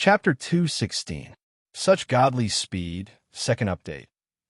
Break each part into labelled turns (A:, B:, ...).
A: Chapter 216. Such godly speed. Second update.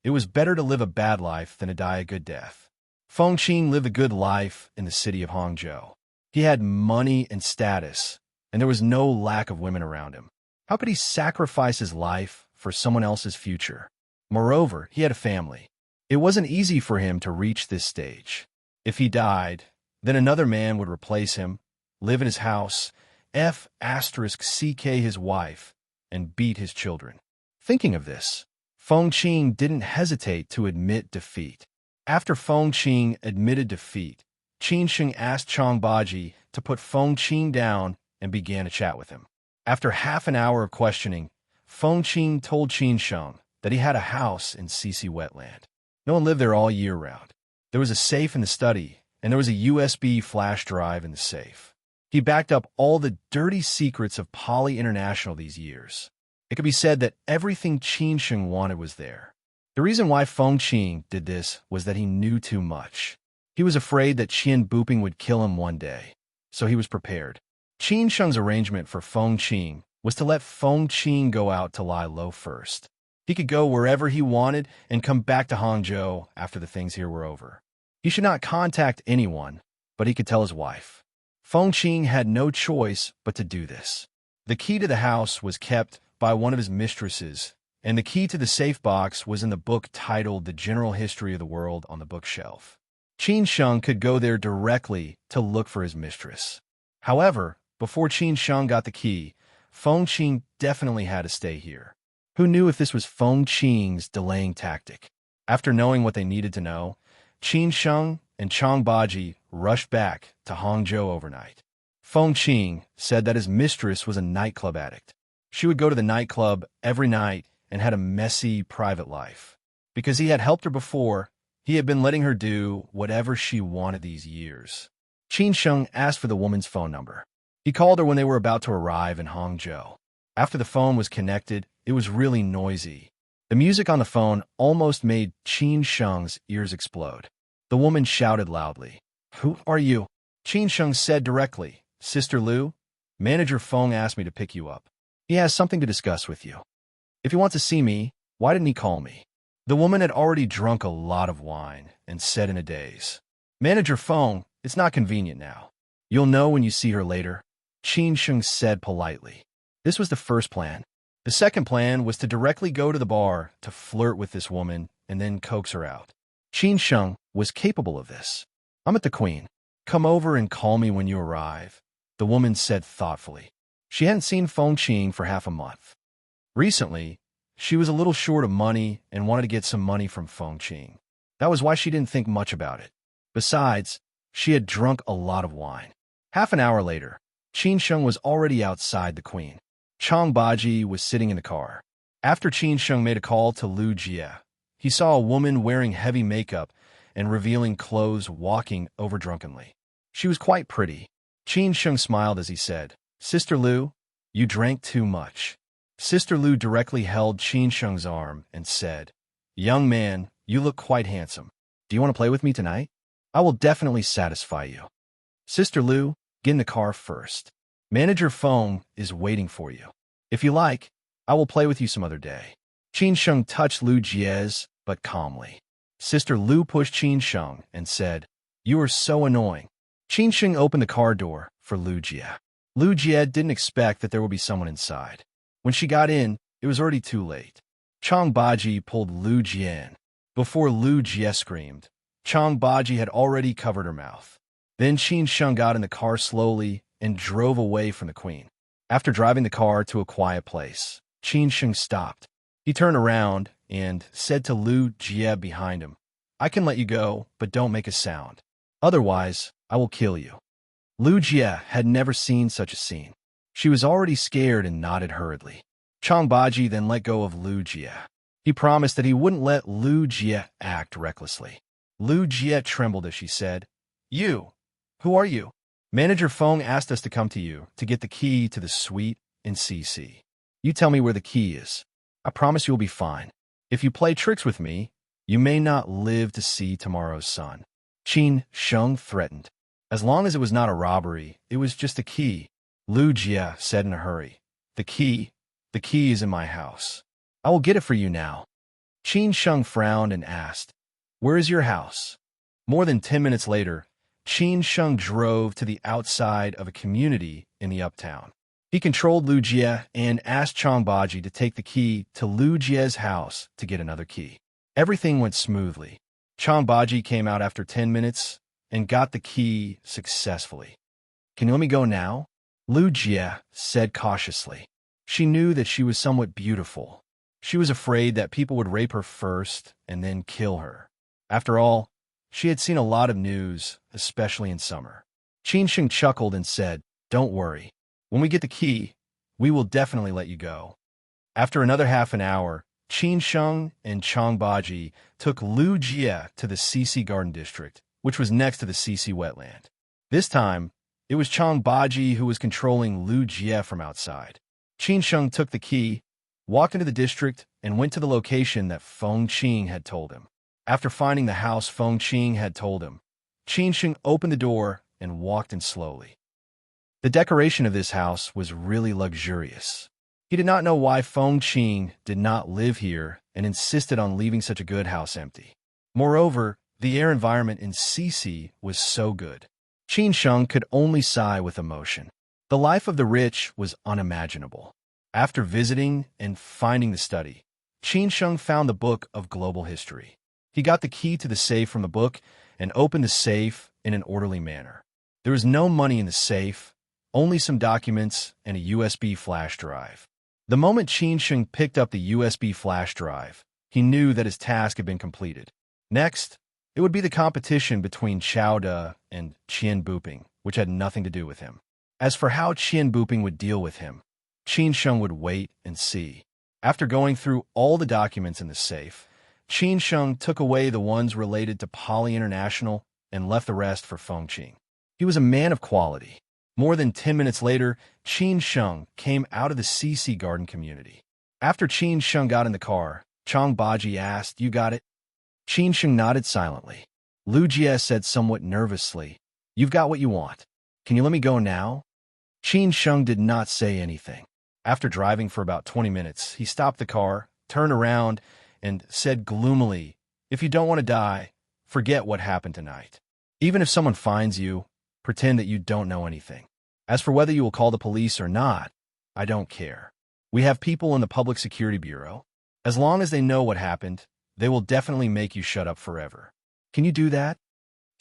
A: It was better to live a bad life than to die a good death. Feng Qing lived a good life in the city of Hangzhou. He had money and status, and there was no lack of women around him. How could he sacrifice his life for someone else's future? Moreover, he had a family. It wasn't easy for him to reach this stage. If he died, then another man would replace him, live in his house, *CK his wife, and beat his children. Thinking of this, Feng Qing didn't hesitate to admit defeat. After Feng Qing admitted defeat, Qin Sheng asked Chang Baji to put Feng Qing down and began a chat with him. After half an hour of questioning, Feng Qing told Qin Sheng that he had a house in Sisi wetland. No one lived there all year round. There was a safe in the study, and there was a USB flash drive in the safe. He backed up all the dirty secrets of Poly International these years. It could be said that everything Qin Sheng wanted was there. The reason why Feng Qing did this was that he knew too much. He was afraid that Qian Buping would kill him one day, so he was prepared. Qin Sheng's arrangement for Feng Qing was to let Feng Qing go out to lie low first. He could go wherever he wanted and come back to Hangzhou after the things here were over. He should not contact anyone, but he could tell his wife. Feng Qing had no choice but to do this. The key to the house was kept by one of his mistresses, and the key to the safe box was in the book titled The General History of the World on the bookshelf. Qin Sheng could go there directly to look for his mistress. However, before Qin Sheng got the key, Feng Qing definitely had to stay here. Who knew if this was Feng Qing's delaying tactic? After knowing what they needed to know, Qin Sheng and Chang Baji rushed back to Hangzhou overnight. Feng Qing said that his mistress was a nightclub addict. She would go to the nightclub every night and had a messy private life. Because he had helped her before, he had been letting her do whatever she wanted these years. Qin Sheng asked for the woman's phone number. He called her when they were about to arrive in Hangzhou. After the phone was connected, it was really noisy. The music on the phone almost made Qin Sheng's ears explode. The woman shouted loudly, "Who are you?" Qin Sheng said directly, "Sister Liu, Manager Feng asked me to pick you up. He has something to discuss with you. If you want to see me, why didn't he call me?" The woman had already drunk a lot of wine and said in a daze, "Manager Feng, it's not convenient now. You'll know when you see her later," Qin Sheng said politely. This was the first plan. The second plan was to directly go to the bar to flirt with this woman and then coax her out. Qin Sheng was capable of this. "I'm at the Queen. Come over and call me when you arrive," the woman said thoughtfully. She hadn't seen Feng Qing for half a month. Recently, she was a little short of money and wanted to get some money from Feng Qing. That was why she didn't think much about it. Besides, she had drunk a lot of wine. Half an hour later, Qin Sheng was already outside the Queen. Chang Baji was sitting in the car. After Qin Sheng made a call to Lu Jie, he saw a woman wearing heavy makeup and revealing clothes walking over drunkenly. She was quite pretty. Qin Sheng smiled as he said, "Sister Liu, you drank too much." Sister Liu directly held Qin Sheng's arm and said, "Young man, you look quite handsome. Do you want to play with me tonight? I will definitely satisfy you." "Sister Liu, get in the car first. Manager Feng is waiting for you. If you like, I will play with you some other day." Qin Sheng touched Lu Jie's, but calmly. Sister Liu pushed Qin Sheng and said, "You are so annoying." Qin Sheng opened the car door for Lu Jie. Lu Jie didn't expect that there would be someone inside. When she got in, it was already too late. Chang Baji pulled Lu Jie in. Before Lu Jie screamed, Chang Baji had already covered her mouth. Then Qin Sheng got in the car slowly and drove away from the Queen. After driving the car to a quiet place, Qin Sheng stopped. He turned around and said to Lu Jie behind him, "I can let you go, but don't make a sound. Otherwise, I will kill you." Lu Jie had never seen such a scene. She was already scared and nodded hurriedly. Chang Baji then let go of Lu Jie. He promised that he wouldn't let Lu Jie act recklessly. Lu Jie trembled as she said, "You, who are you?" "Manager Feng asked us to come to you to get the key to the suite in CC. You tell me where the key is. I promise you'll be fine. If you play tricks with me, you may not live to see tomorrow's sun." Qin Sheng threatened. As long as it was not a robbery, it was just a key, Lu Jie said in a hurry. "The key? The key is in my house. I will get it for you now. Qin Sheng frowned and asked, "Where is your house?" More than 10 minutes later, Qin Sheng drove to the outside of a community in the uptown. He controlled Lu Jie and asked Chang Baji to take the key to Lu Jie's house to get another key. Everything went smoothly. Chang Baji came out after 10 minutes and got the key successfully. "Can you let me go now?" Lu Jie said cautiously. She knew that she was somewhat beautiful. She was afraid that people would rape her first and then kill her. After all, she had seen a lot of news, especially in summer. Qin Sheng chuckled and said, "Don't worry. When we get the key, we will definitely let you go." After another half an hour, Qin Sheng and Chang Baji took Lu Jie to the Cici Garden District, which was next to the Cici wetland. This time, it was Chang Baji who was controlling Lu Jie from outside. Qin Sheng took the key, walked into the district, and went to the location that Feng Qing had told him. After finding the house Feng Qing had told him, Qin Sheng opened the door and walked in slowly. The decoration of this house was really luxurious. He did not know why Feng Qing did not live here and insisted on leaving such a good house empty. Moreover, the air environment in Cici was so good. Qin Sheng could only sigh with emotion. The life of the rich was unimaginable. After visiting and finding the study, Qin Sheng found the book of global history. He got the key to the safe from the book and opened the safe in an orderly manner. There was no money in the safe, only some documents and a USB flash drive. The moment Qin Sheng picked up the USB flash drive, he knew that his task had been completed. Next, it would be the competition between Chao De and Qian Buping, which had nothing to do with him. As for how Qian Buping would deal with him, Qin Sheng would wait and see. After going through all the documents in the safe, Qin Sheng took away the ones related to Poly International and left the rest for Feng Qing. He was a man of quality. More than 10 minutes later, Qin Sheng came out of the Cici Garden community. After Qin Sheng got in the car, Chang Baji asked, "You got it?" Qin Sheng nodded silently. Lu Jie said somewhat nervously, "You've got what you want. Can you let me go now?" Qin Sheng did not say anything. After driving for about 20 minutes, he stopped the car, turned around, and said gloomily, "If you don't want to die, forget what happened tonight. Even if someone finds you, pretend that you don't know anything. As for whether you will call the police or not, I don't care. We have people in the Public Security Bureau. As long as they know what happened, they will definitely make you shut up forever. Can you do that?"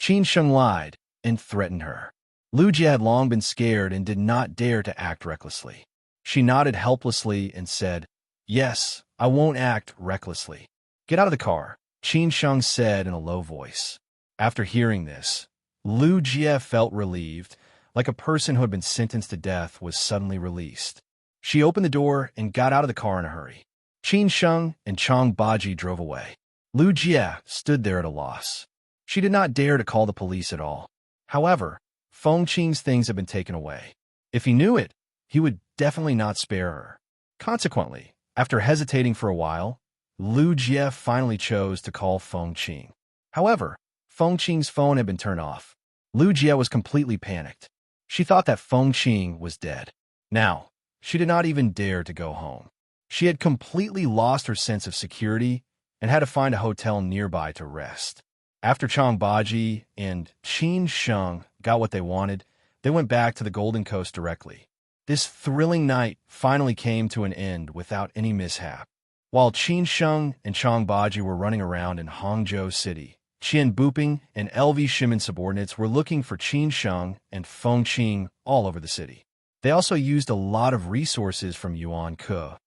A: Qin Sheng lied and threatened her. Lu Jie had long been scared and did not dare to act recklessly. She nodded helplessly and said, "Yes, I won't act recklessly." "Get out of the car," Qin Sheng said in a low voice. After hearing this, Lu Jie felt relieved, like a person who had been sentenced to death was suddenly released. She opened the door and got out of the car in a hurry. Qin Sheng and Chang Baji drove away. Lu Jie stood there at a loss. She did not dare to call the police at all. However, Feng Qing's things had been taken away. If he knew it, he would definitely not spare her. Consequently, after hesitating for a while, Lu Jie finally chose to call Feng Qing. However, Feng Qing's phone had been turned off. Lu Jie was completely panicked. She thought that Feng Qing was dead. Now, she did not even dare to go home. She had completely lost her sense of security and had to find a hotel nearby to rest. After Chang Baji and Qin Sheng got what they wanted, they went back to the Golden Coast directly. This thrilling night finally came to an end without any mishap. While Qin Sheng and Chang Baji were running around in Hangzhou City, Qian Buping and LV Shimin subordinates were looking for Qin Sheng and Feng Qing all over the city. They also used a lot of resources from Yuan Ke.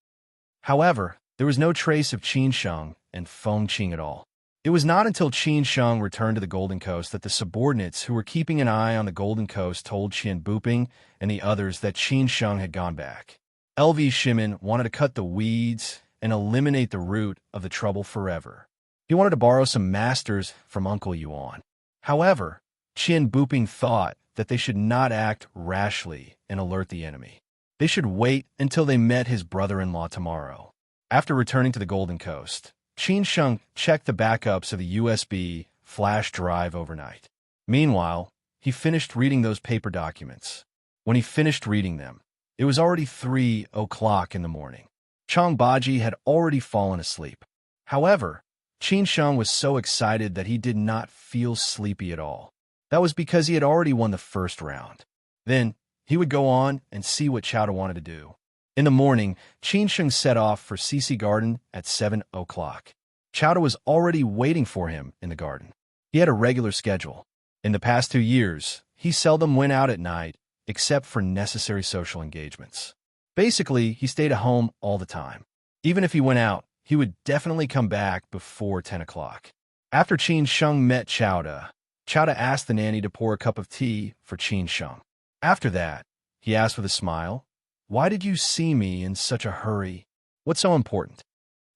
A: However, there was no trace of Qin Sheng and Feng Qing at all. It was not until Qin Sheng returned to the Golden Coast that the subordinates who were keeping an eye on the Golden Coast told Qian Buping and the others that Qin Sheng had gone back. LV Shimin wanted to cut the weeds and eliminate the root of the trouble forever. He wanted to borrow some masters from Uncle Yuan. However, Qian Buping thought that they should not act rashly and alert the enemy. They should wait until they met his brother-in-law tomorrow. After returning to the Golden Coast, Qin Sheng checked the backups of the USB flash drive overnight. Meanwhile, he finished reading those paper documents. When he finished reading them, it was already 3 o'clock in the morning. Chang Baji had already fallen asleep. However, Qin Sheng was so excited that he did not feel sleepy at all. That was because he had already won the first round. Then, he would go on and see what Chowda wanted to do. In the morning, Qin Sheng set off for CC Garden at 7 o'clock. Chowda was already waiting for him in the garden. He had a regular schedule. In the past 2 years, he seldom went out at night, except for necessary social engagements. Basically, he stayed at home all the time. Even if he went out, he would definitely come back before 10 o'clock. After Qin Sheng met Chowda, Chowda asked the nanny to pour a cup of tea for Qin Sheng. After that, he asked with a smile, "Why did you see me in such a hurry? What's so important?"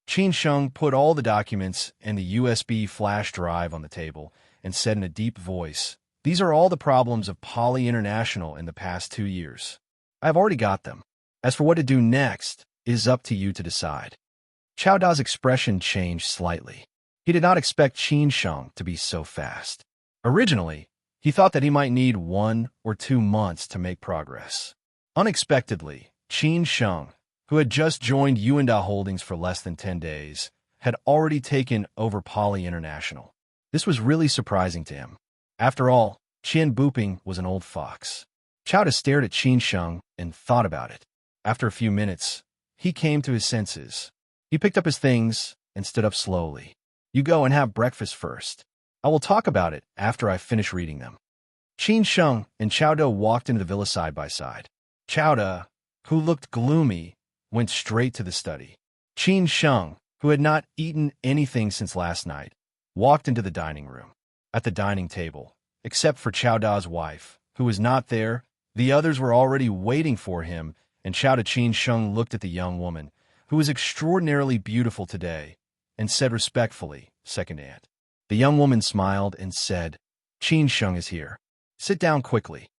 A: Qin Sheng put all the documents and the USB flash drive on the table and said in a deep voice, "These are all the problems of Poly International in the past 2 years. I've already got them. As for what to do next, it is up to you to decide." Chowda's expression changed slightly. He did not expect Qin Sheng to be so fast. Originally, he thought that he might need 1 or 2 months to make progress. Unexpectedly, Qin Sheng, who had just joined Yuanda Holdings for less than 10 days, had already taken over Poly International. This was really surprising to him. After all, Qian Buping was an old fox. Chowda stared at Qin Sheng and thought about it. After a few minutes, he came to his senses. He picked up his things and stood up slowly. "You go and have breakfast first. I will talk about it after I finish reading them." Qin Sheng and Chowda walked into the villa side by side. Chowda, who looked gloomy, went straight to the study. Qin Sheng, who had not eaten anything since last night, walked into the dining room. At the dining table, except for Chowda's wife, who was not there, the others were already waiting for him, and Chowda Qin Sheng looked at the young woman, who was extraordinarily beautiful today, and said respectfully, "Second aunt." The young woman smiled and said, "Qin Sheng is here. Sit down quickly."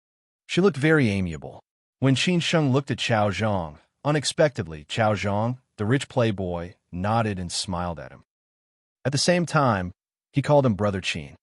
A: She looked very amiable. When Qin Sheng looked at Chao Zhang, unexpectedly, Chao Zhang, the rich playboy, nodded and smiled at him. At the same time, he called him Brother Qin.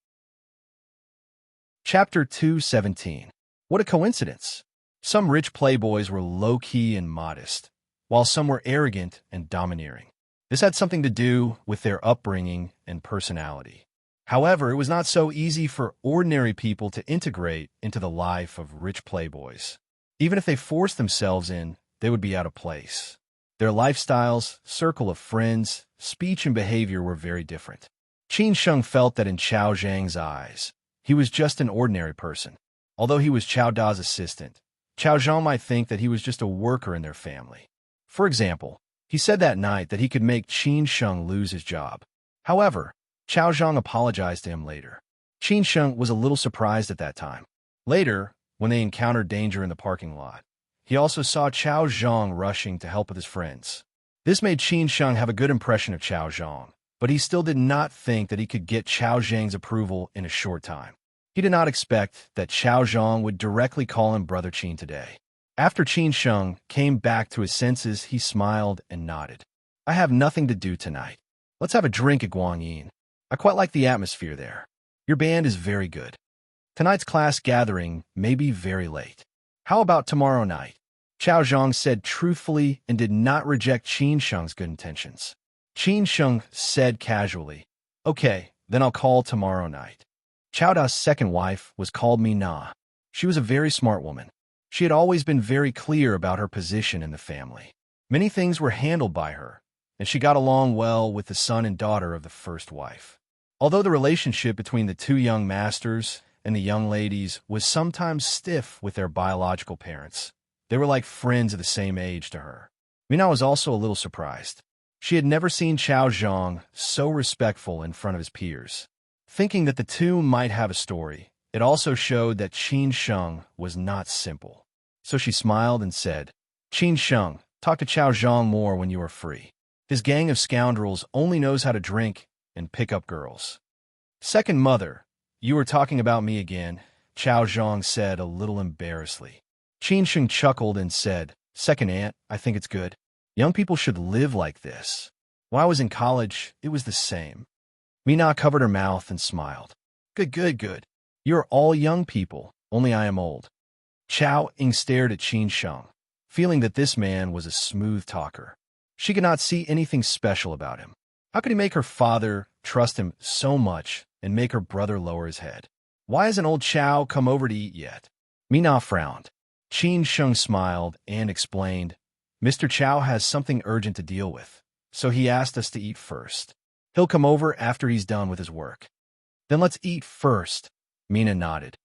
A: Chapter 217. What a coincidence! Some rich playboys were low-key and modest, while some were arrogant and domineering. This had something to do with their upbringing and personality. However, it was not so easy for ordinary people to integrate into the life of rich playboys. Even if they forced themselves in, they would be out of place. Their lifestyles, circle of friends, speech and behavior were very different. Qin Sheng felt that in Chao Zhang's eyes, he was just an ordinary person. Although he was Chao Da's assistant, Chao Zhang might think that he was just a worker in their family. For example, he said that night that he could make Qin Sheng lose his job. However, Chao Zhang apologized to him later. Qin Sheng was a little surprised at that time. Later, when they encountered danger in the parking lot, he also saw Chao Zhang rushing to help with his friends. This made Qin Sheng have a good impression of Chao Zhang, but he still did not think that he could get Chao Zhang's approval in a short time. He did not expect that Chao Zhang would directly call him Brother Qin today. After Qin Sheng came back to his senses, he smiled and nodded. "I have nothing to do tonight. Let's have a drink at Guangyin. I quite like the atmosphere there. Your band is very good. Tonight's class gathering may be very late. How about tomorrow night?" Chao Zhang said truthfully and did not reject Qin Sheng's good intentions. Qin Sheng said casually, "Okay, then I'll call tomorrow night." Chao Da's second wife was called Mina. She was a very smart woman. She had always been very clear about her position in the family. Many things were handled by her, and she got along well with the son and daughter of the first wife. Although the relationship between the two young masters and the young ladies was sometimes stiff with their biological parents, they were like friends of the same age to her. Mina was also a little surprised. She had never seen Chao Zhang so respectful in front of his peers. Thinking that the two might have a story, it also showed that Qin Sheng was not simple. So she smiled and said, "Qin Sheng, talk to Chao Zhang more when you are free. His gang of scoundrels only knows how to drink and pick up girls." "Second mother, you were talking about me again," Chao Zhang said a little embarrassedly. Qin Sheng chuckled and said, "Second aunt, I think it's good. Young people should live like this. When I was in college, it was the same." Mina covered her mouth and smiled. Good, good, good. You're all young people, only I am old." Chao Ying stared at Qin Sheng, feeling that this man was a smooth talker. She could not see anything special about him. How could he make her father trust him so much and make her brother lower his head? Why hasn't old Chow come over to eat yet? Mina frowned. Qin Sheng smiled and explained, Mr. Chow has something urgent to deal with, so he asked us to eat first. He'll come over after he's done with his work. Then let's eat first, Mina nodded.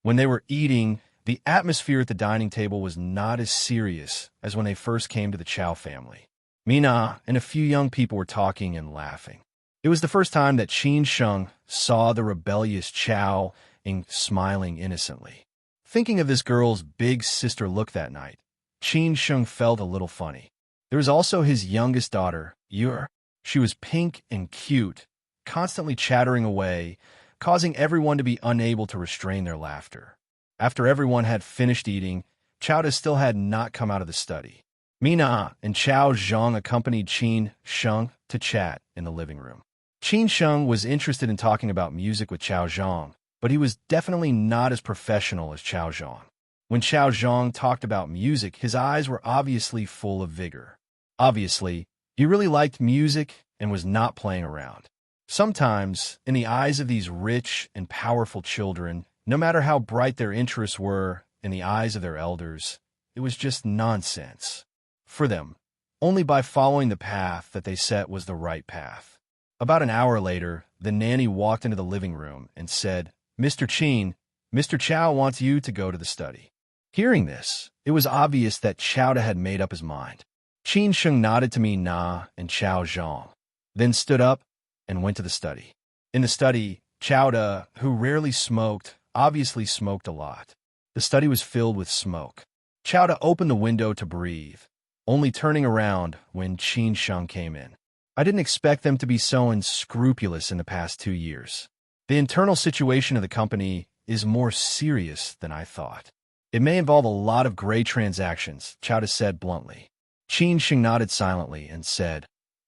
A: When they were eating, the atmosphere at the dining table was not as serious as when they first came to the Chow family. Mina and a few young people were talking and laughing. It was the first time that Qin Sheng saw the rebellious Chow and smiling innocently. Thinking of this girl's big sister look that night, Qin Sheng felt a little funny. There was also his youngest daughter, Yur. She was pink and cute, constantly chattering away, causing everyone to be unable to restrain their laughter. After everyone had finished eating, Chowda still had not come out of the study. Mina and Chao Zhang accompanied Qin Sheng to chat in the living room. Qin Sheng was interested in talking about music with Chao Zhang, but he was definitely not as professional as Chao Zhang. When Chao Zhang talked about music, his eyes were obviously full of vigor. Obviously, he really liked music and was not playing around. Sometimes, in the eyes of these rich and powerful children, no matter how bright their interests were in the eyes of their elders, it was just nonsense. For them, only by following the path that they set was the right path. About an hour later, the nanny walked into the living room and said, Mr. Qin, Mr. Chow wants you to go to the study. Hearing this, it was obvious that Chowda had made up his mind. Qin Sheng nodded to Mina and Chao Zhang, then stood up and went to the study. In the study, Chowda, who rarely smoked, obviously smoked a lot. The study was filled with smoke. Chowda opened the window to breathe, only turning around when Qin Sheng came in. I didn't expect them to be so unscrupulous in the past 2 years. The internal situation of the company is more serious than I thought. It may involve a lot of gray transactions, Chowda said bluntly. Qin Sheng nodded silently and said,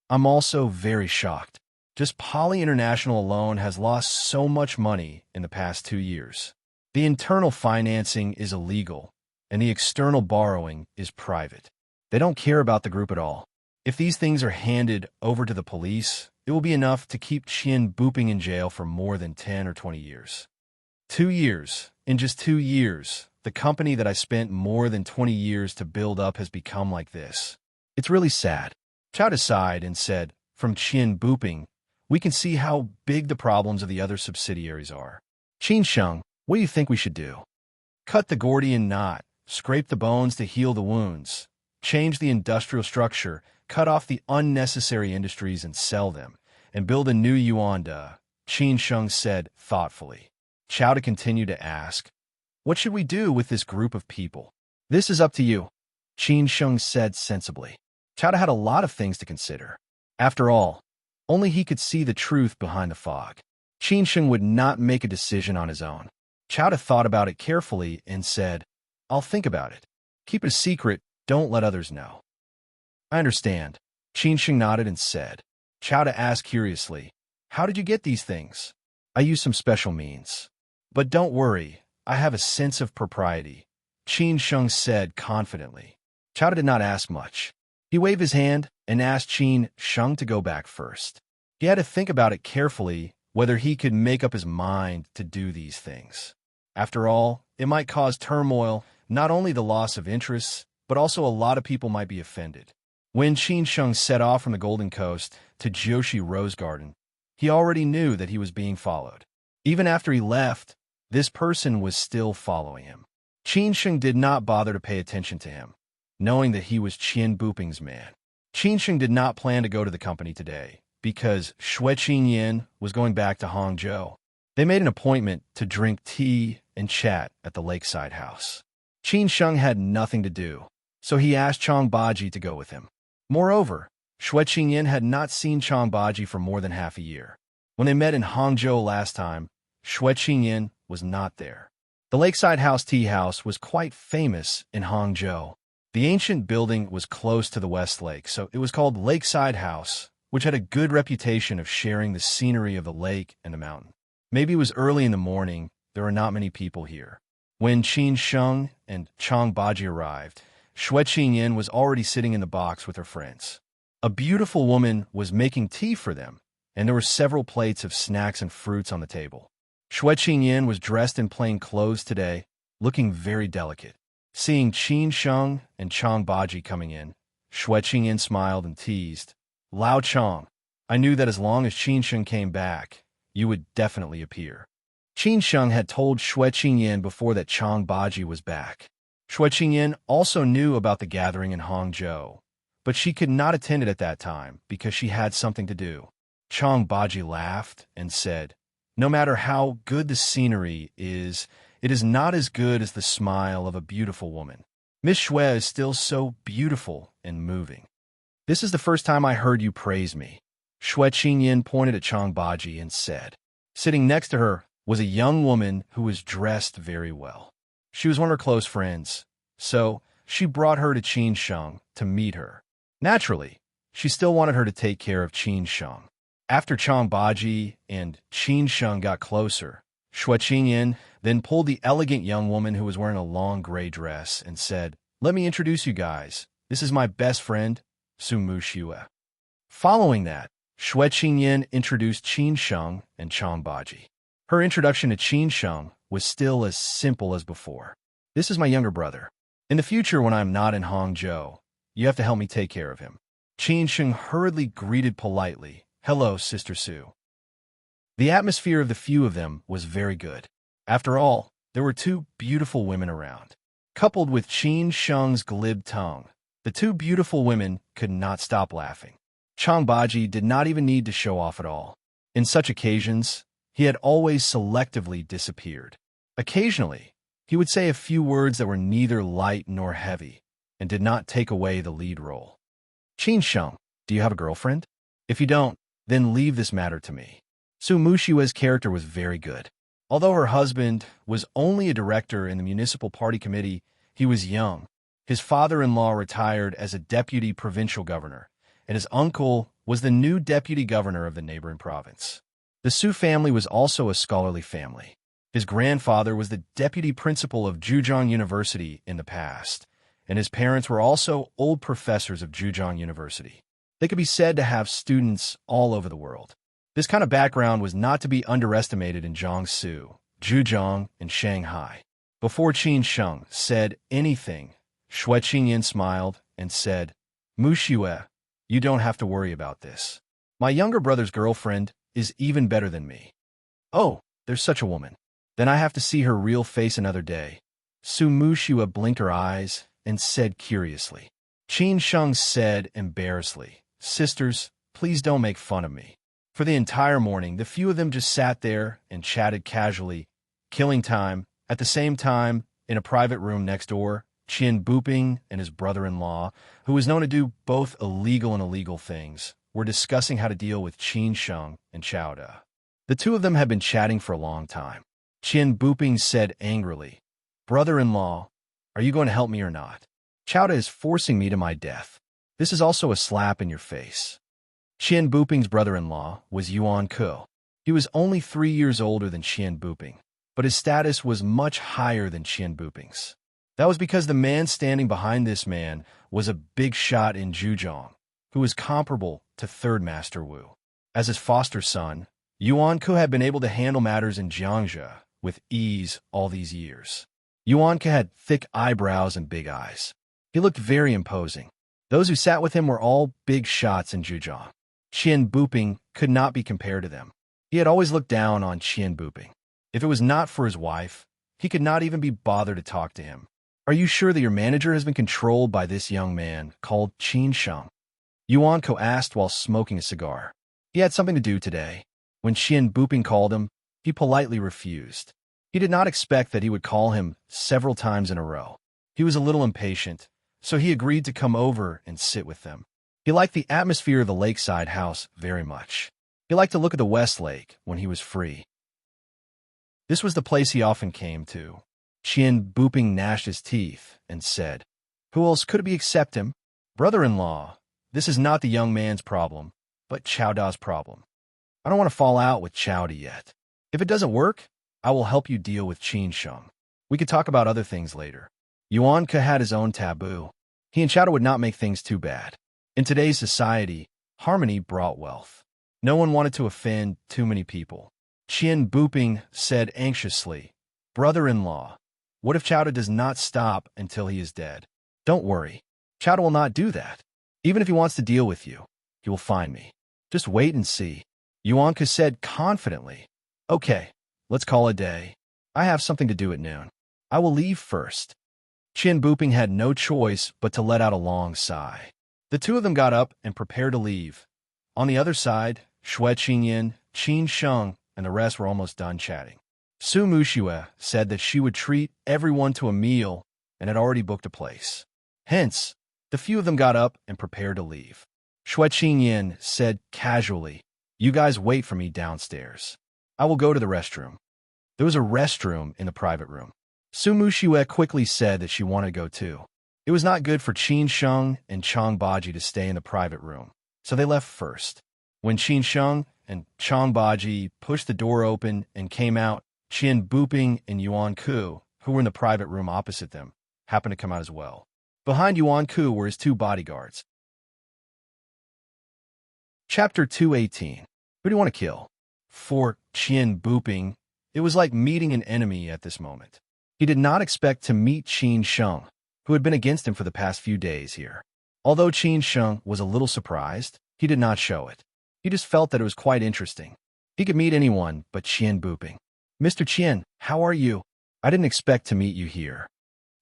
A: I'm also very shocked. Just Poly International alone has lost so much money in the past 2 years. The internal financing is illegal, and the external borrowing is private. They don't care about the group at all. If these things are handed over to the police, it will be enough to keep Qian booping in jail for more than 10 or 20 years. 2 years. In just 2 years, the company that I spent more than 20 years to build up has become like this. It's really sad. Chowda sighed and said, from Qian booping, we can see how big the problems of the other subsidiaries are. Qin Sheng, what do you think we should do? Cut the Gordian knot, scrape the bones to heal the wounds, change the industrial structure, cut off the unnecessary industries and sell them, and build a new Yuanda, Qin Sheng said thoughtfully. Chowda continued to ask, what should we do with this group of people? This is up to you, Qin Sheng said sensibly. Chowda had a lot of things to consider. After all, only he could see the truth behind the fog. Qin Sheng would not make a decision on his own. Chowda thought about it carefully and said, I'll think about it. Keep it a secret, don't let others know. I understand. Qin Sheng nodded and said. Chowda asked curiously, how did you get these things? I use some special means. But don't worry, I have a sense of propriety, Qin Sheng said confidently. Chowda did not ask much. He waved his hand and asked Qin Sheng to go back first. He had to think about it carefully whether he could make up his mind to do these things. After all, it might cause turmoil, not only the loss of interests, but also a lot of people might be offended. When Qin Sheng set off from the Golden Coast to Joshi Rose Garden, he already knew that he was being followed. Even after he left, this person was still following him. Qin Sheng did not bother to pay attention to him, knowing that he was Qian Booping's man. Qin Sheng did not plan to go to the company today, because Xue Qingyan was going back to Hangzhou. They made an appointment to drink tea and chat at the lakeside house. Qin Sheng had nothing to do, so he asked Chong Baji to go with him. Moreover, Xue Qingyan had not seen Chong Baji for more than half a year. When they met in Hangzhou last time, Xue Qingyan was not there. The lakeside house tea house was quite famous in Hangzhou. The ancient building was close to the West Lake, so it was called Lakeside House, which had a good reputation of sharing the scenery of the lake and the mountain. Maybe it was early in the morning, there were not many people here. When Qin Sheng and Chong Baji arrived, Xue Qingyan was already sitting in the box with her friends. A beautiful woman was making tea for them, and there were several plates of snacks and fruits on the table. Xue Qingyan was dressed in plain clothes today, looking very delicate. Seeing Qin Sheng and Chang Baji coming in, Xue Qingyan smiled and teased, "Lao Chang, I knew that as long as Qin Sheng came back, you would definitely appear." Qin Sheng had told Xue Qingyan before that Chang Baji was back. Xue Qingyan also knew about the gathering in Hangzhou, but she could not attend it at that time because she had something to do. Chang Baji laughed and said, "No matter how good the scenery is, it is not as good as the smile of a beautiful woman. Miss Xue is still so beautiful and moving." "This is the first time I heard you praise me." Xue Qingyan pointed at Chang Baji and said. Sitting next to her was a young woman who was dressed very well. She was one of her close friends, so she brought her to Qin Sheng to meet her. Naturally, she still wanted her to take care of Qin Sheng. After Chang Baji and Qin Sheng got closer, Xue Qingyan then pulled the elegant young woman who was wearing a long gray dress and said, "Let me introduce you guys. This is my best friend, Sumu Xue." Following that, Xue Qingyan introduced Qin Sheng and Chang Baji. Her introduction to Qin Sheng was still as simple as before. "This is my younger brother. In the future, when I'm not in Hangzhou, you have to help me take care of him." Qin Sheng hurriedly greeted politely, "Hello, Sister Su." The atmosphere of the few of them was very good. After all, there were two beautiful women around. Coupled with Qin Sheng's glib tongue, the two beautiful women could not stop laughing. Chang Baji did not even need to show off at all. In such occasions, he had always selectively disappeared. Occasionally, he would say a few words that were neither light nor heavy, and did not take away the lead role. "Qin Sheng, do you have a girlfriend? If you don't, then leave this matter to me." Su Mushiwa's character was very good. Although her husband was only a director in the municipal party committee, he was young. His father-in-law retired as a deputy provincial governor, and his uncle was the new deputy governor of the neighboring province. The Su family was also a scholarly family. His grandfather was the deputy principal of Zhejiang University in the past, and his parents were also old professors of Zhejiang University. They could be said to have students all over the world. This kind of background was not to be underestimated in Jiangsu, Zhejiang, and Shanghai. Before Qin Sheng said anything, Xue Qingyan smiled and said, "Mushiwe, you don't have to worry about this. My younger brother's girlfriend is even better than me." "Oh, there's such a woman. Then I have to see her real face another day." Su Mushiwe blinked her eyes and said curiously. Qin Sheng said embarrassedly, "Sisters, please don't make fun of me." For the entire morning, the few of them just sat there and chatted casually, killing time. At the same time, in a private room next door, Qian Buping and his brother-in-law, who was known to do both illegal and illegal things, were discussing how to deal with Qin Sheng and Chao Da. The two of them had been chatting for a long time. Qian Buping said angrily, "Brother-in-law, are you going to help me or not? Chao Da is forcing me to my death. This is also a slap in your face." Qian Buping's brother-in-law was Yuan Ke. He was only 3 years older than Qian Buping, but his status was much higher than Qian Buping's. That was because the man standing behind this man was a big shot in Zhejiang, who was comparable to Third Master Wu. As his foster son, Yuan Ke had been able to handle matters in Jiangzhou with ease all these years. Yuan Ke had thick eyebrows and big eyes. He looked very imposing. Those who sat with him were all big shots in Zhejiang. Qian Buping could not be compared to them. He had always looked down on Qian Buping. If it was not for his wife, he could not even be bothered to talk to him. "Are you sure that your manager has been controlled by this young man called Qin Sheng?" Yuan Ke asked while smoking a cigar. He had something to do today. When Qian Buping called him, he politely refused. He did not expect that he would call him several times in a row. He was a little impatient, so he agreed to come over and sit with them. He liked the atmosphere of the lakeside house very much. He liked to look at the West Lake when he was free. This was the place he often came to. Qian Buping gnashed his teeth and said, "Who else could it be except him? Brother-in-law, this is not the young man's problem, but Chao Da's problem. I don't want to fall out with Chao Da yet. If it doesn't work, I will help you deal with Qin Sheng. We could talk about other things later." Yuan Ke had his own taboo. He and Chowda would not make things too bad. In today's society, harmony brought wealth. No one wanted to offend too many people. Qian Buping said anxiously, "Brother-in-law, what if Chowda does not stop until he is dead?" "Don't worry. Chowda will not do that. Even if he wants to deal with you, he will find me. Just wait and see." Yuanka said confidently, "Okay, let's call it a day. I have something to do at noon. I will leave first." Qian Buping had no choice but to let out a long sigh. The two of them got up and prepared to leave. On the other side, Xue Qingyan, Qin Sheng, and the rest were almost done chatting. Su Muxue said that she would treat everyone to a meal and had already booked a place. Hence, the few of them got up and prepared to leave. Xue Qingyan said casually, "You guys wait for me downstairs. I will go to the restroom." There was a restroom in the private room. Su Muxue quickly said that she wanted to go too. It was not good for Qin Sheng and Chang Baji to stay in the private room, so they left first. When Qin Sheng and Chang Baji pushed the door open and came out, Qian Buping and Yuan Ku, who were in the private room opposite them, happened to come out as well. Behind Yuan Ku were his two bodyguards. Chapter 218. Who do you want to kill? For Qian Buping, it was like meeting an enemy at this moment. He did not expect to meet Qin Sheng, who had been against him for the past few days here. Although Qin Sheng was a little surprised, he did not show it. He just felt that it was quite interesting. He could meet anyone but Qian Buping. "Mr. Qian, how are you? I didn't expect to meet you here."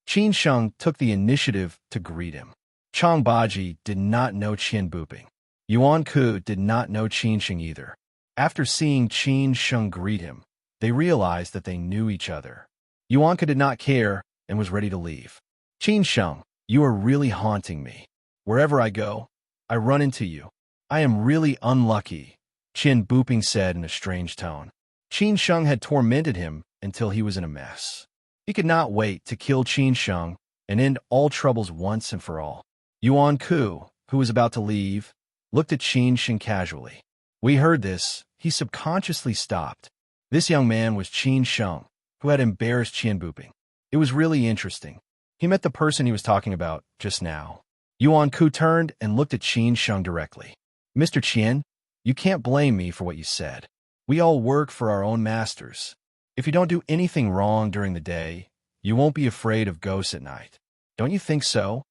A: Qin Sheng took the initiative to greet him. Chang Baji did not know Qian Buping. Yuan Ku did not know Qin Sheng either. After seeing Qin Sheng greet him, they realized that they knew each other. Yuan Ku did not care and was ready to leave. "Qin Sheng, you are really haunting me. Wherever I go, I run into you. I am really unlucky," Qian Buping said in a strange tone. Qin Sheng had tormented him until he was in a mess. He could not wait to kill Qin Sheng and end all troubles once and for all. Yuan Ku, who was about to leave, looked at Qin Sheng casually. When he heard this, he subconsciously stopped. This young man was Qin Sheng, who had embarrassed Qian Buping. It was really interesting. He met the person he was talking about just now. Yuan Ku turned and looked at Qin Sheng directly. "Mr. Qian, you can't blame me for what you said. We all work for our own masters. If you don't do anything wrong during the day, you won't be afraid of ghosts at night. Don't you think so?"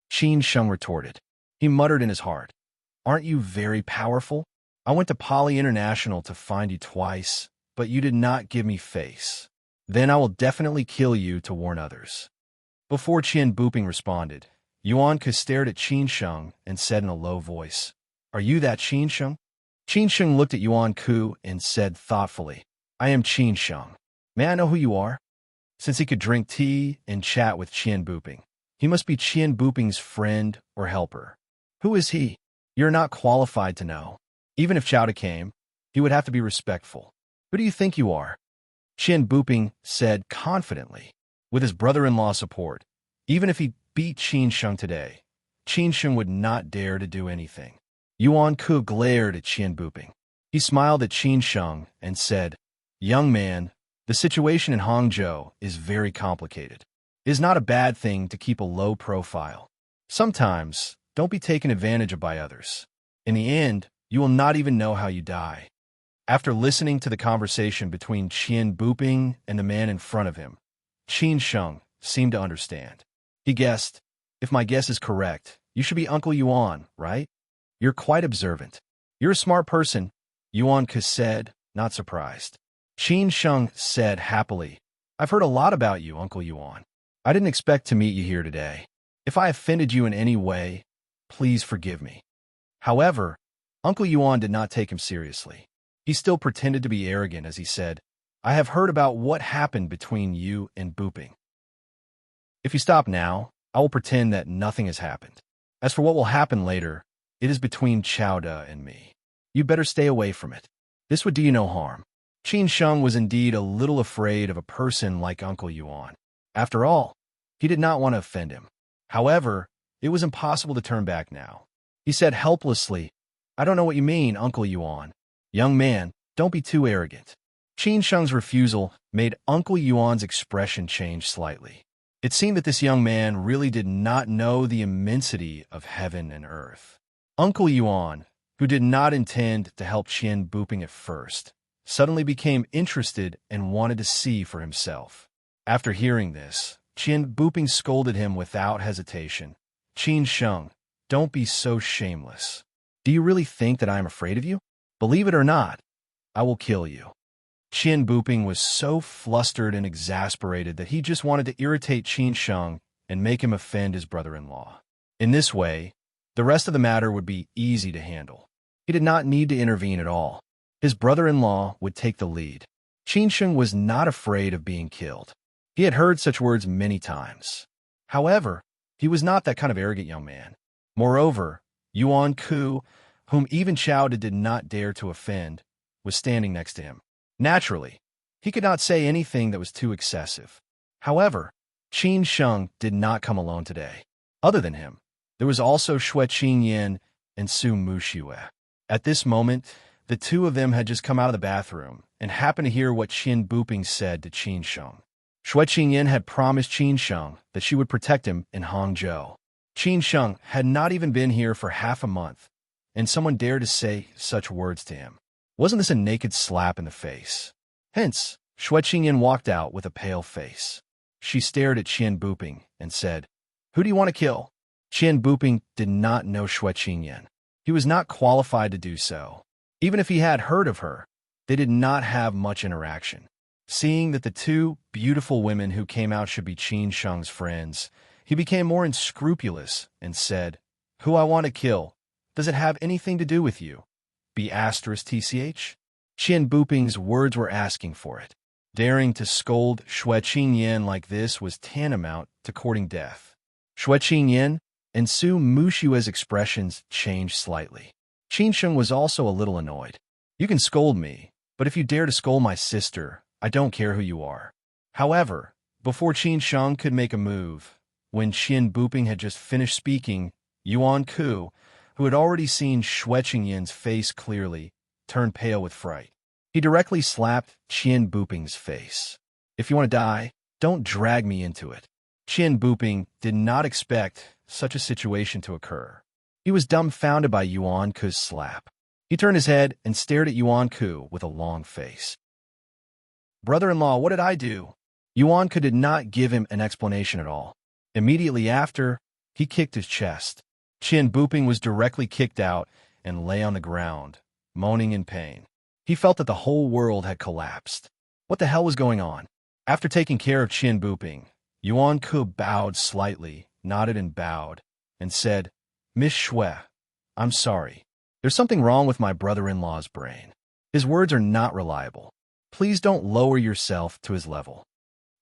A: Qin Sheng retorted. He muttered in his heart, "Aren't you very powerful? I went to Poly International to find you twice, but you did not give me face. Then I will definitely kill you to warn others." Before Qian Buping responded, Yuan Ku stared at Qin Sheng and said in a low voice, "Are you that Qin Sheng?" Qin Sheng looked at Yuan Ku and said thoughtfully, "I am Qin Sheng. May I know who you are?" Since he could drink tea and chat with Qian Buping, he must be Qian Buping's friend or helper. "Who is he?" "You're not qualified to know. Even if Chowda came, he would have to be respectful." "Who do you think you are?" Qian Buping said confidently. With his brother-in-law's support, even if he beat Qin Sheng today, Qin Sheng would not dare to do anything. Yuan Ku glared at Qian Buping. He smiled at Qin Sheng and said, "Young man, the situation in Hangzhou is very complicated. It is not a bad thing to keep a low profile. Sometimes, don't be taken advantage of by others. In the end, you will not even know how you die." After listening to the conversation between Qian Buping and the man in front of him, Qin Sheng seemed to understand. He guessed, "If my guess is correct, you should be Uncle Yuan, right? You're quite observant. You're a smart person," Yuan Ku said, not surprised. Qin Sheng said happily, "I've heard a lot about you, Uncle Yuan. I didn't expect to meet you here today. If I offended you in any way, please forgive me." However, Uncle Yuan did not take him seriously. He still pretended to be arrogant as he said, "I have heard about what happened between you and Buping. If you stop now, I will pretend that nothing has happened. As for what will happen later, it is between Chowda and me. You better stay away from it. This would do you no harm." Qin Sheng was indeed a little afraid of a person like Uncle Yuan. After all, he did not want to offend him. However, it was impossible to turn back now. He said helplessly, "I don't know what you mean, Uncle Yuan. Young man, don't be too arrogant." Qin Sheng's refusal made Uncle Yuan's expression change slightly. It seemed that this young man really did not know the immensity of heaven and earth. Uncle Yuan, who did not intend to help Qian Buping at first, suddenly became interested and wanted to see for himself. After hearing this, Qian Buping scolded him without hesitation. "Qin Sheng, don't be so shameless. Do you really think that I am afraid of you? Believe it or not, I will kill you." Qian Buping was so flustered and exasperated that he just wanted to irritate Qin Sheng and make him offend his brother-in-law. In this way, the rest of the matter would be easy to handle. He did not need to intervene at all. His brother-in-law would take the lead. Qin Sheng was not afraid of being killed. He had heard such words many times. However, he was not that kind of arrogant young man. Moreover, Yuan Ku, whom even Chao did not dare to offend, was standing next to him. Naturally, he could not say anything that was too excessive. However, Qin Sheng did not come alone today. Other than him, there was also Xue Qingyan and Su Muxue. At this moment, the two of them had just come out of the bathroom and happened to hear what Qian Buping said to Qin Sheng. Xue Qingyan had promised Qin Sheng that she would protect him in Hangzhou. Qin Sheng had not even been here for half a month, and someone dared to say such words to him. Wasn't this a naked slap in the face? Hence, Xue Qingyan walked out with a pale face. She stared at Qian Buping and said, "Who do you want to kill?" Qian Buping did not know Xue Qingyan. He was not qualified to do so. Even if he had heard of her, they did not have much interaction. Seeing that the two beautiful women who came out should be Qin Sheng's friends, he became more unscrupulous and said, "Who I want to kill, does it have anything to do with you? Be asterisk TCH?" Qian Buping's words were asking for it. Daring to scold Xue Qingyan like this was tantamount to courting death. Xue Qingyan and Su Mushue's expressions changed slightly. Qin Sheng was also a little annoyed. "You can scold me, but if you dare to scold my sister, I don't care who you are." However, before Qin Sheng could make a move, when Qian Buping had just finished speaking, Yuan Ku, who had already seen Xue Qingyan's face clearly, turned pale with fright. He directly slapped Qian Buping's face. "If you want to die, don't drag me into it." Qian Buping did not expect such a situation to occur. He was dumbfounded by Yuan Ku's slap. He turned his head and stared at Yuan Ku with a long face. "Brother-in-law, what did I do?" Yuan Ku did not give him an explanation at all. Immediately after, he kicked his chest. Qian Buping was directly kicked out and lay on the ground, moaning in pain. He felt that the whole world had collapsed. What the hell was going on? After taking care of Qian Buping, Yuan Ku bowed slightly, nodded and bowed, and said, "Miss Xue, I'm sorry. There's something wrong with my brother-in-law's brain. His words are not reliable. Please don't lower yourself to his level."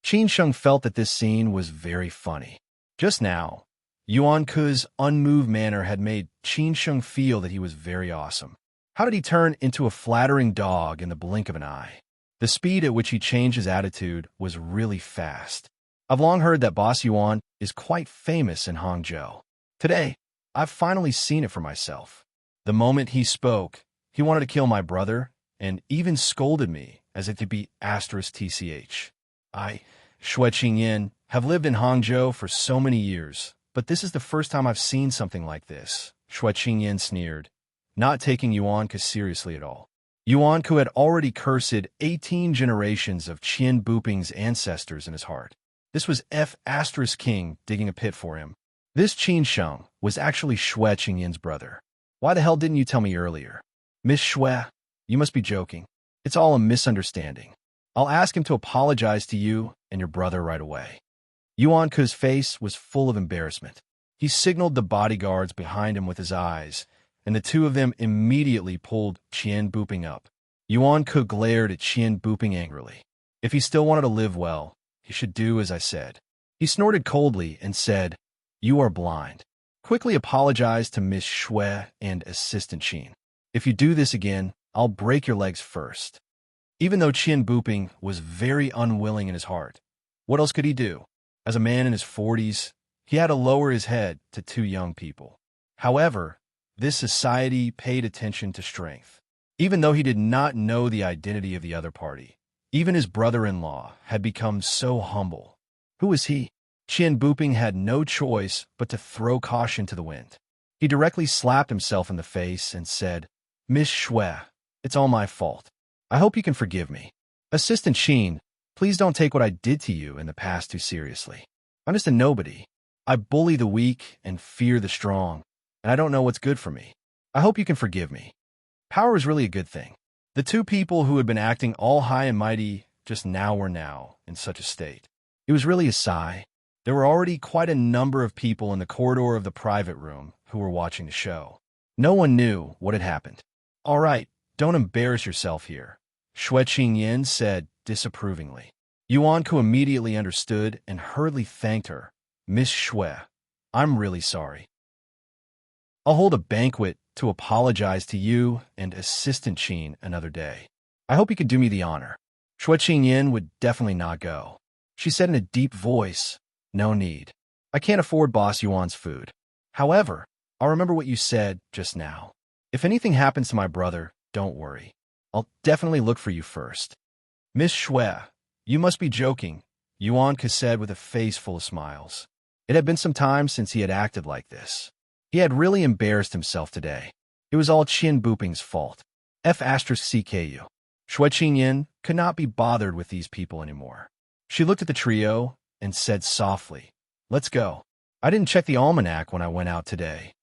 A: Qin Sheng felt that this scene was very funny. Just now, Yuan Ku's unmoved manner had made Qin Sheng feel that he was very awesome. How did he turn into a flattering dog in the blink of an eye? The speed at which he changed his attitude was really fast. I've long heard that Boss Yuan is quite famous in Hangzhou. Today, I've finally seen it for myself. The moment he spoke, he wanted to kill my brother and even scolded me as if to be asterisk TCH. I, Xue Qingyan, have lived in Hangzhou for so many years, but this is the first time I've seen something like this, Xue Qingyan sneered, not taking Yuan Ku seriously at all. Yuan Ku had already cursed 18 generations of Qian Buping's ancestors in his heart. This was F asterisk King digging a pit for him. This Qin Sheng was actually Xue Qingyan's brother. Why the hell didn't you tell me earlier? Miss Xue, you must be joking. It's all a misunderstanding. I'll ask him to apologize to you and your brother right away. Yuan Ku's face was full of embarrassment. He signaled the bodyguards behind him with his eyes, and the two of them immediately pulled Qian Buping up. Yuan Ku glared at Qian Buping angrily. If he still wanted to live well, he should do as I said. He snorted coldly and said, "You are blind. Quickly apologize to Miss Xue and Assistant Qin. If you do this again, I'll break your legs first." Even though Qian Buping was very unwilling in his heart, what else could he do? As a man in his 40s, he had to lower his head to two young people. However, this society paid attention to strength. Even though he did not know the identity of the other party, even his brother-in-law had become so humble. Who was he? Qian Buping had no choice but to throw caution to the wind. He directly slapped himself in the face and said, Miss Shui, it's all my fault. I hope you can forgive me. Assistant Qin, please don't take what I did to you in the past too seriously. I'm just a nobody. I bully the weak and fear the strong, and I don't know what's good for me. I hope you can forgive me. Power is really a good thing. The two people who had been acting all high and mighty just now were now in such a state. It was really a sigh. There were already quite a number of people in the corridor of the private room who were watching the show. No one knew what had happened. All right, don't embarrass yourself here, Shui Qingyan said disapprovingly. Yuan Ku immediately understood and hurriedly thanked her. Miss Shui, I'm really sorry. I'll hold a banquet to apologize to you and Assistant Qin another day. I hope you could do me the honor. Shui Qingyan would definitely not go. She said in a deep voice, No need. I can't afford Boss Yuan's food. However, I'll remember what you said just now. If anything happens to my brother, don't worry. I'll definitely look for you first. Miss Shui, you must be joking, Yuan Ke said with a face full of smiles. It had been some time since he had acted like this. He had really embarrassed himself today. It was all Qian Buping's fault. F*CKU. Shui Qingyan could not be bothered with these people anymore. She looked at the trio and said softly, Let's go. I didn't check the almanac when I went out today.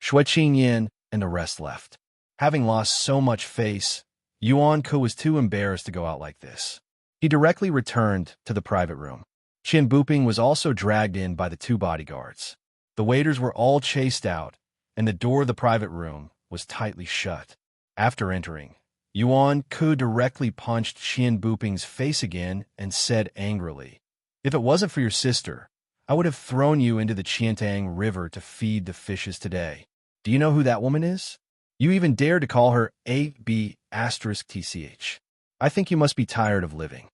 A: Shui Qingyan and the rest left. Having lost so much face, Yuan Ke was too embarrassed to go out like this. He directly returned to the private room. Qian Buping was also dragged in by the two bodyguards. The waiters were all chased out, and the door of the private room was tightly shut. After entering, Yuan Ke directly punched Qian Buping's face again and said angrily, If it wasn't for your sister, I would have thrown you into the Qiantang River to feed the fishes today. Do you know who that woman is? You even dared to call her A.B*TCH. I think you must be tired of living.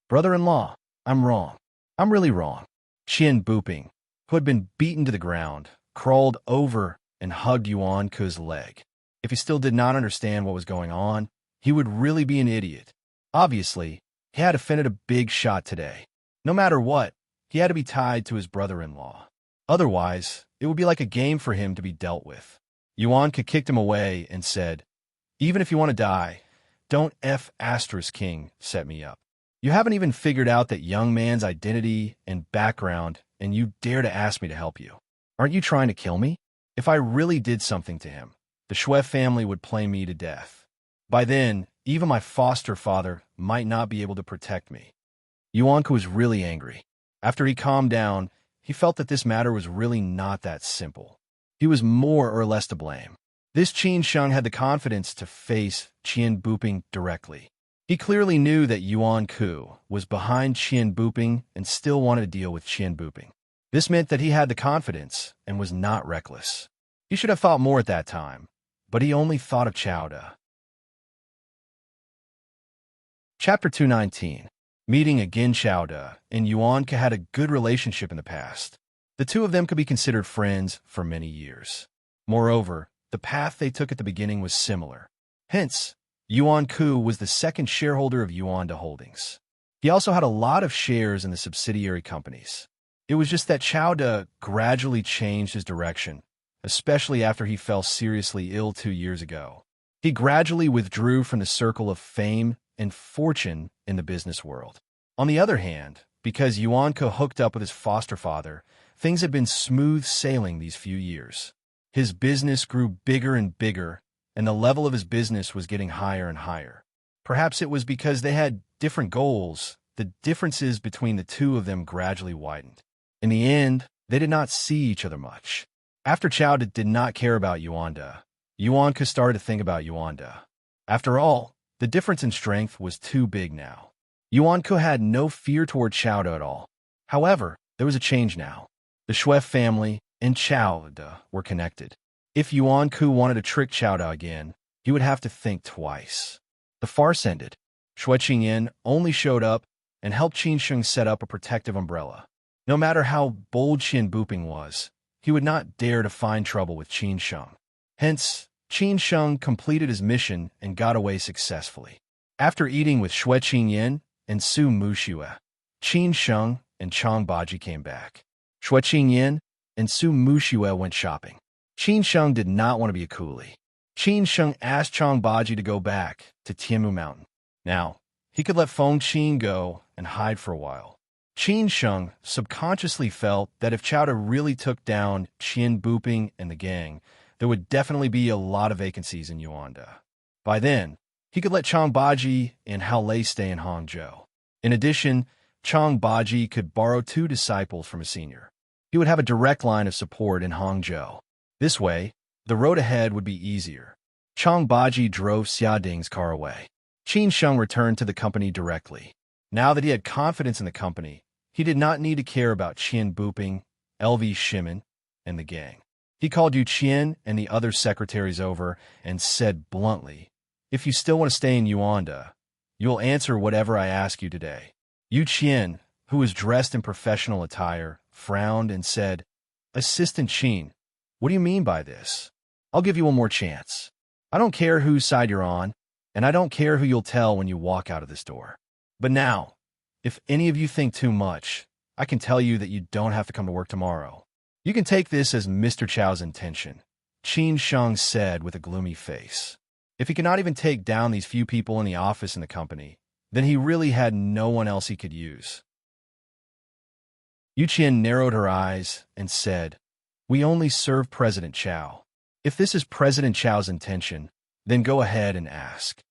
A: Brother-in-law, I'm wrong. I'm really wrong. Qian Buping, who had been beaten to the ground, crawled over and hugged Yuan Ke's leg. If he still did not understand what was going on, he would really be an idiot. Obviously, he had offended a big shot today. No matter what, he had to be tied to his brother-in-law. Otherwise, it would be like a game for him to be dealt with. Yuan Ke kicked him away and said, Even if you want to die, don't F*King set me up. You haven't even figured out that young man's identity and background, and you dare to ask me to help you. Aren't you trying to kill me? If I really did something to him, the Shui family would play me to death. By then, even my foster father might not be able to protect me. Yuan Ke was really angry. After he calmed down, he felt that this matter was really not that simple. He was more or less to blame. This Qin Sheng had the confidence to face Qian Buping directly. He clearly knew that Yuan Ke was behind Qian Buping and still wanted to deal with Qian Buping. This meant that he had the confidence and was not reckless. He should have thought more at that time, but he only thought of Chowda. Chapter 219. Meeting again. Chowda and Yuan Ke had a good relationship in the past. The two of them could be considered friends for many years. Moreover, the path they took at the beginning was similar. Hence, Yuan Ke was the second shareholder of Yuanda Holdings. He also had a lot of shares in the subsidiary companies. It was just that Chowda gradually changed his direction, especially after he fell seriously ill 2 years ago. He gradually withdrew from the circle of fame and fortune in the business world. On the other hand, because Yuan Ke hooked up with his foster father, things had been smooth sailing these few years. His business grew bigger and bigger, and the level of his business was getting higher and higher. Perhaps it was because they had different goals. The differences between the two of them gradually widened. In the end, they did not see each other much. After Chowda did not care about Yuanda, Yuan Ke started to think about Yuanda. After all, the difference in strength was too big now. Yuan Ke had no fear toward Chowda at all. However, there was a change now. The Shui family and Chowda were connected. If Yuan Ke wanted to trick Chowda again, he would have to think twice. The farce ended. Shui Qingyan only showed up and helped Qin Sheng set up a protective umbrella. No matter how bold Qian Buping was, he would not dare to find trouble with Qin Sheng. Hence, Qin Sheng completed his mission and got away successfully. After eating with Shui Qingyan and Su Muxue, Qin Sheng and Chang Baji came back. Shui Qingyan and Su Mushue went shopping. Qin Sheng did not want to be a coolie. Qin Sheng asked Chang Baji to go back to Tianmu Mountain. Now, he could let Feng Qin go and hide for a while. Qin Sheng subconsciously felt that if Chowda really took down Qian Buping and the gang, there would definitely be a lot of vacancies in Yuanda. By then, he could let Chang Baji and Hao Lei stay in Hangzhou. In addition, Chang Baji could borrow 2 disciples from a senior. He would have a direct line of support in Hangzhou. This way, the road ahead would be easier. Chang Baji drove Xia Ding's car away. Qin Sheng returned to the company directly. Now that he had confidence in the company, he did not need to care about Qian Buping, LV Shimin, and the gang. He called Yu Qian and the other secretaries over and said bluntly, "If you still want to stay in Yuanda, you will answer whatever I ask you today." Yu Qian, who was dressed in professional attire, frowned and said, "Assistant Qin, what do you mean by this? I'll give you one more chance. I don't care whose side you're on, and I don't care who you'll tell when you walk out of this door. But now, if any of you think too much, I can tell you that you don't have to come to work tomorrow. You can take this as Mr. Chow's intention," Qin Sheng said with a gloomy face. If he could not even take down these few people in the office in the company, then he really had no one else he could use. Yu Qian narrowed her eyes and said, "We only serve President Chow. If this is President Chow's intention, then go ahead and ask."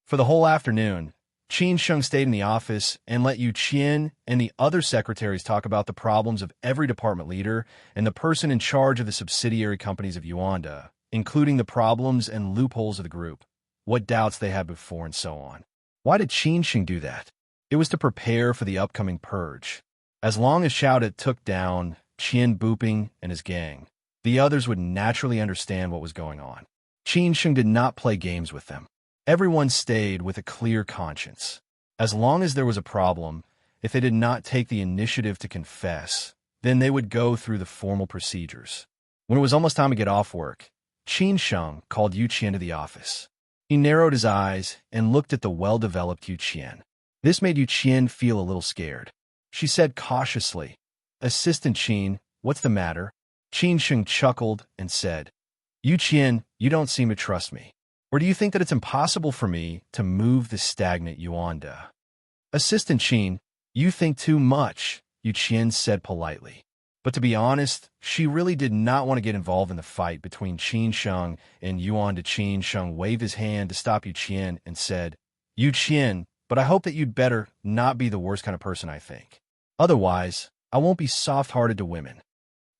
A: For the whole afternoon, Qin Sheng stayed in the office and let Yu Qian and the other secretaries talk about the problems of every department leader and the person in charge of the subsidiary companies of Yuanda, including the problems and loopholes of the group, what doubts they had before, and so on. Why did Qin Sheng do that? It was to prepare for the upcoming purge. As long as Chowda took down Qian Buping and his gang, the others would naturally understand what was going on. Qin Sheng did not play games with them. Everyone stayed with a clear conscience. As long as there was a problem, if they did not take the initiative to confess, then they would go through the formal procedures. When it was almost time to get off work, Qin Sheng called Yu Qian to the office. He narrowed his eyes and looked at the well-developed Yu Qian. This made Yu Qian feel a little scared. She said cautiously, "Assistant Qin, what's the matter?" Qin Sheng chuckled and said, "Yu Qian, you don't seem to trust me. Or do you think that it's impossible for me to move the stagnant Yuanda?" "Assistant Qin, you think too much," Yu Qian said politely. But to be honest, she really did not want to get involved in the fight between Qin Sheng and Yuanda. Qin Sheng waved his hand to stop Yu Qian and said, "Yu Qian, but I hope that you'd better not be the worst kind of person I think. Otherwise, I won't be soft-hearted to women."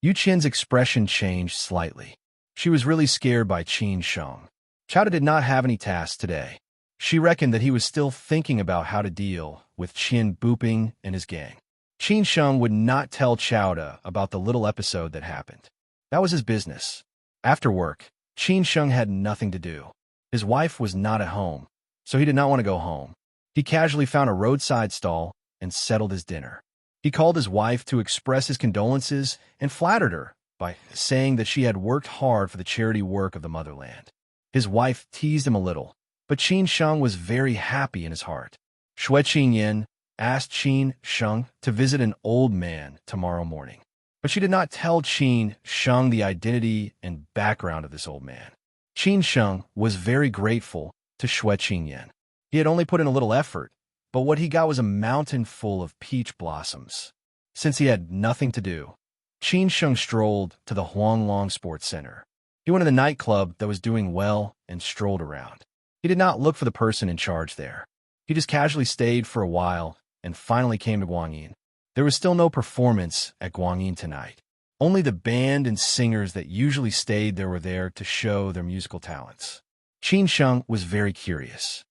A: Yu Qian's expression changed slightly. She was really scared by Qin Sheng. Chowda did not have any tasks today. She reckoned that he was still thinking about how to deal with Qian Buping and his gang. Qin Sheng would not tell Chowda about the little episode that happened. That was his business. After work, Qin Sheng had nothing to do. His wife was not at home, so he did not want to go home. He casually found a roadside stall and settled his dinner. He called his wife to express his condolences and flattered her by saying that she had worked hard for the charity work of the motherland. His wife teased him a little, but Qin Sheng was very happy in his heart. Shui Qingyan asked Qin Sheng to visit an old man tomorrow morning, but she did not tell Qin Sheng the identity and background of this old man. Qin Sheng was very grateful to Shui Qingyan. He had only put in a little effort, but what he got was a mountain full of peach blossoms. Since he had nothing to do, Qin Sheng strolled to the Huanglong Sports Center. He went to the nightclub that was doing well and strolled around. He did not look for the person in charge there. He just casually stayed for a while and finally came to Guangyin. There was still no performance at Guangyin tonight. Only the band and singers that usually stayed there were there to show their musical talents. Qin Sheng was very curious.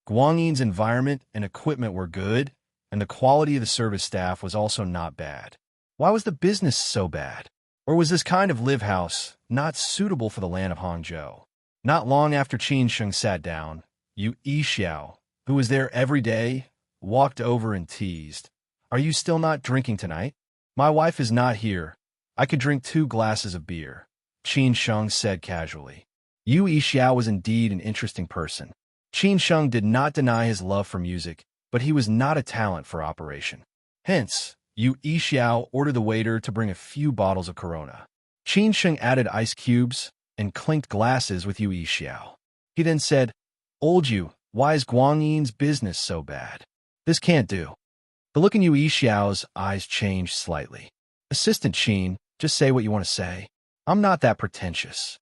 A: Guangyin's environment and equipment were good, and the quality of the service staff was also not bad. Why was the business so bad? Or was this kind of live house not suitable for the land of Hangzhou? Not long after Qin Sheng sat down, Yu Yixiao, who was there every day, walked over and teased, "Are you still not drinking tonight?" "My wife is not here. I could drink 2 glasses of beer," Qin Sheng said casually. Yu Yixiao was indeed an interesting person. Qin Sheng did not deny his love for music, but he was not a talent for operation. Hence, Yu Yixiao ordered the waiter to bring a few bottles of Corona. Qin Sheng added ice cubes and clinked glasses with Yu Yixiao. He then said, "Old Yu, why is Guangyin's business so bad? This can't do." The look in Yu Yixiao's eyes changed slightly. "Assistant Qin, just say what you want to say. I'm not that pretentious."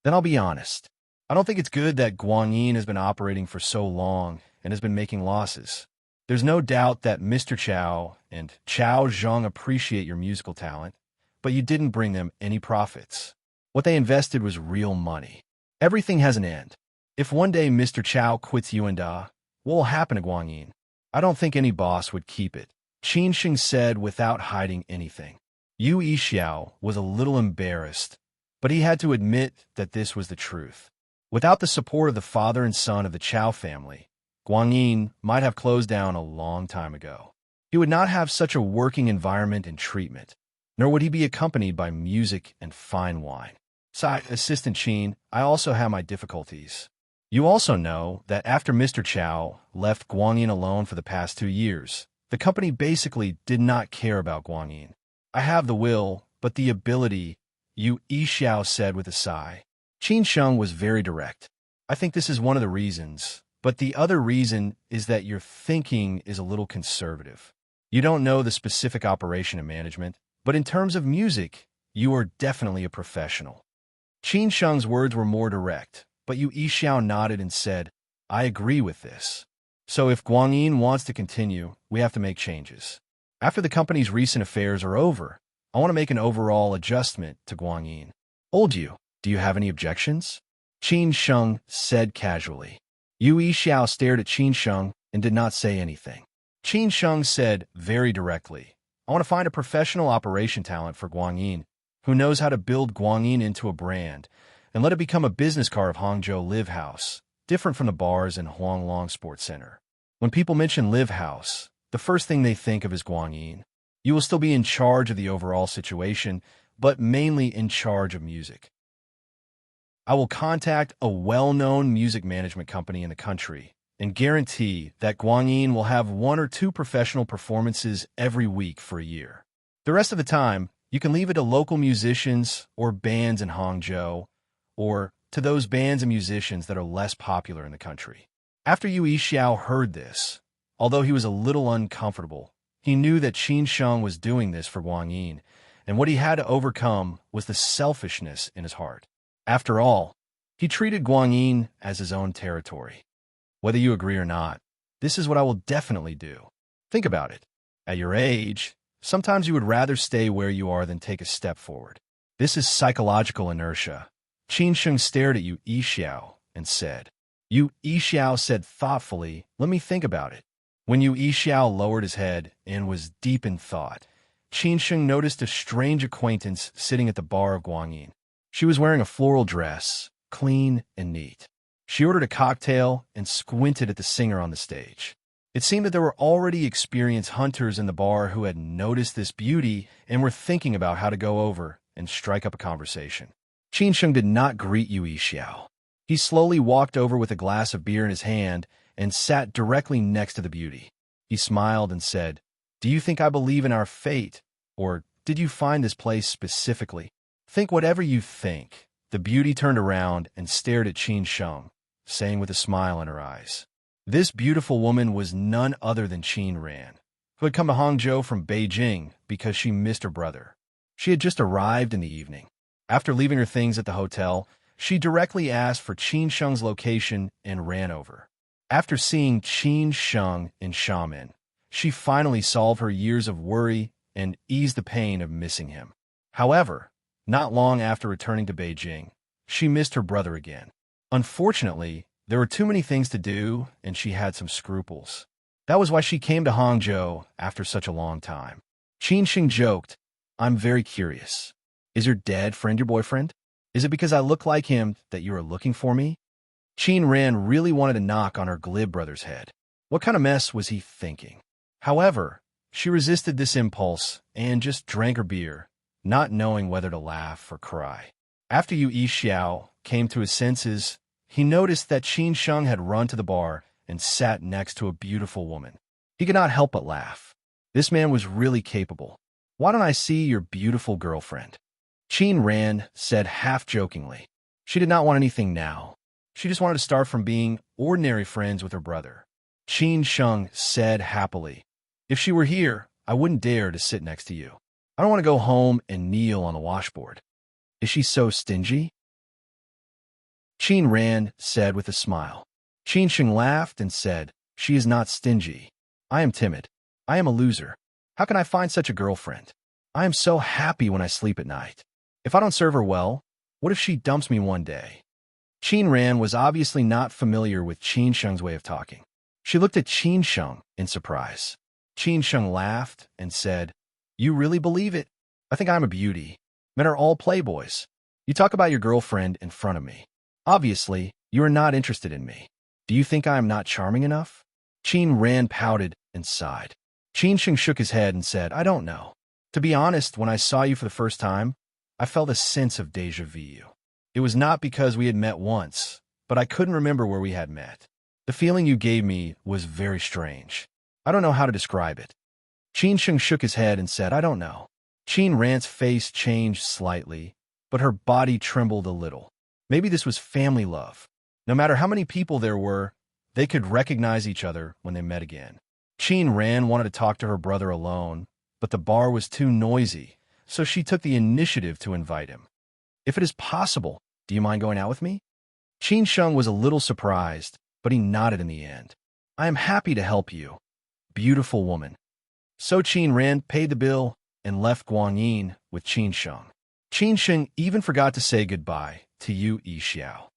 A: "Then I'll be honest. I don't think it's good that Guangyin has been operating for so long and has been making losses. There's no doubt that Mr. Chow and Chow Zhang appreciate your musical talent, but you didn't bring them any profits. What they invested was real money. Everything has an end. If one day Mr. Chow quits Yuanda, what will happen to Guangyin? I don't think any boss would keep it," Qin Sheng said without hiding anything. Yu Yixiao was a little embarrassed, but he had to admit that this was the truth. Without the support of the father and son of the Chow family, Guangyin might have closed down a long time ago. He would not have such a working environment and treatment, nor would he be accompanied by music and fine wine. "Sigh, Assistant Qin, I also have my difficulties. You also know that after Mr. Chow left Guangyin alone for the past 2 years, the company basically did not care about Guangyin. I have the will, but the ability," Yu Yixiao said with a sigh. Qin Sheng was very direct. "I think this is one of the reasons, but the other reason is that your thinking is a little conservative. You don't know the specific operation and management, but in terms of music, you are definitely a professional." Qin Sheng's words were more direct, but Yu Yixiao nodded and said, "I agree with this. So if Guangyin wants to continue, we have to make changes. After the company's recent affairs are over, I want to make an overall adjustment to Guangyin. Old Yu, do you have any objections?" Qin Sheng said casually. Yu Yixiao stared at Qin Sheng and did not say anything. Qin Sheng said very directly, "I want to find a professional operation talent for Guangyin who knows how to build Guangyin into a brand and let it become a business card of Hangzhou Live House, different from the bars in Huanglong Sports Center. When people mention Live House, the first thing they think of is Guangyin. You will still be in charge of the overall situation, but mainly in charge of music. I will contact a well-known music management company in the country and guarantee that Guangyin will have 1 or 2 professional performances every week for a year. The rest of the time, you can leave it to local musicians or bands in Hangzhou, or to those bands and musicians that are less popular in the country." After Yu Yixiao heard this, although he was a little uncomfortable, he knew that Qin Sheng was doing this for Guangyin, and what he had to overcome was the selfishness in his heart. After all, he treated Guangyin as his own territory. "Whether you agree or not, this is what I will definitely do. Think about it. At your age, sometimes you would rather stay where you are than take a step forward. This is psychological inertia." Qin Sheng stared at Yu Yixiao and said. Yu Yixiao said thoughtfully, "Let me think about it." When Yu Yixiao lowered his head and was deep in thought, Qin Sheng noticed a strange acquaintance sitting at the bar of Guangyin. She was wearing a floral dress, clean and neat. She ordered a cocktail and squinted at the singer on the stage. It seemed that there were already experienced hunters in the bar who had noticed this beauty and were thinking about how to go over and strike up a conversation. Qin Sheng did not greet Yu Yixiao. He slowly walked over with a glass of beer in his hand and sat directly next to the beauty. He smiled and said, "Do you think I believe in our fate, or did you find this place specifically?" "Think whatever you think." The beauty turned around and stared at Qin Sheng, saying with a smile in her eyes. This beautiful woman was none other than Qin Ran, who had come to Hangzhou from Beijing because she missed her brother. She had just arrived in the evening. After leaving her things at the hotel, she directly asked for Qin Sheng's location and ran over. After seeing Qin Sheng in Xiamen, she finally solved her years of worry and eased the pain of missing him. However, not long after returning to Beijing, she missed her brother again. Unfortunately, there were too many things to do, and she had some scruples. That was why she came to Hangzhou after such a long time. Qin Sheng joked, "I'm very curious. Is your dead friend your boyfriend? Is it because I look like him that you are looking for me?" Qin Ran really wanted to knock on her glib brother's head. What kind of mess was he thinking? However, she resisted this impulse and just drank her beer, not knowing whether to laugh or cry. After Yu Yixiao came to his senses, he noticed that Qin Sheng had run to the bar and sat next to a beautiful woman. He could not help but laugh. This man was really capable. Why don't I see your beautiful girlfriend? Qin Ran said half-jokingly. She did not want anything now. She just wanted to start from being ordinary friends with her brother. Qin Sheng said happily, "If she were here, I wouldn't dare to sit next to you. I don't want to go home and kneel on the washboard." "Is she so stingy?" Qin Ran said with a smile. Qin Sheng laughed and said, "She is not stingy. I am timid. I am a loser. How can I find such a girlfriend? I am so happy when I sleep at night. If I don't serve her well, what if she dumps me one day?" Qin Ran was obviously not familiar with Qin Sheng's way of talking. She looked at Qin Sheng in surprise. Qin Sheng laughed and said, "You really believe it? I think I'm a beauty. Men are all playboys. You talk about your girlfriend in front of me. Obviously, you are not interested in me. Do you think I am not charming enough?" Qin Ran pouted and sighed. Qin Sheng shook his head and said, "I don't know. To be honest, when I saw you for the first time, I felt a sense of déjà vu. It was not because we had met once, but I couldn't remember where we had met. The feeling you gave me was very strange. I don't know how to describe it." Qin Sheng shook his head and said, "I don't know." Qin Ran's face changed slightly, but her body trembled a little. Maybe this was family love. No matter how many people there were, they could recognize each other when they met again. Qin Ran wanted to talk to her brother alone, but the bar was too noisy, so she took the initiative to invite him. "If it is possible, do you mind going out with me?" Qin Sheng was a little surprised, but he nodded in the end. "I am happy to help you, beautiful woman." So Qin Ran paid the bill and left Guanyin with Qin Sheng. Qin Sheng even forgot to say goodbye to Yu Yixiao.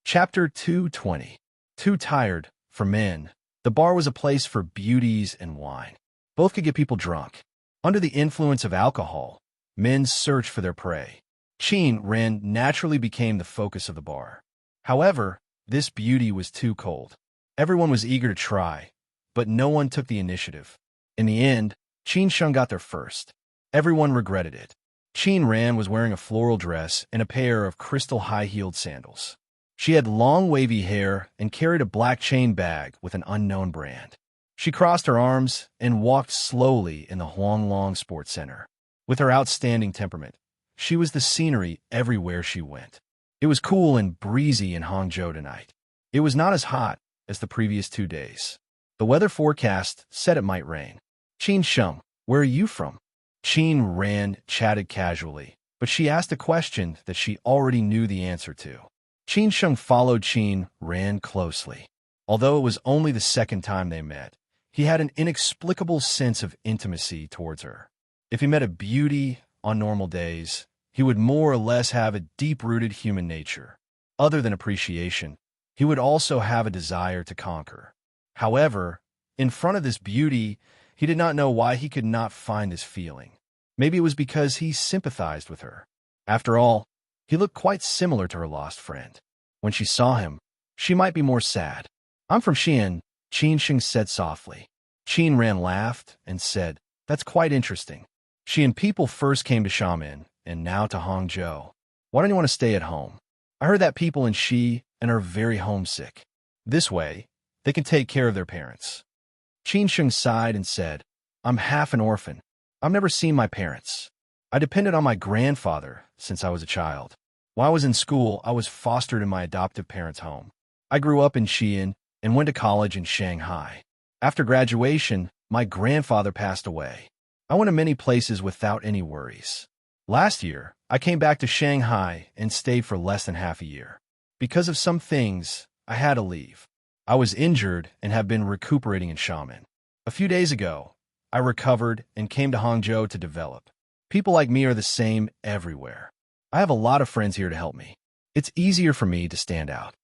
A: Chapter 220. Too tired for men. The bar was a place for beauties and wine. Both could get people drunk. Under the influence of alcohol, men searched for their prey. Qin Ran naturally became the focus of the bar. However, this beauty was too cold. Everyone was eager to try, but no one took the initiative. In the end, Qin Sheng got there first. Everyone regretted it. Qin Ran was wearing a floral dress and a pair of crystal high-heeled sandals. She had long wavy hair and carried a black chain bag with an unknown brand. She crossed her arms and walked slowly in the Huanglong Sports Center. With her outstanding temperament, she was the scenery everywhere she went. It was cool and breezy in Hangzhou tonight. It was not as hot as the previous 2 days. The weather forecast said it might rain. "Qin Sheng, where are you from?" Qin Ran chatted casually, but she asked a question that she already knew the answer to. Qin Sheng followed Qin Ran closely. Although it was only the second time they met, he had an inexplicable sense of intimacy towards her. If he met a beauty on normal days, he would more or less have a deep-rooted human nature. Other than appreciation, he would also have a desire to conquer. However, in front of this beauty, he did not know why he could not find this feeling. Maybe it was because he sympathized with her. After all, he looked quite similar to her lost friend. When she saw him, she might be more sad. "I'm from Xi'an," Qin Sheng said softly. Qin Ran laughed and said, "That's quite interesting. Xi'an people first came to Xiamen and now to Hangzhou. Why don't you want to stay at home? I heard that people in Xi and are very homesick. This way, they can take care of their parents." Qin Sheng sighed and said, "I'm half an orphan. I've never seen my parents. I depended on my grandfather since I was a child. While I was in school, I was fostered in my adoptive parents' home. I grew up in Xi'an and went to college in Shanghai. After graduation, my grandfather passed away. I went to many places without any worries. Last year, I came back to Shanghai and stayed for less than half a year. Because of some things, I had to leave. I was injured and have been recuperating in Xiamen. A few days ago, I recovered and came to Hangzhou to develop. People like me are the same everywhere. I have a lot of friends here to help me. It's easier for me to stand out."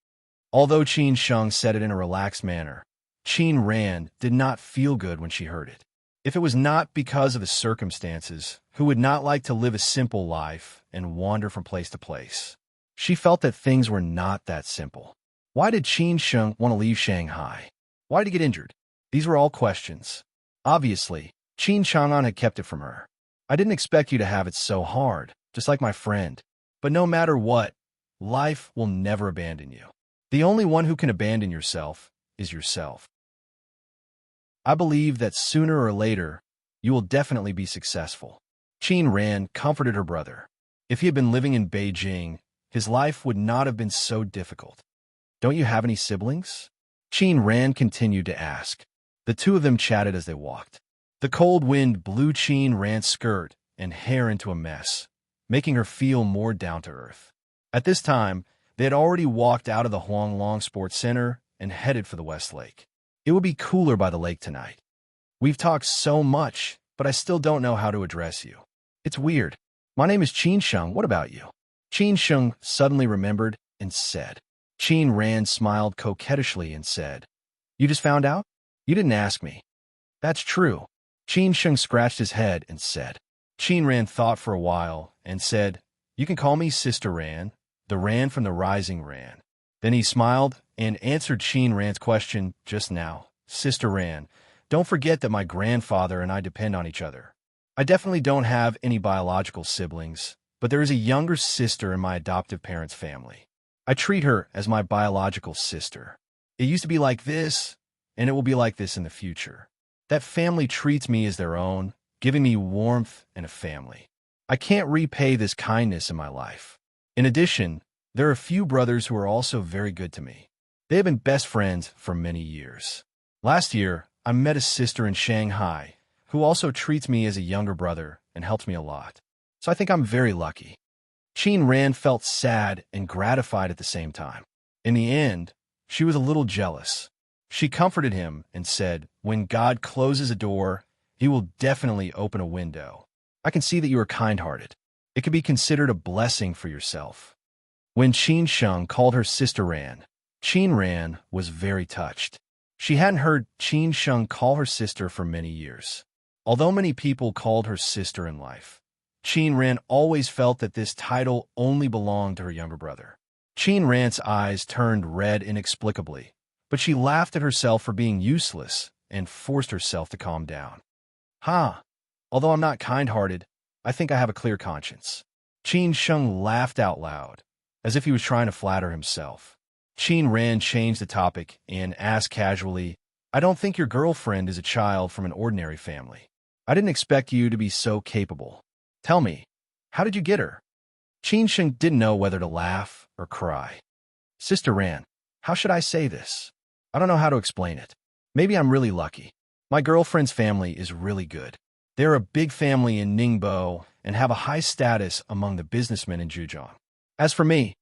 A: Although Qin Sheng said it in a relaxed manner, Qin Ran did not feel good when she heard it. If it was not because of the circumstances, who would not like to live a simple life and wander from place to place? She felt that things were not that simple. Why did Qin Sheng want to leave Shanghai? Why did he get injured? These were all questions. Obviously, Qin Chang'an had kept it from her. "I didn't expect you to have it so hard, just like my friend. But no matter what, life will never abandon you. The only one who can abandon yourself is yourself." I believe that sooner or later, you will definitely be successful. Qin Ran comforted her brother. If he had been living in Beijing, his life would not have been so difficult. Don't you have any siblings? Qin Ran continued to ask. The two of them chatted as they walked. The cold wind blew Qin Ran's skirt and hair into a mess, making her feel more down to earth. At this time, they had already walked out of the Huanglong Sports Center and headed for the West Lake. It would be cooler by the lake tonight. We've talked so much, but I still don't know how to address you. It's weird. My name is Qin Sheng. What about you? Qin Sheng suddenly remembered and said. Qin Ran smiled coquettishly and said, You just found out? You didn't ask me. That's true. Qin Sheng scratched his head and said. Qin Ran thought for a while and said, You can call me Sister Ran, the Ran from the Rising Ran. Then he smiled and answered Qin Ran's question just now. Sister Ran, don't forget that my grandfather and I depend on each other. I definitely don't have any biological siblings, but there is a younger sister in my adoptive parents' family. I treat her as my biological sister. It used to be like this, and it will be like this in the future. That family treats me as their own, giving me warmth and a family. I can't repay this kindness in my life. In addition, there are a few brothers who are also very good to me. They have been best friends for many years. Last year, I met a sister in Shanghai who also treats me as a younger brother and helps me a lot. So I think I'm very lucky. Qin Ran felt sad and gratified at the same time. In the end, she was a little jealous. She comforted him and said, When God closes a door, he will definitely open a window. I can see that you are kind-hearted. It could be considered a blessing for yourself. When Qin Sheng called her Sister Ran, Qin Ran was very touched. She hadn't heard Qin Sheng call her sister for many years. Although many people called her sister in life, Qin Ran always felt that this title only belonged to her younger brother. Qin Ran's eyes turned red inexplicably, but she laughed at herself for being useless and forced herself to calm down. Although I'm not kind-hearted, I think I have a clear conscience. Qin Sheng laughed out loud, as if he was trying to flatter himself. Qin Ran changed the topic and asked casually, I don't think your girlfriend is a child from an ordinary family. I didn't expect you to be so capable. Tell me, how did you get her? Qin Sheng didn't know whether to laugh or cry. Sister Ran, how should I say this? I don't know how to explain it. Maybe I'm really lucky. My girlfriend's family is really good. They're a big family in Ningbo and have a high status among the businessmen in Zhejiang. As for me,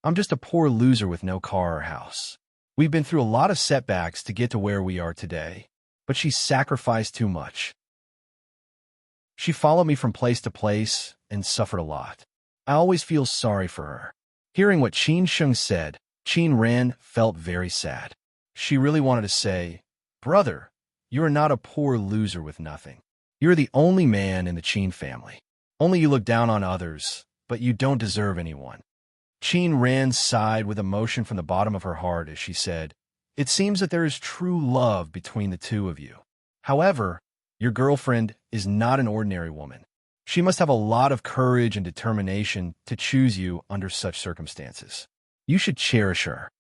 A: I'm just a poor loser with no car or house. We've been through a lot of setbacks to get to where we are today, but she sacrificed too much. She followed me from place to place and suffered a lot. I always feel sorry for her. Hearing what Qin Sheng said, Qin Ran felt very sad. She really wanted to say, Brother, you are not a poor loser with nothing. You're the only man in the Qin family. Only you look down on others, but you don't deserve anyone. Qin Ran sighed with emotion from the bottom of her heart as she said, It seems that there is true love between the two of you. However, your girlfriend is not an ordinary woman. She must have a lot of courage and determination to choose you under such circumstances. You should cherish her.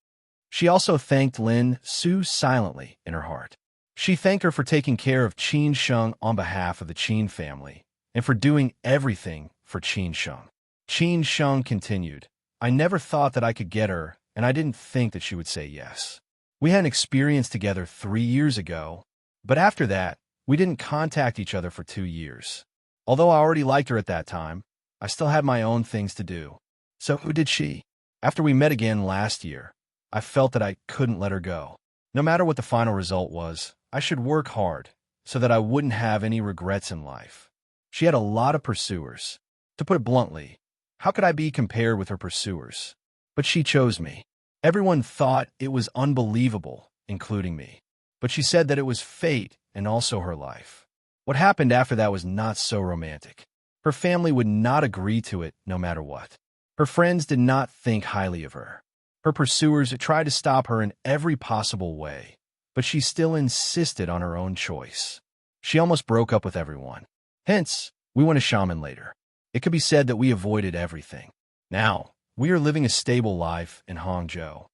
A: She also thanked Lin Su silently in her heart. She thanked her for taking care of Qin Sheng on behalf of the Qin family and for doing everything for Qin Sheng. Qin Sheng continued, I never thought that I could get her, and I didn't think that she would say yes. We had an experience together 3 years ago, but after that, we didn't contact each other for 2 years. Although I already liked her at that time, I still had my own things to do. So who did she? After we met again last year, I felt that I couldn't let her go. No matter what the final result was, I should work hard so that I wouldn't have any regrets in life. She had a lot of pursuers. To put it bluntly, how could I be compared with her pursuers? But she chose me. Everyone thought it was unbelievable, including me. But she said that it was fate and also her life. What happened after that was not so romantic. Her family would not agree to it no matter what. Her friends did not think highly of her. Her pursuers tried to stop her in every possible way, but she still insisted on her own choice. She almost broke up with everyone. Hence, we went to Shaman later. It could be said that we avoided everything. Now, we are living a stable life in Hangzhou.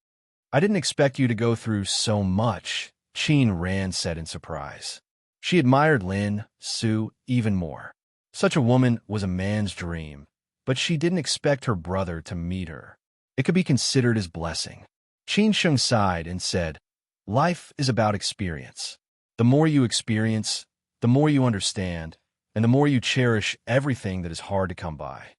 A: I didn't expect you to go through so much, Qin Ran said in surprise. She admired Lin Su even more. Such a woman was a man's dream, but she didn't expect her brother to meet her. It could be considered his blessing. Qin Sheng sighed and said, "Life is about experience. The more you experience, the more you understand, and the more you cherish everything that is hard to come by."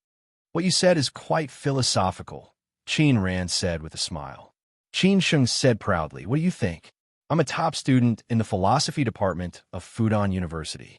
A: "What you said is quite philosophical," Qin Ran said with a smile. Qin Sheng said proudly, "What do you think? I'm a top student in the philosophy department of Fudan University."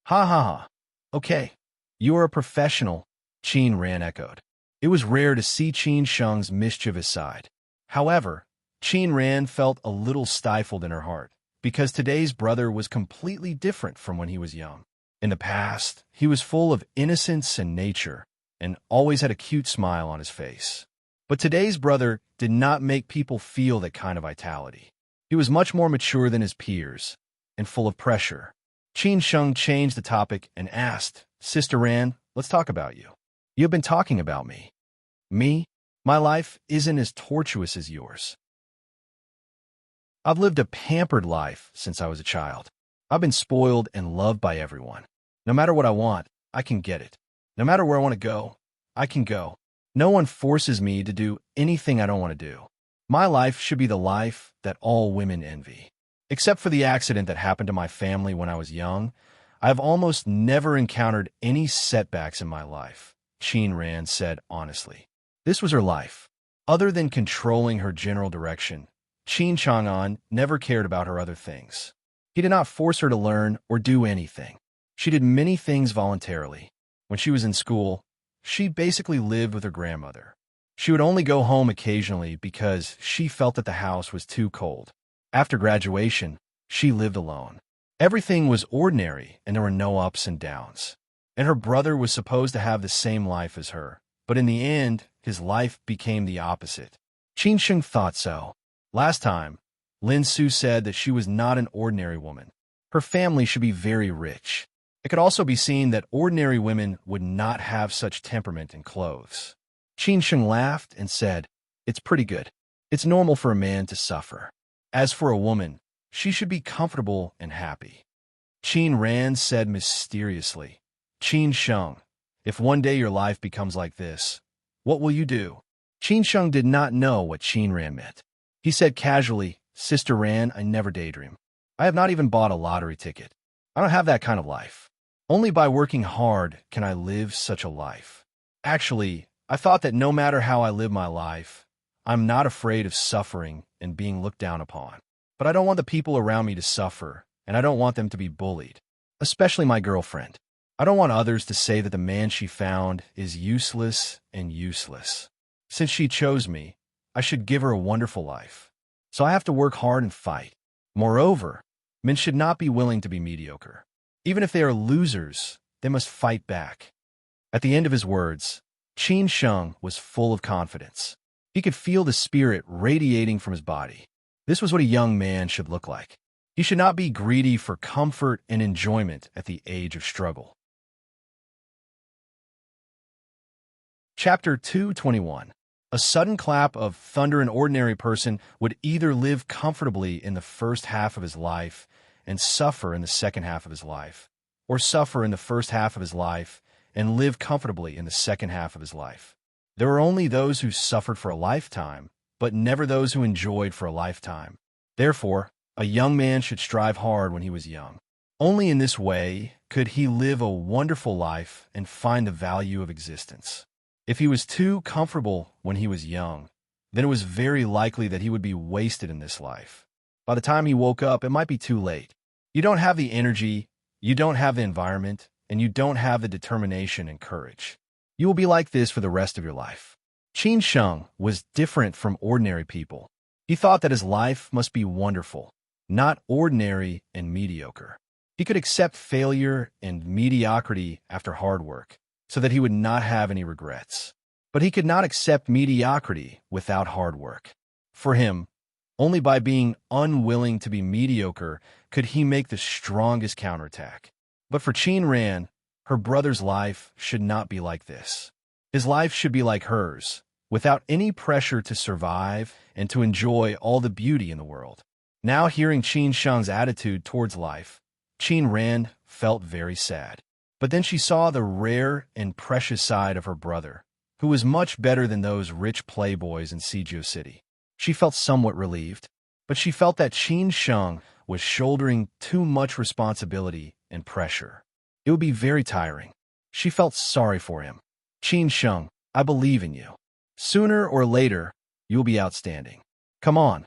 A: "Ha ha ha. Okay. You are a professional," Qin Ran echoed. It was rare to see Qin Sheng's mischievous side. However, Qin Ran felt a little stifled in her heart, because today's brother was completely different from when he was young. In the past, he was full of innocence and nature, and always had a cute smile on his face. But today's brother did not make people feel that kind of vitality. He was much more mature than his peers, and full of pressure. Qin Sheng changed the topic and asked, "Sister Ran, let's talk about you. You have been talking about me." "Me? My life isn't as tortuous as yours. I've lived a pampered life since I was a child. I've been spoiled and loved by everyone. No matter what I want, I can get it. No matter where I want to go, I can go. No one forces me to do anything I don't want to do. My life should be the life that all women envy. Except for the accident that happened to my family when I was young, I have almost never encountered any setbacks in my life," Qin Ran said honestly. This was her life. Other than controlling her general direction, Qin Chang'an never cared about her other things. He did not force her to learn or do anything. She did many things voluntarily. When she was in school, she basically lived with her grandmother. She would only go home occasionally because she felt that the house was too cold. After graduation, she lived alone. Everything was ordinary and there were no ups and downs. And her brother was supposed to have the same life as her, but in the end, his life became the opposite. Qin Sheng thought so. Last time, Lin Su said that she was not an ordinary woman. Her family should be very rich. It could also be seen that ordinary women would not have such temperament and clothes. Qin Sheng laughed and said, "It's pretty good. It's normal for a man to suffer. As for a woman, she should be comfortable and happy." Qin Ran said mysteriously, "Qin Sheng, if one day your life becomes like this, what will you do?" Qin Sheng did not know what Qin Ran meant. He said casually, "Sister Ran, I never daydream. I have not even bought a lottery ticket. I don't have that kind of life. Only by working hard can I live such a life. Actually, I thought that no matter how I live my life, I'm not afraid of suffering and being looked down upon. But I don't want the people around me to suffer, and I don't want them to be bullied, especially my girlfriend. I don't want others to say that the man she found is useless and useless. Since she chose me, I should give her a wonderful life. So I have to work hard and fight. Moreover, men should not be willing to be mediocre. Even if they are losers, they must fight back." At the end of his words, Qin Sheng was full of confidence. He could feel the spirit radiating from his body. This was what a young man should look like. He should not be greedy for comfort and enjoyment at the age of struggle. Chapter 221. A sudden clap of thunder. An ordinary person would either live comfortably in the first half of his life and suffer in the second half of his life, or suffer in the first half of his life and live comfortably in the second half of his life. There were only those who suffered for a lifetime, but never those who enjoyed for a lifetime. Therefore, a young man should strive hard when he was young. Only in this way could he live a wonderful life and find the value of existence. If he was too comfortable when he was young, then it was very likely that he would be wasted in this life. By the time he woke up, it might be too late. You don't have the energy, you don't have the environment, and you don't have the determination and courage. You will be like this for the rest of your life. Qin Sheng was different from ordinary people. He thought that his life must be wonderful, not ordinary and mediocre. He could accept failure and mediocrity after hard work, so that he would not have any regrets. But he could not accept mediocrity without hard work. For him, only by being unwilling to be mediocre could he make the strongest counterattack. But for Qin Ran, her brother's life should not be like this. His life should be like hers, without any pressure to survive and to enjoy all the beauty in the world. Now hearing Qin Sheng's attitude towards life, Qin Ran felt very sad. But then she saw the rare and precious side of her brother, who was much better than those rich playboys in Sijio City. She felt somewhat relieved, but she felt that Qin Sheng was shouldering too much responsibility and pressure. It would be very tiring. She felt sorry for him. Qin Sheng, I believe in you. Sooner or later, you'll be outstanding. Come on,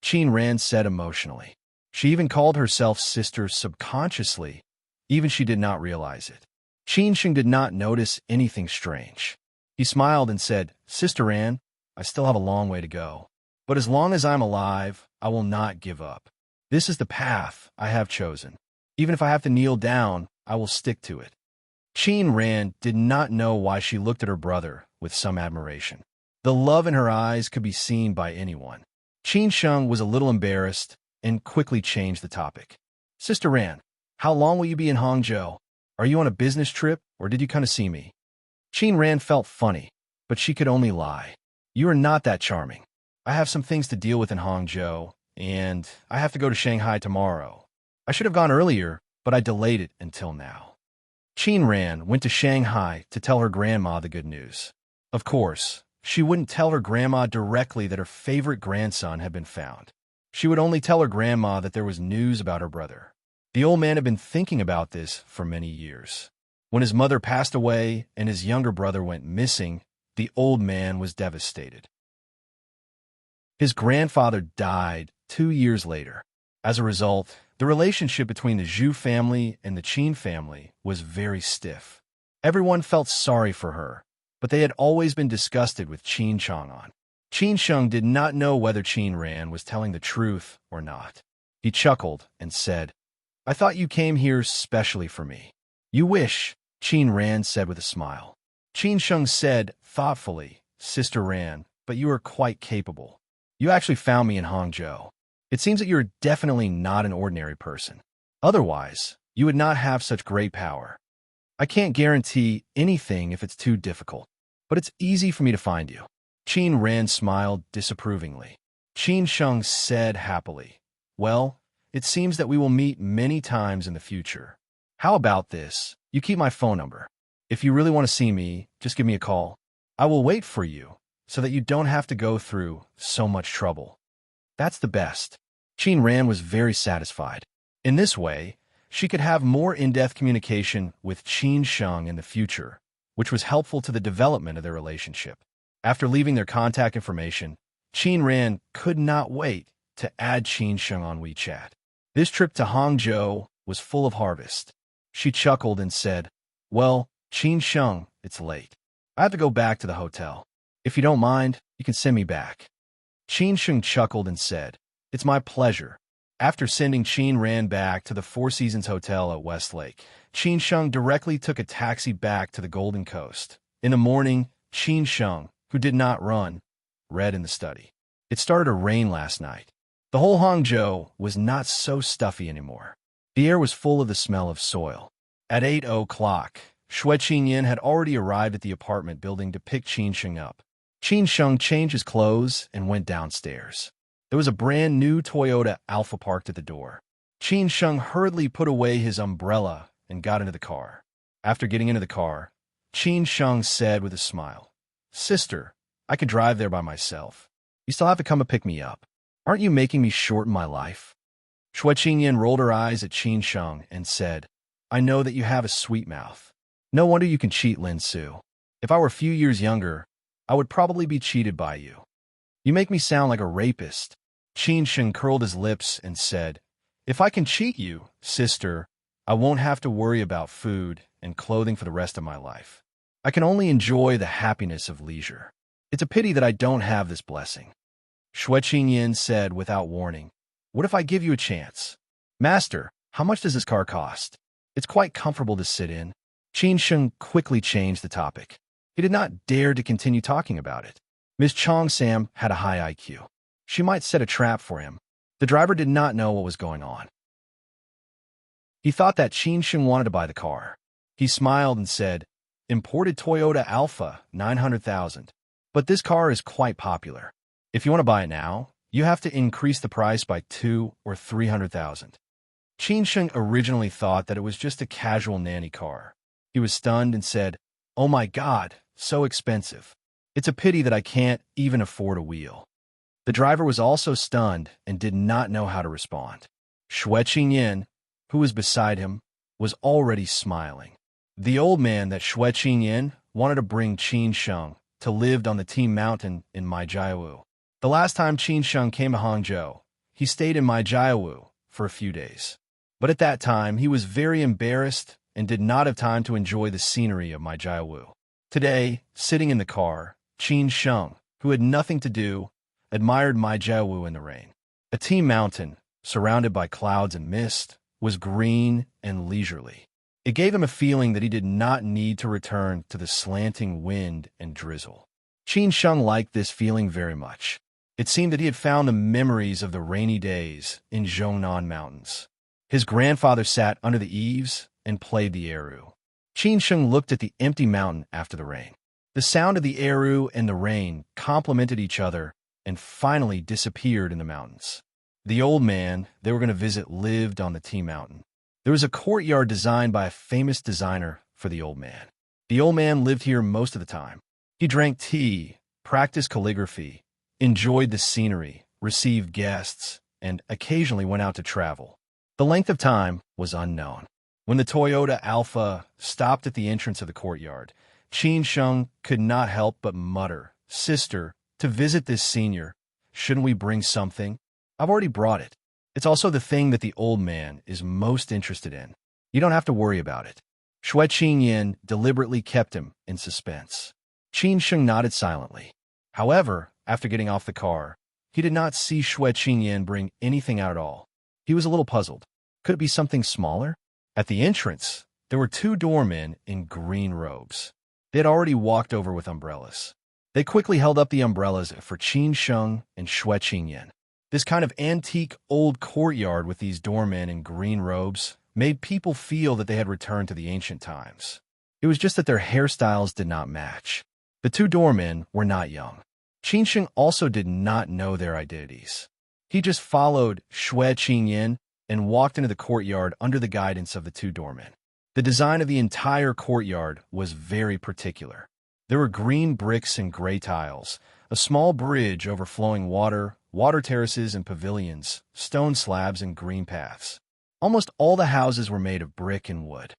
A: Qin Ran said emotionally. She even called herself sister subconsciously, even she did not realize it. Qin Sheng did not notice anything strange. He smiled and said, Sister Ran, I still have a long way to go. But as long as I'm alive, I will not give up. This is the path I have chosen. Even if I have to kneel down, I will stick to it. Qin Ran did not know why she looked at her brother with some admiration. The love in her eyes could be seen by anyone. Qin Sheng was a little embarrassed and quickly changed the topic. Sister Ran, how long will you be in Hangzhou? Are you on a business trip, or did you come to see me? Qin Ran felt funny, but she could only lie. You are not that charming. I have some things to deal with in Hangzhou, and I have to go to Shanghai tomorrow. I should have gone earlier, but I delayed it until now. Qin Ran went to Shanghai to tell her grandma the good news. Of course, she wouldn't tell her grandma directly that her favorite grandson had been found. She would only tell her grandma that there was news about her brother. The old man had been thinking about this for many years. When his mother passed away and his younger brother went missing, the old man was devastated. His grandfather died 2 years later. As a result, the relationship between the Zhu family and the Qin family was very stiff. Everyone felt sorry for her, but they had always been disgusted with Qin Chang'an. Qin Sheng did not know whether Qin Ran was telling the truth or not. He chuckled and said, I thought you came here specially for me. You wish, Qin Ran said with a smile. Qin Sheng said thoughtfully, Sister Ran, but you are quite capable. You actually found me in Hangzhou. It seems that you are definitely not an ordinary person. Otherwise, you would not have such great power. I can't guarantee anything if it's too difficult, but it's easy for me to find you. Qin Ran smiled disapprovingly. Qin Sheng said happily, Well, it seems that we will meet many times in the future. How about this? You keep my phone number. If you really want to see me, just give me a call. I will wait for you so that you don't have to go through so much trouble. That's the best. Qin Ran was very satisfied. In this way, she could have more in-depth communication with Qin Sheng in the future, which was helpful to the development of their relationship. After leaving their contact information, Qin Ran could not wait to add Qin Sheng on WeChat. This trip to Hangzhou was full of harvest. She chuckled and said, Well, Qin Sheng, it's late. I have to go back to the hotel. If you don't mind, you can send me back. Qin Sheng chuckled and said, It's my pleasure. After sending Qin Ran back to the Four Seasons Hotel at Westlake, Qin Sheng directly took a taxi back to the Golden Coast. In the morning, Qin Sheng, who did not run, read in the study. It started to rain last night. The whole Hangzhou was not so stuffy anymore. The air was full of the smell of soil. At 8 o'clock, Xue Qingyan had already arrived at the apartment building to pick Qin Sheng up. Qin Sheng changed his clothes and went downstairs. There was a brand new Toyota Alpha parked at the door. Qin Sheng hurriedly put away his umbrella and got into the car. After getting into the car, Qin Sheng said with a smile, Sister, I could drive there by myself. You still have to come and pick me up. Aren't you making me shorten my life? Xue Qingyan rolled her eyes at Qin Sheng and said, I know that you have a sweet mouth. No wonder you can cheat Lin Su. If I were a few years younger, I would probably be cheated by you. You make me sound like a rapist. Qin Sheng curled his lips and said, If I can cheat you, sister, I won't have to worry about food and clothing for the rest of my life. I can only enjoy the happiness of leisure. It's a pity that I don't have this blessing. Xue Qingyan said without warning, What if I give you a chance? Master, how much does this car cost? It's quite comfortable to sit in. Qin Sheng quickly changed the topic. He did not dare to continue talking about it. Miss Chong Sam had a high IQ. She might set a trap for him. The driver did not know what was going on. He thought that Qin Sheng wanted to buy the car. He smiled and said, Imported Toyota Alpha, 900,000. But this car is quite popular. If you want to buy it now, You have to increase the price by 2 or 300,000. Qin Sheng originally thought that it was just a casual nanny car. He was stunned and said, "Oh my God, so expensive. It's a pity that I can't even afford a wheel." The driver was also stunned and did not know how to respond. Xue Qingyan, who was beside him, was already smiling. The old man that Xue Qingyan wanted to bring Qin Sheng to lived on the Team Mountain in Maijiawu. The last time Qin Sheng came to Hangzhou, he stayed in Maijiawu for a few days. But at that time, he was very embarrassed and did not have time to enjoy the scenery of Maijiawu. Today, sitting in the car, Qin Sheng, who had nothing to do, admired Maijiawu in the rain. A Team Mountain, surrounded by clouds and mist, was green and leisurely. It gave him a feeling that he did not need to return to the slanting wind and drizzle. Qin Sheng liked this feeling very much. It seemed that he had found the memories of the rainy days in Zhongnan Mountains. His grandfather sat under the eaves and played the eru. Qin Sheng looked at the empty mountain after the rain. The sound of the eru and the rain complemented each other and finally disappeared in the mountains. The old man they were going to visit lived on the Tea Mountain. There was a courtyard designed by a famous designer for the old man. The old man lived here most of the time. He drank tea, practiced calligraphy, enjoyed the scenery, received guests, and occasionally went out to travel. The length of time was unknown. When the Toyota Alpha stopped at the entrance of the courtyard, Qin Sheng could not help but mutter, "Sister, to visit this senior, shouldn't we bring something? I've already brought it." It's also the thing that the old man is most interested in. You don't have to worry about it. Xue Qingyan deliberately kept him in suspense. Qin Sheng nodded silently. However, after getting off the car, he did not see Xue Qingyan bring anything out at all. He was a little puzzled. Could it be something smaller? At the entrance, there were two doormen in green robes. They had already walked over with umbrellas. They quickly held up the umbrellas for Qin Sheng and Xue Qingyan. This kind of antique old courtyard with these doormen in green robes made people feel that they had returned to the ancient times. It was just that their hairstyles did not match. The two doormen were not young. Qin Sheng also did not know their identities. He just followed Xue Qingyan and walked into the courtyard under the guidance of the two doormen. The design of the entire courtyard was very particular. There were green bricks and gray tiles, a small bridge overflowing water, water terraces and pavilions, stone slabs and green paths. Almost all the houses were made of brick and wood.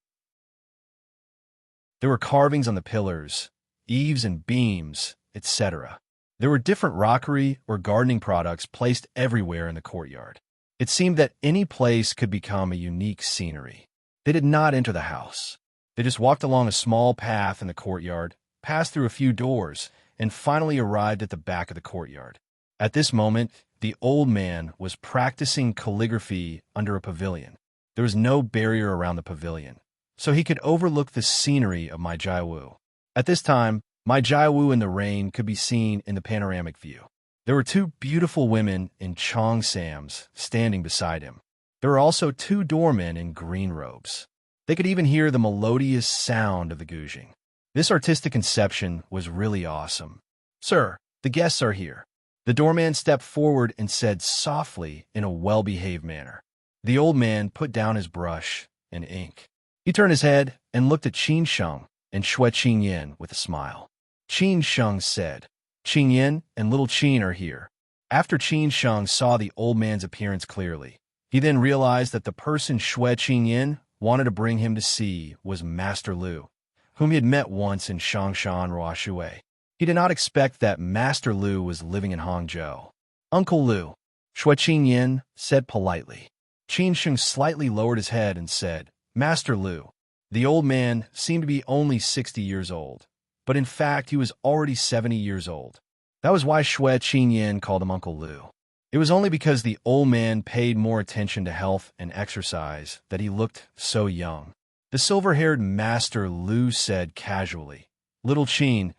A: There were carvings on the pillars, eaves and beams, etc. There were different rockery or gardening products placed everywhere in the courtyard. It seemed that any place could become a unique scenery. They did not enter the house. They just walked along a small path in the courtyard, passed through a few doors, and finally arrived at the back of the courtyard. At this moment, the old man was practicing calligraphy under a pavilion. There was no barrier around the pavilion, so he could overlook the scenery of Maijiawu. At this time, Maijiawu in the rain could be seen in the panoramic view. There were two beautiful women in cheongsams standing beside him. There were also two doormen in green robes. They could even hear the melodious sound of the guzheng. This artistic conception was really awesome. "Sir, the guests are here." The doorman stepped forward and said softly in a well-behaved manner. The old man put down his brush and ink. He turned his head and looked at Qin Sheng and Xue Qingyan with a smile. Qin Sheng said, "Qingyan and little Qin are here." After Qin Sheng saw the old man's appearance clearly, he then realized that the person Xue Qingyan wanted to bring him to see was Master Lu, whom he had met once in Shangshan Ruoshui. He did not expect that Master Lu was living in Hangzhou. "Uncle Lu," Xue Qingyan said politely. Qin Sheng slightly lowered his head and said, "Master Lu." The old man seemed to be only 60 years old, but in fact he was already 70 years old. That was why Xue Qingyan called him Uncle Lu. It was only because the old man paid more attention to health and exercise that he looked so young. The silver-haired Master Lu said casually, "Little Qin,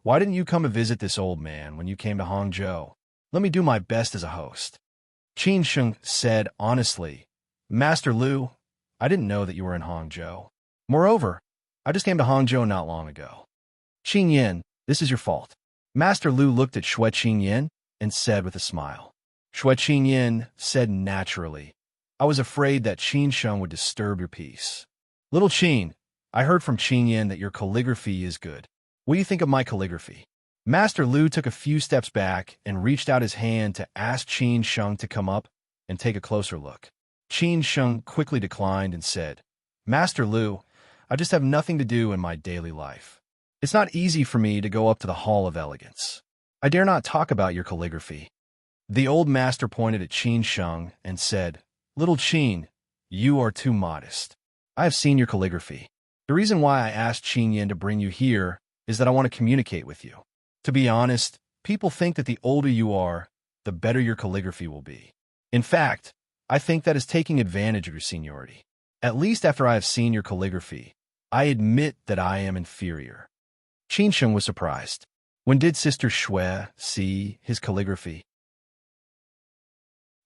A: why didn't you come to visit this old man when you came to Hangzhou? Let me do my best as a host." Qin Sheng said honestly, "Master Lu, I didn't know that you were in Hangzhou. Moreover, I just came to Hangzhou not long ago." "Qingyan, this is your fault." Master Lu looked at Xue Qingyan and said with a smile, Xue Qingyan said naturally. I was afraid that Qin Sheng would disturb your peace. Little Qin, I heard from Qingyan that your calligraphy is good. What do you think of my calligraphy? Master Lu took a few steps back and reached out his hand to ask Qin Sheng to come up and take a closer look. Qin Sheng quickly declined and said, Master Lu, I just have nothing to do in my daily life. It's not easy for me to go up to the Hall of Elegance. I dare not talk about your calligraphy. The old master pointed at Qin Sheng and said, Little Qin, you are too modest. I have seen your calligraphy. The reason why I asked Qingyan to bring you here is that I want to communicate with you. To be honest, people think that the older you are, the better your calligraphy will be. In fact, I think that is taking advantage of your seniority. At least after I have seen your calligraphy, I admit that I am inferior. Qin Sheng was surprised. When did Sister Xue see his calligraphy?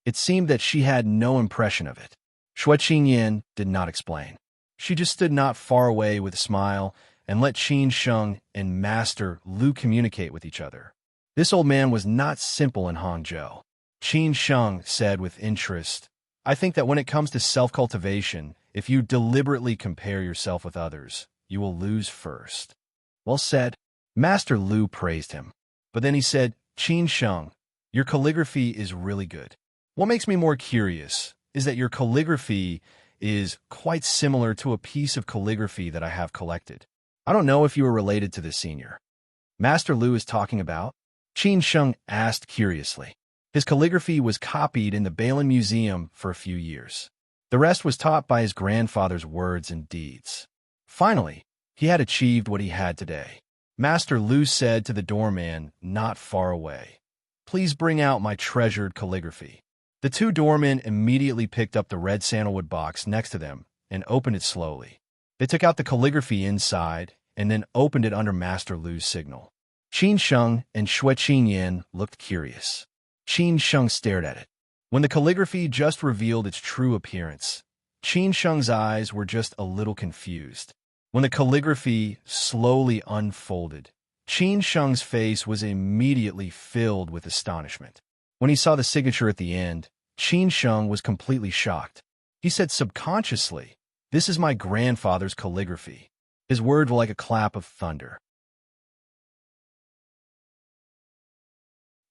A: It seemed that she had no impression of it. Xue Qingyan did not explain. She just stood not far away with a smile and let Qin Sheng and Master Lu communicate with each other. This old man was not simple in Hangzhou. Qin Sheng said with interest, I think that when it comes to self-cultivation, if you deliberately compare yourself with others, you will lose first. Well said. Master Lu praised him. But then he said, Qin Sheng, your calligraphy is really good. What makes me more curious is that your calligraphy is quite similar to a piece of calligraphy that I have collected. I don't know if you are related to this senior. Master Lu is talking about? Qin Sheng asked curiously. His calligraphy was copied in the Bailin Museum for a few years. The rest was taught by his grandfather's words and deeds. Finally, he had achieved what he had today. Master Lu said to the doorman not far away, Please bring out my treasured calligraphy. The two doormen immediately picked up the red sandalwood box next to them and opened it slowly. They took out the calligraphy inside and then opened it under Master Lu's signal. Qin Sheng and Xue Qingyan looked curious. Qin Sheng stared at it. When the calligraphy just revealed its true appearance, Qin Sheng's eyes were just a little confused. When the calligraphy slowly unfolded, Qin Sheng's face was immediately filled with astonishment. When he saw the signature at the end, Qin Sheng was completely shocked. He said subconsciously, This is my grandfather's calligraphy. His words were like a clap of thunder.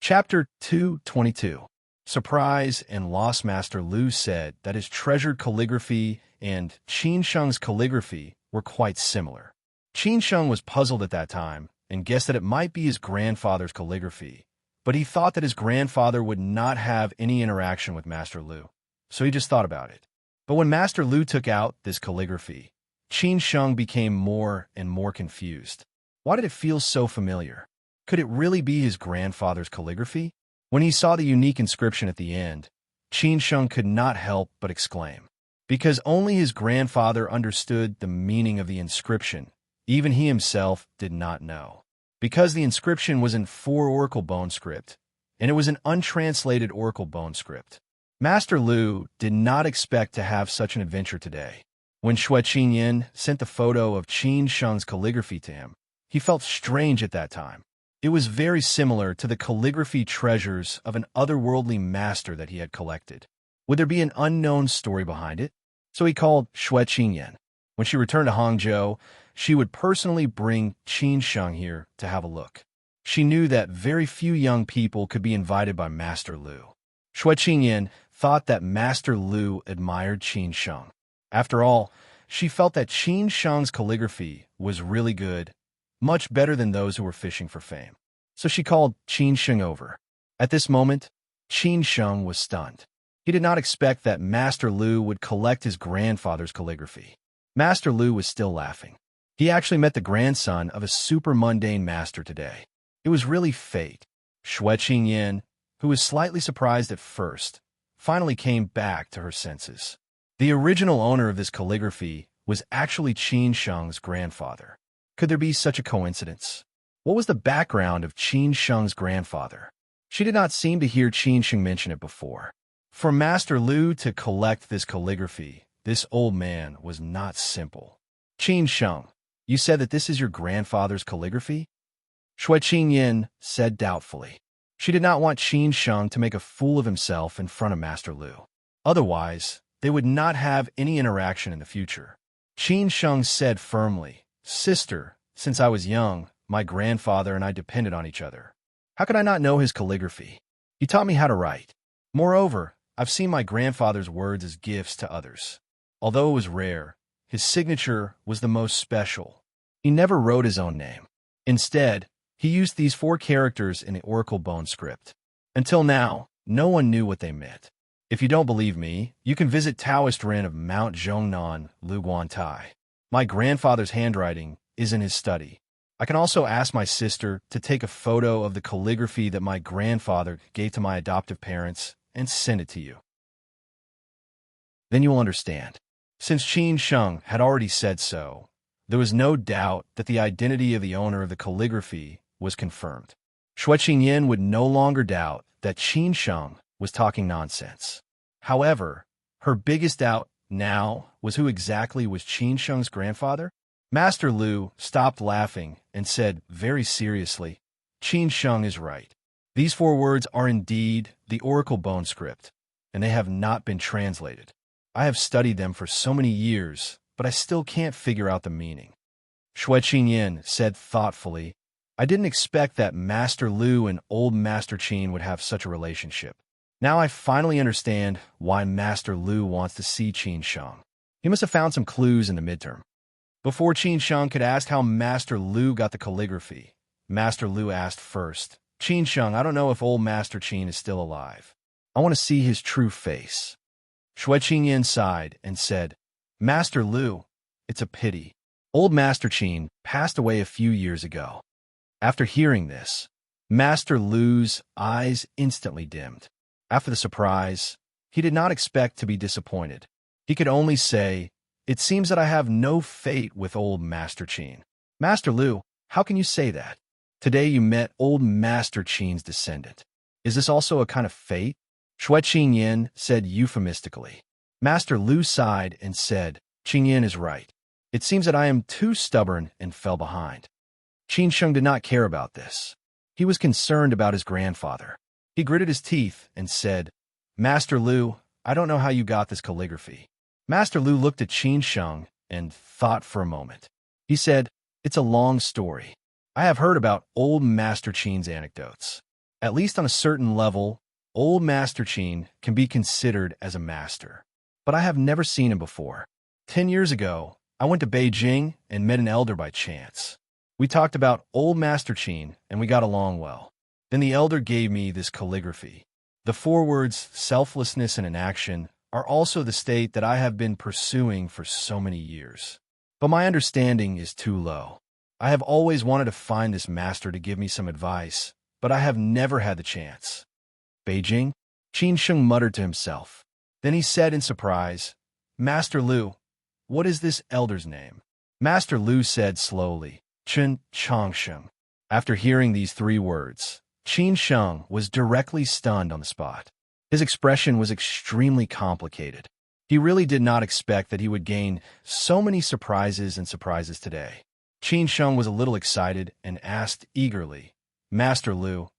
A: Chapter 222. Surprise and loss. Master Lu said that his treasured calligraphy and Qin Sheng's calligraphy were quite similar. Qin Sheng was puzzled at that time and guessed that it might be his grandfather's calligraphy, but he thought that his grandfather would not have any interaction with Master Lu, so he just thought about it. But when Master Lu took out this calligraphy, Qin Sheng became more and more confused. Why did it feel so familiar? Could it really be his grandfather's calligraphy? When he saw the unique inscription at the end, Qin Sheng could not help but exclaim. Because only his grandfather understood the meaning of the inscription, even he himself did not know. Because the inscription was in 4 oracle bone script, and it was an untranslated oracle bone script. Master Lu did not expect to have such an adventure today. When Xue Qingyan sent the photo of Qin Sheng's calligraphy to him, he felt strange at that time. It was very similar to the calligraphy treasures of an otherworldly master that he had collected. Would there be an unknown story behind it? So he called Xue Qingyan. When she returned to Hangzhou, she would personally bring Qin Sheng here to have a look. She knew that very few young people could be invited by Master Lu. Xue Qingyan thought that Master Lu admired Qin Sheng. After all, she felt that Qin Sheng's calligraphy was really good, much better than those who were fishing for fame. So she called Qin Sheng over. At this moment, Qin Sheng was stunned. He did not expect that Master Lu would collect his grandfather's calligraphy. Master Lu was still laughing. He actually met the grandson of a super mundane master today. It was really fate. Xue Qingyan, who was slightly surprised at first, finally came back to her senses. The original owner of this calligraphy was actually Qin Sheng's grandfather. Could there be such a coincidence? What was the background of Qin Sheng's grandfather? She did not seem to hear Qin Sheng mention it before. For Master Lu to collect this calligraphy, this old man was not simple. Qin Sheng, you said that this is your grandfather's calligraphy? Xue Qingyan said doubtfully. She did not want Qin Sheng to make a fool of himself in front of Master Lu. Otherwise, they would not have any interaction in the future. Qin Sheng said firmly, "Sister, since I was young, my grandfather and I depended on each other. How could I not know his calligraphy? He taught me how to write. Moreover, I've seen my grandfather's words as gifts to others. Although it was rare, his signature was the most special. He never wrote his own name. Instead, he used these 4 characters in the Oracle Bone script. Until now, no one knew what they meant. If you don't believe me, you can visit Taoist Ren of Mount Zhongnan, Luguantai. My grandfather's handwriting is in his study. I can also ask my sister to take a photo of the calligraphy that my grandfather gave to my adoptive parents and send it to you. Then you will understand." Since Qin Sheng had already said so, there was no doubt that the identity of the owner of the calligraphy was confirmed. Shui Qingyan would no longer doubt that Qin Sheng was talking nonsense. However, her biggest doubt now was who exactly was Qin Sheng's grandfather. Master Lu stopped laughing and said very seriously, "Qin Sheng is right. These 4 words are indeed the Oracle Bone script, and they have not been translated. I have studied them for so many years, but I still can't figure out the meaning." Shui Qingyan said thoughtfully, "I didn't expect that Master Lu and old Master Qin would have such a relationship. Now I finally understand why Master Lu wants to see Qin Sheng. He must have found some clues in the midterm." Before Qin Sheng could ask how Master Lu got the calligraphy, Master Lu asked first, "Qin Sheng, I don't know if old Master Qin is still alive. I want to see his true face." Shui Qingyan sighed and said, "Master Lu, it's a pity. Old Master Qin passed away a few years ago." After hearing this, Master Lu's eyes instantly dimmed. After the surprise, he did not expect to be disappointed. He could only say, "It seems that I have no fate with old Master Qin." "Master Lu, how can you say that? Today you met old Master Qin's descendant. Is this also a kind of fate?" Shui Qingyan said euphemistically. Master Lu sighed and said, "Qingyan is right. It seems that I am too stubborn and fell behind." Qin Sheng did not care about this. He was concerned about his grandfather. He gritted his teeth and said, "Master Lu, I don't know how you got this calligraphy." Master Lu looked at Qin Sheng and thought for a moment. He said, "It's a long story. I have heard about old Master Qin's anecdotes. At least on a certain level, old Master Qin can be considered as a master. But I have never seen him before. 10 years ago, I went to Beijing and met an elder by chance. We talked about old Master Qin and we got along well. Then the elder gave me this calligraphy. The 4 words selflessness and inaction are also the state that I have been pursuing for so many years. But my understanding is too low. I have always wanted to find this master to give me some advice, but I have never had the chance." "Beijing?" Qin Sheng muttered to himself. Then he said in surprise, "Master Lu, what is this elder's name?" Master Lu said slowly, "Chen Changsheng." After hearing these 3 words, Qin Sheng was directly stunned on the spot. His expression was extremely complicated. He really did not expect that he would gain so many surprises today. Qin Sheng was a little excited and asked eagerly, "Master Lu,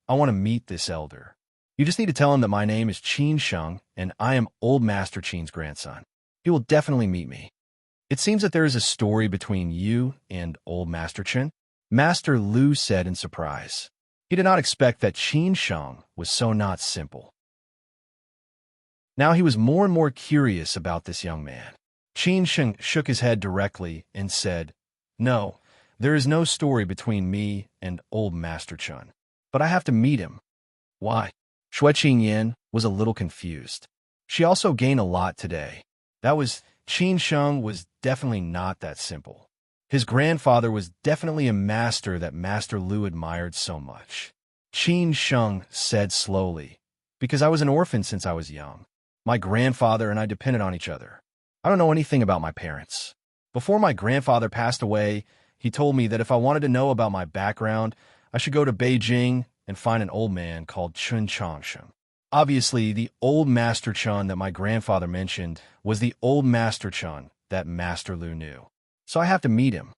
A: I want to meet this elder. You just need to tell him that my name is Qin Sheng and I am old Master Qin's grandson. He will definitely meet me." "It seems that there is a story between you and old Master Qin," Master Lu said in surprise. He did not expect that Qin Sheng was so not simple. Now he was more and more curious about this young man. Qin Sheng shook his head directly and said, "No, there is no story between me and old Master Qin. But I have to meet him." "Why?" Shui Qingyan was a little confused. She also gained a lot today. Qin Sheng was definitely not that simple. His grandfather was definitely a master that Master Lu admired so much. Qin Sheng said slowly, "Because I was an orphan since I was young. My grandfather and I depended on each other. I don't know anything about my parents. Before my grandfather passed away, he told me that if I wanted to know about my background, I should go to Beijing and find an old man called Chen Changsheng. Obviously, the old Master Chen that my grandfather mentioned was the old Master Chen that Master Lu knew. So I have to meet him."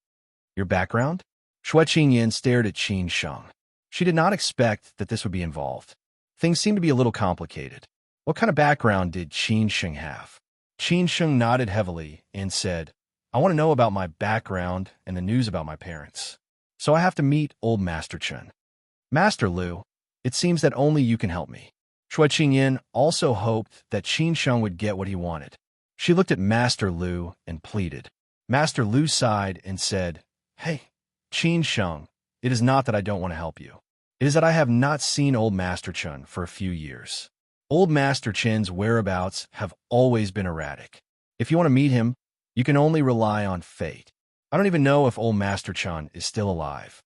A: "Your background?" Shui Qingyan stared at Qin Sheng. She did not expect that this would be involved. Things seemed to be a little complicated. What kind of background did Qin Sheng have? Qin Sheng nodded heavily and said, I want to know about my background and the news about my parents. So I have to meet old Master Chen. Master Lu, it seems that only you can help me. Shui Qingyan also hoped that Qin Sheng would get what he wanted. She looked at Master Lu and pleaded. Master Lu sighed and said, Hey, Qin Sheng, it is not that I don't want to help you. It is that I have not seen old Master Chen for a few years. Old Master Chen's whereabouts have always been erratic. If you want to meet him, you can only rely on fate. I don't even know if old Master Chen is still alive.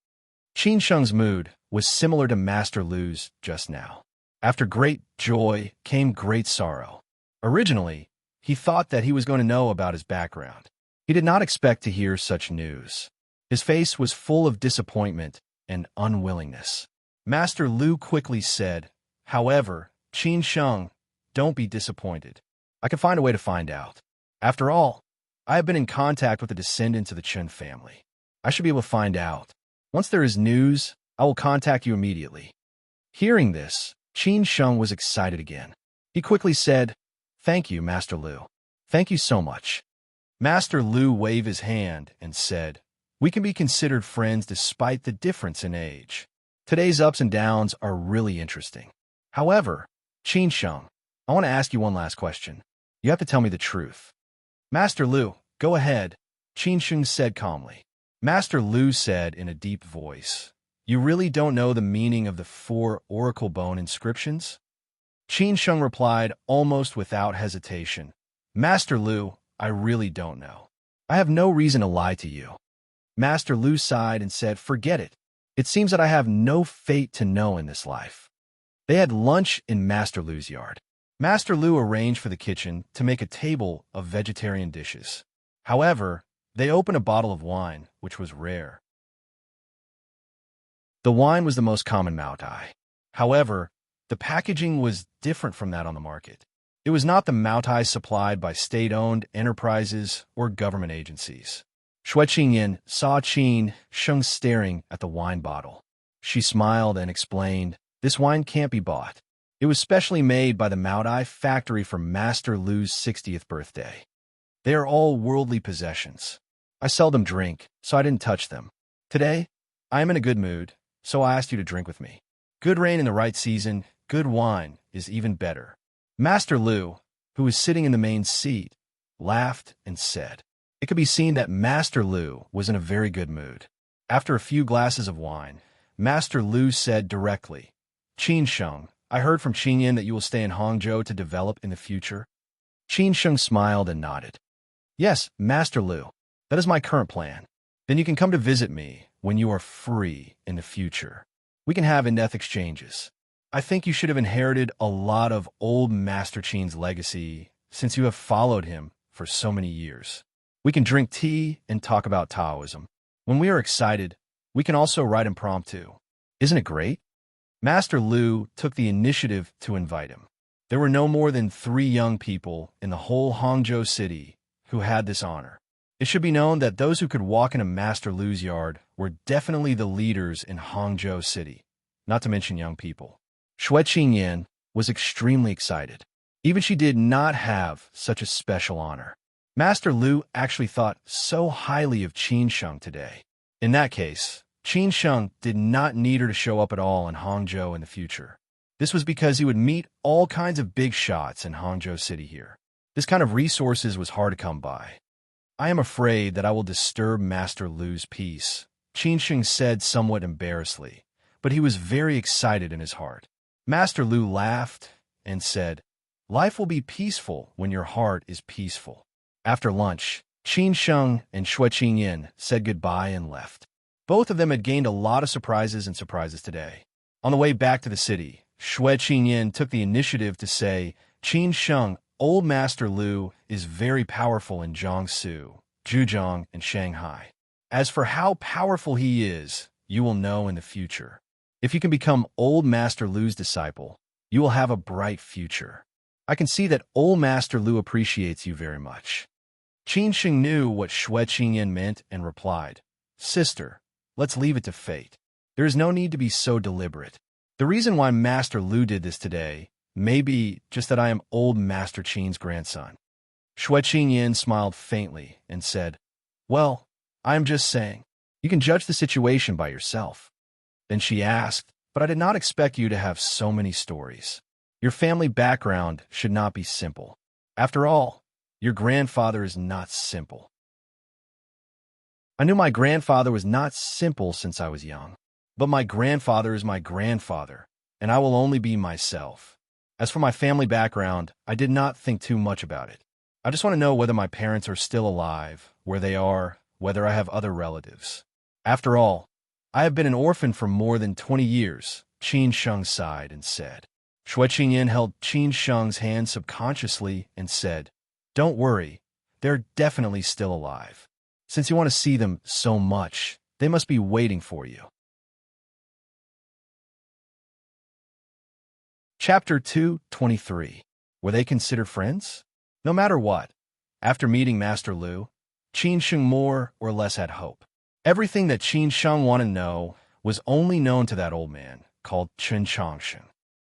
A: Qin Sheng's mood was similar to Master Lu's just now. After great joy came great sorrow. Originally, he thought that he was going to know about his background. He did not expect to hear such news. His face was full of disappointment and unwillingness. Master Lu quickly said, However, Qin Sheng, don't be disappointed. I can find a way to find out. After all, I have been in contact with the descendants of the Chen family. I should be able to find out. Once there is news, I will contact you immediately. Hearing this, Qin Sheng was excited again. He quickly said, Thank you, Master Lu. Thank you so much. Master Lu waved his hand and said, We can be considered friends despite the difference in age. Today's ups and downs are really interesting. However, Qin Sheng, I want to ask you one last question. You have to tell me the truth. Master Lu, go ahead, Qin Sheng said calmly. Master Lu said in a deep voice, You really don't know the meaning of the 4 oracle bone inscriptions? Qin Sheng replied almost without hesitation, Master Lu, I really don't know. I have no reason to lie to you. Master Lu sighed and said, Forget it. It seems that I have no fate to know in this life. They had lunch in Master Lu's yard. Master Lu arranged for the kitchen to make a table of vegetarian dishes. However, they opened a bottle of wine, which was rare. The wine was the most common Maotai. However, the packaging was different from that on the market. It was not the Maotai supplied by state-owned enterprises or government agencies. Shui Qingyan saw Qin Sheng staring at the wine bottle. She smiled and explained, This wine can't be bought. It was specially made by the Maotai factory for Master Lu's 60th birthday. They are all worldly possessions. I seldom drink, so I didn't touch them. Today, I am in a good mood, so I asked you to drink with me. Good rain in the right season, good wine is even better. Master Lu, who was sitting in the main seat, laughed and said. It could be seen that Master Lu was in a very good mood. After a few glasses of wine, Master Lu said directly, Qin Sheng, I heard from Qingyan that you will stay in Hangzhou to develop in the future. Qin Sheng smiled and nodded. Yes, Master Lu, that is my current plan. Then you can come to visit me when you are free in the future. We can have in-depth exchanges. I think you should have inherited a lot of old Master Qin's legacy since you have followed him for so many years. We can drink tea and talk about Taoism. When we are excited, we can also write impromptu. Isn't it great? Master Lu took the initiative to invite him. There were no more than 3 young people in the whole Hangzhou city who had this honor. It should be known that those who could walk into Master Lu's yard were definitely the leaders in Hangzhou city, not to mention young people. Shui Qingyan was extremely excited. Even she did not have such a special honor. Master Lu actually thought so highly of Qin Sheng today. In that case, Qin Sheng did not need her to show up at all in Hangzhou in the future. This was because he would meet all kinds of big shots in Hangzhou city here. This kind of resources was hard to come by. I am afraid that I will disturb Master Lu's peace, Qin Sheng said somewhat embarrassedly, but he was very excited in his heart. Master Lu laughed and said, Life will be peaceful when your heart is peaceful. After lunch, Qin Sheng and Shui Qingyan said goodbye and left. Both of them had gained a lot of surprises today. On the way back to the city, Shui Qingyan took the initiative to say, Qin Sheng, old Master Lu is very powerful in Jiangsu, Zhejiang, and Shanghai. As for how powerful he is, you will know in the future. If you can become old Master Lu's disciple, you will have a bright future. I can see that old Master Lu appreciates you very much. Qin Sheng knew what Shui Qingyan meant and replied, Sister, let's leave it to fate. There is no need to be so deliberate. The reason why Master Lu did this today may be just that I am old Master Qin's grandson. Shui Qingyan smiled faintly and said, "Well, I am just saying. You can judge the situation by yourself." Then she asked, "But I did not expect you to have so many stories. Your family background should not be simple. After all, your grandfather is not simple." I knew my grandfather was not simple since I was young. But my grandfather is my grandfather, and I will only be myself. As for my family background, I did not think too much about it. I just want to know whether my parents are still alive, where they are, whether I have other relatives. After all, I have been an orphan for more than 20 years, Qin Sheng sighed and said. Shui Qingyan held Qin Sheng's hand subconsciously and said, "Don't worry, they're definitely still alive. Since you want to see them so much, they must be waiting for you." Chapter 2:23. Were they considered friends? No matter what, after meeting Master Lu, Qin Sheng more or less had hope. Everything that Qin Sheng wanted to know was only known to that old man, called Qin Changsheng.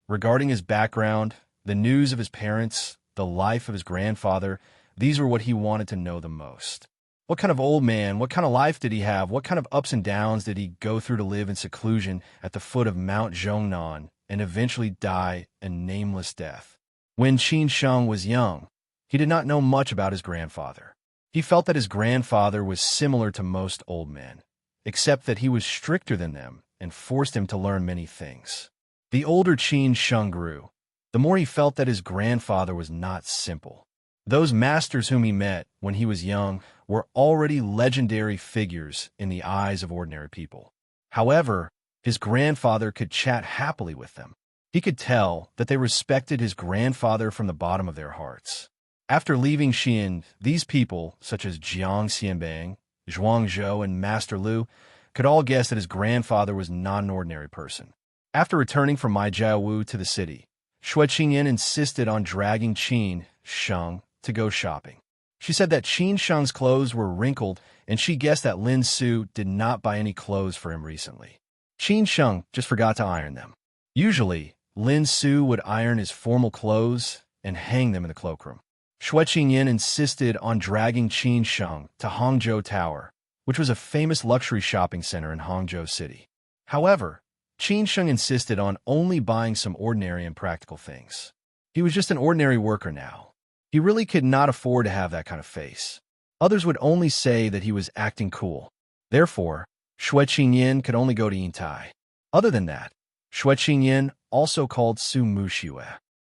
A: Regarding his background, the news of his parents, the life of his grandfather, these were what he wanted to know the most. What kind of old man, what kind of life did he have, what kind of ups and downs did he go through to live in seclusion at the foot of Mount Zhongnan and eventually die a nameless death? When Qin Sheng was young, he did not know much about his grandfather. He felt that his grandfather was similar to most old men, except that he was stricter than them and forced him to learn many things. The older Qin Sheng grew, the more he felt that his grandfather was not simple. Those masters whom he met when he was young were already legendary figures in the eyes of ordinary people. However, his grandfather could chat happily with them. He could tell that they respected his grandfather from the bottom of their hearts. After leaving Xi'an, these people, such as Jiang Xianbang, Zhuang Zhou, and Master Lu, could all guess that his grandfather was not an ordinary person. After returning from Maijiawu to the city, Shui Qingyan insisted on dragging Qin Sheng to go shopping. She said that Qin Sheng's clothes were wrinkled, and she guessed that Lin Su did not buy any clothes for him recently. Qin Sheng just forgot to iron them. Usually, Lin Su would iron his formal clothes and hang them in the cloakroom. Shui Qingyan insisted on dragging Qin Sheng to Hangzhou Tower, which was a famous luxury shopping center in Hangzhou City. However, Qin Sheng insisted on only buying some ordinary and practical things. He was just an ordinary worker now. He really could not afford to have that kind of face. Others would only say that he was acting cool. Therefore, Shui Qingyan could only go to Yintai. Other than that, Shui Qingyan also called Su Muxue.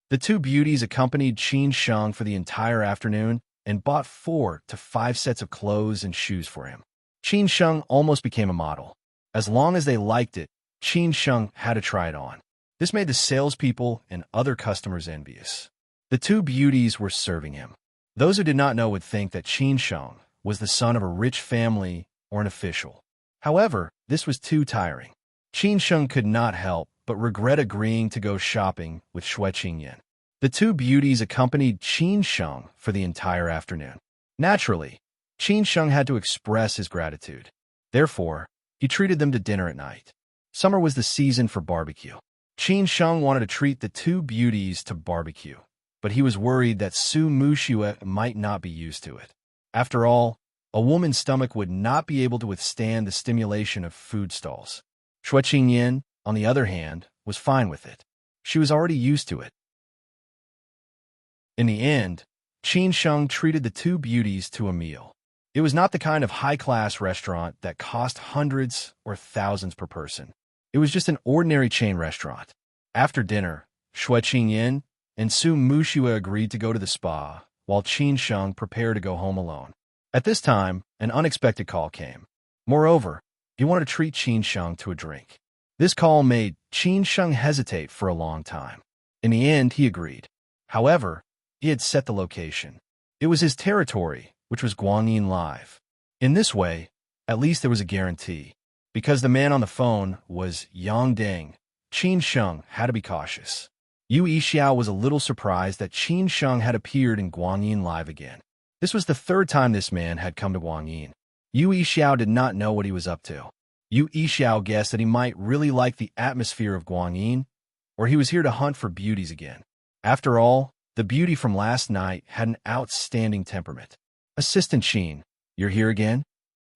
A: The two beauties accompanied Qin Sheng for the entire afternoon and bought 4 to 5 sets of clothes and shoes for him. Qin Sheng almost became a model. As long as they liked it, Qin Sheng had to try it on. This made the salespeople and other customers envious. The two beauties were serving him. Those who did not know would think that Qin Sheng was the son of a rich family or an official. However, this was too tiring. Qin Sheng could not help but regret agreeing to go shopping with Shui Qingyan. The two beauties accompanied Qin Sheng for the entire afternoon. Naturally, Qin Sheng had to express his gratitude. Therefore, he treated them to dinner at night. Summer was the season for barbecue. Qin Sheng wanted to treat the two beauties to barbecue, but he was worried that Su Muxue might not be used to it. After all, a woman's stomach would not be able to withstand the stimulation of food stalls. Shui Qingyan, on the other hand, was fine with it. She was already used to it. In the end, Qin Sheng treated the two beauties to a meal. It was not the kind of high-class restaurant that cost hundreds or thousands per person. It was just an ordinary chain restaurant. After dinner, Shui Qingyan and Su Muxue agreed to go to the spa, while Qin Sheng prepared to go home alone. At this time, an unexpected call came. Moreover, he wanted to treat Qin Sheng to a drink. This call made Qin Sheng hesitate for a long time. In the end, he agreed. However, he had set the location. It was his territory, which was Guangyin Live. In this way, at least there was a guarantee. Because the man on the phone was Yang Deng, Qin Sheng had to be cautious. Yu Yixiao was a little surprised that Qin Sheng had appeared in Guangyin Live again. This was the third time this man had come to Guangyin. Yu Yixiao did not know what he was up to. Yu Yixiao guessed that he might really like the atmosphere of Guanyin, or he was here to hunt for beauties again. After all, the beauty from last night had an outstanding temperament. Assistant Qin, you're here again?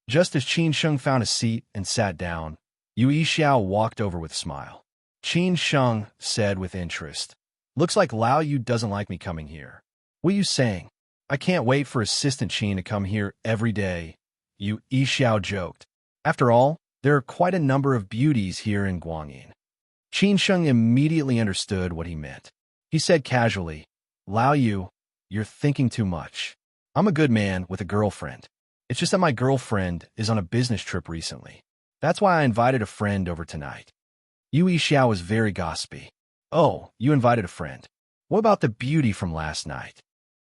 A: Just as Qin Sheng found a seat and sat down, Yu Yixiao walked over with a smile. Qin Sheng said with interest, "Looks like Lao Yu doesn't like me coming here. What are you saying? I can't wait for Assistant Qin to come here every day," Yu Yixiao joked. After all, there are quite a number of beauties here in Guanyin. Qin Sheng immediately understood what he meant. He said casually, "Lao Yu, you're thinking too much. I'm a good man with a girlfriend. It's just that my girlfriend is on a business trip recently. That's why I invited a friend over tonight." Yu Yixiao was very gossipy. "Oh, you invited a friend. What about the beauty from last night?"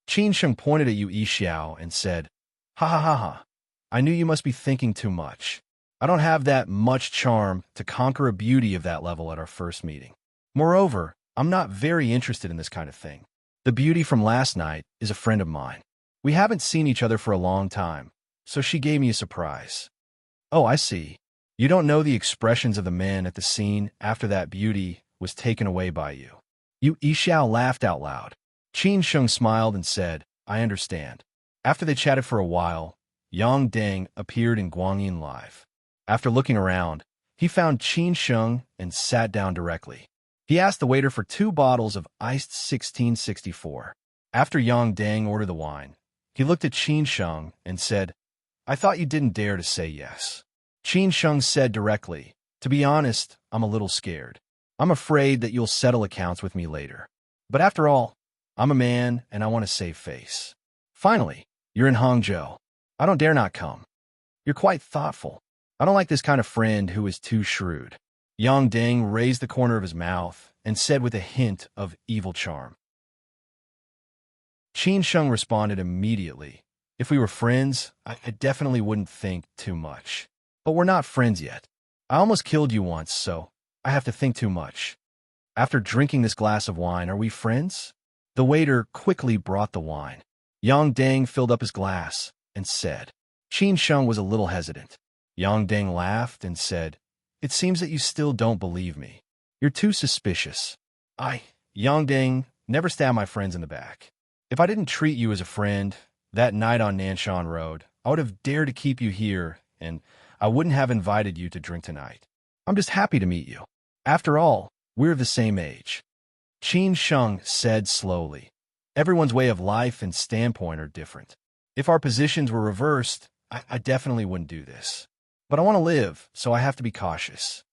A: Qin Sheng pointed at Yu Yixiao and said, "Ha ha ha ha. I knew you must be thinking too much. I don't have that much charm to conquer a beauty of that level at our first meeting. Moreover, I'm not very interested in this kind of thing. The beauty from last night is a friend of mine. We haven't seen each other for a long time, so she gave me a surprise." "Oh, I see. You don't know the expressions of the men at the scene after that beauty was taken away by you." Yu Yixiao laughed out loud. Qin Sheng smiled and said, "I understand." After they chatted for a while, Yang Deng appeared in Guanyin Live. After looking around, he found Qin Sheng and sat down directly. He asked the waiter for 2 bottles of iced 1664. After Yang Deng ordered the wine, he looked at Qin Sheng and said, "I thought you didn't dare to say yes." Qin Sheng said directly, "To be honest, I'm a little scared. I'm afraid that you'll settle accounts with me later. But after all, I'm a man and I want to save face. Finally, you're in Hangzhou. I don't dare not come. You're quite thoughtful. I don't like this kind of friend who is too shrewd." Yang Deng raised the corner of his mouth and said with a hint of evil charm. Qin Sheng responded immediately, "If we were friends, I definitely wouldn't think too much. But we're not friends yet. I almost killed you once, so I have to think too much. After drinking this glass of wine, are we friends?" The waiter quickly brought the wine. Yang Deng filled up his glass and said. Qin Sheng was a little hesitant. Yang Deng laughed and said, "It seems that you still don't believe me. You're too suspicious. Yang Deng, never stab my friends in the back. If I didn't treat you as a friend that night on Nanshan Road, I would have dared to keep you here, and I wouldn't have invited you to drink tonight. I'm just happy to meet you. After all, we're of the same age." Qin Sheng said slowly, "Everyone's way of life and standpoint are different. If our positions were reversed, I definitely wouldn't do this. But I want to live, so I have to be cautious.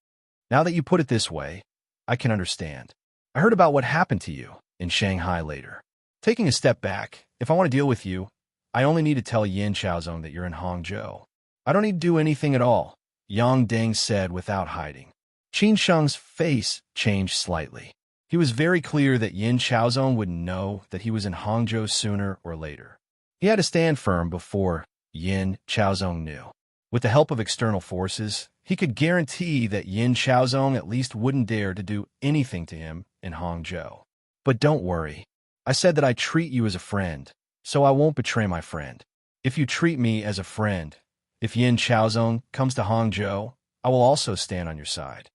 A: Now that you put it this way, I can understand. I heard about what happened to you in Shanghai later. Taking a step back, if I want to deal with you, I only need to tell Yin Chaozong that you're in Hangzhou. I don't need to do anything at all," Yang Deng said without hiding. Qin Sheng's face changed slightly. He was very clear that Yin Chaozong would know that he was in Hangzhou sooner or later. He had to stand firm before Yin Chaozong knew. With the help of external forces, he could guarantee that Yin Chaozong at least wouldn't dare to do anything to him in Hangzhou. "But don't worry. I said that I treat you as a friend, so I won't betray my friend. If you treat me as a friend, if Yin Chaozong comes to Hangzhou, I will also stand on your side."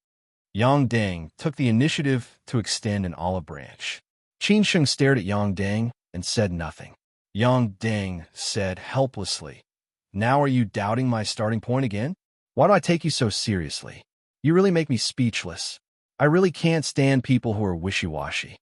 A: Yang Deng took the initiative to extend an olive branch. Qin Sheng stared at Yang Deng and said nothing. Yang Deng said helplessly, "Now are you doubting my starting point again? Why do I take you so seriously? You really make me speechless. I really can't stand people who are wishy-washy."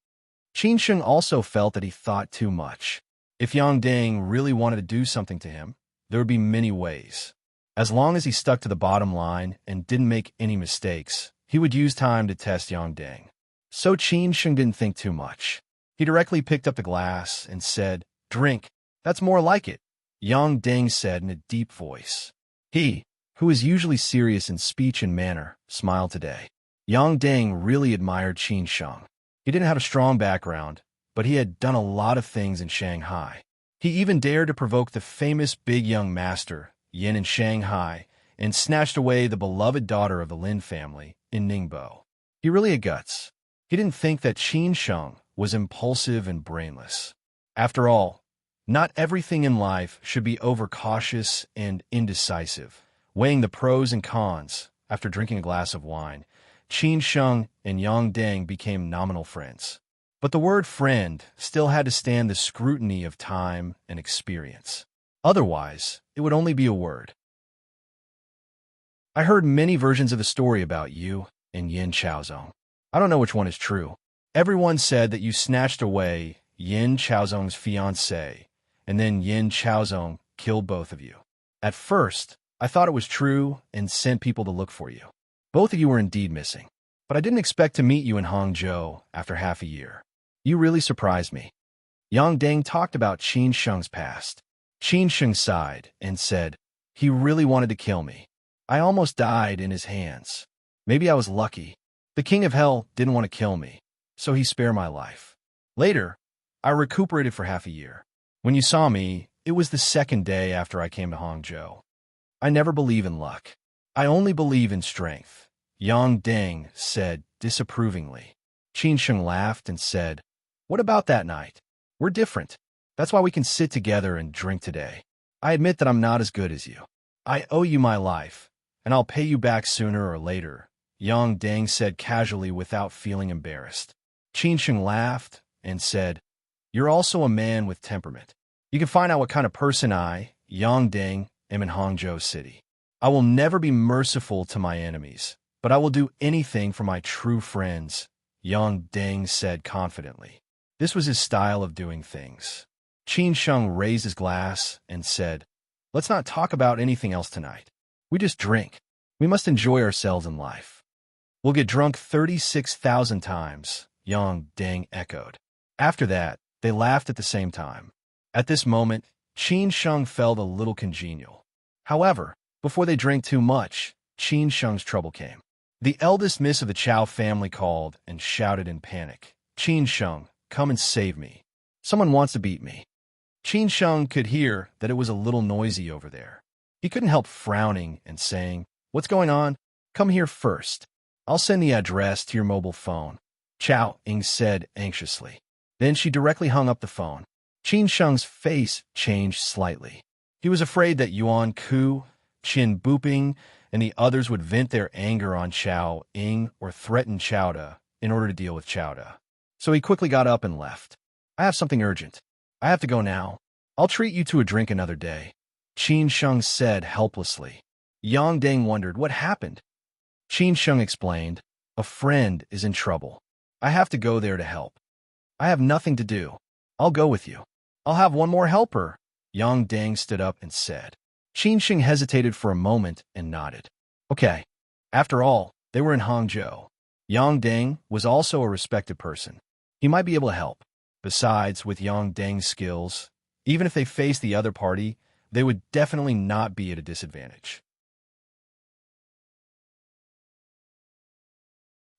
A: Qin Sheng also felt that he thought too much. If Yang Deng really wanted to do something to him, there would be many ways. As long as he stuck to the bottom line and didn't make any mistakes, he would use time to test Yang Deng. So Qin Sheng didn't think too much. He directly picked up the glass and said, "Drink. That's more like it," Yang Deng said in a deep voice. He, who is usually serious in speech and manner, smiled today. Yang Deng really admired Qin Sheng. He didn't have a strong background, but he had done a lot of things in Shanghai. He even dared to provoke the famous big young master, Yin in Shanghai, and snatched away the beloved daughter of the Lin family in Ningbo. He really had guts. He didn't think that Qin Sheng was impulsive and brainless. After all, not everything in life should be overcautious and indecisive, weighing the pros and cons after drinking a glass of wine, Qin Sheng and Yang Deng became nominal friends. But the word friend still had to stand the scrutiny of time and experience. Otherwise, it would only be a word. I heard many versions of the story about you and Yin Chaozong. I don't know which one is true. Everyone said that you snatched away Yin Chaozong's fiancée, and then Yin Chaozong killed both of you. At first, I thought it was true and sent people to look for you. Both of you were indeed missing, but I didn't expect to meet you in Hangzhou after half a year. You really surprised me. Yang Deng talked about Qin Sheng's past. Qin Sheng sighed and said, he really wanted to kill me. I almost died in his hands. Maybe I was lucky. The King of Hell didn't want to kill me, so he spared my life. Later, I recuperated for half a year. When you saw me, it was the second day after I came to Hangzhou. I never believe in luck. I only believe in strength, Yang Deng said disapprovingly. Qin Sheng laughed and said, what about that night? We're different. That's why we can sit together and drink today. I admit that I'm not as good as you. I owe you my life, and I'll pay you back sooner or later, Yang Deng said casually without feeling embarrassed. Qin Sheng laughed and said, you're also a man with temperament. You can find out what kind of person I, Yang Deng, am in Hangzhou City. I will never be merciful to my enemies, but I will do anything for my true friends, Yang Deng said confidently. This was his style of doing things. Qin Sheng raised his glass and said, let's not talk about anything else tonight. We just drink. We must enjoy ourselves in life. We'll get drunk 36,000 times, Yang Deng echoed. After that, they laughed at the same time. At this moment, Qin Sheng felt a little congenial. However, before they drank too much, Qin Sheng's trouble came. The eldest miss of the Chow family called and shouted in panic, Qin Sheng, come and save me. Someone wants to beat me. Qin Sheng could hear that it was a little noisy over there. He couldn't help frowning and saying, what's going on? Come here first. I'll send the address to your mobile phone, Chow Ing said anxiously. Then she directly hung up the phone. Qin Sheng's face changed slightly. He was afraid that Yuan Ku, Qin Buping, and the others would vent their anger on Chow Ing or threaten Chowda in order to deal with Chowda. So he quickly got up and left. I have something urgent. I have to go now. I'll treat you to a drink another day, Qin Sheng said helplessly. Yang Deng wondered what happened. Qin Sheng explained, a friend is in trouble. I have to go there to help. I have nothing to do. I'll go with you. I'll have one more helper, Yang Deng stood up and said. Qin Sheng hesitated for a moment and nodded. Okay. After all, they were in Hangzhou. Yang Deng was also a respected person. He might be able to help. Besides, with Yang Deng's skills, even if they faced the other party, they would definitely not be at a disadvantage.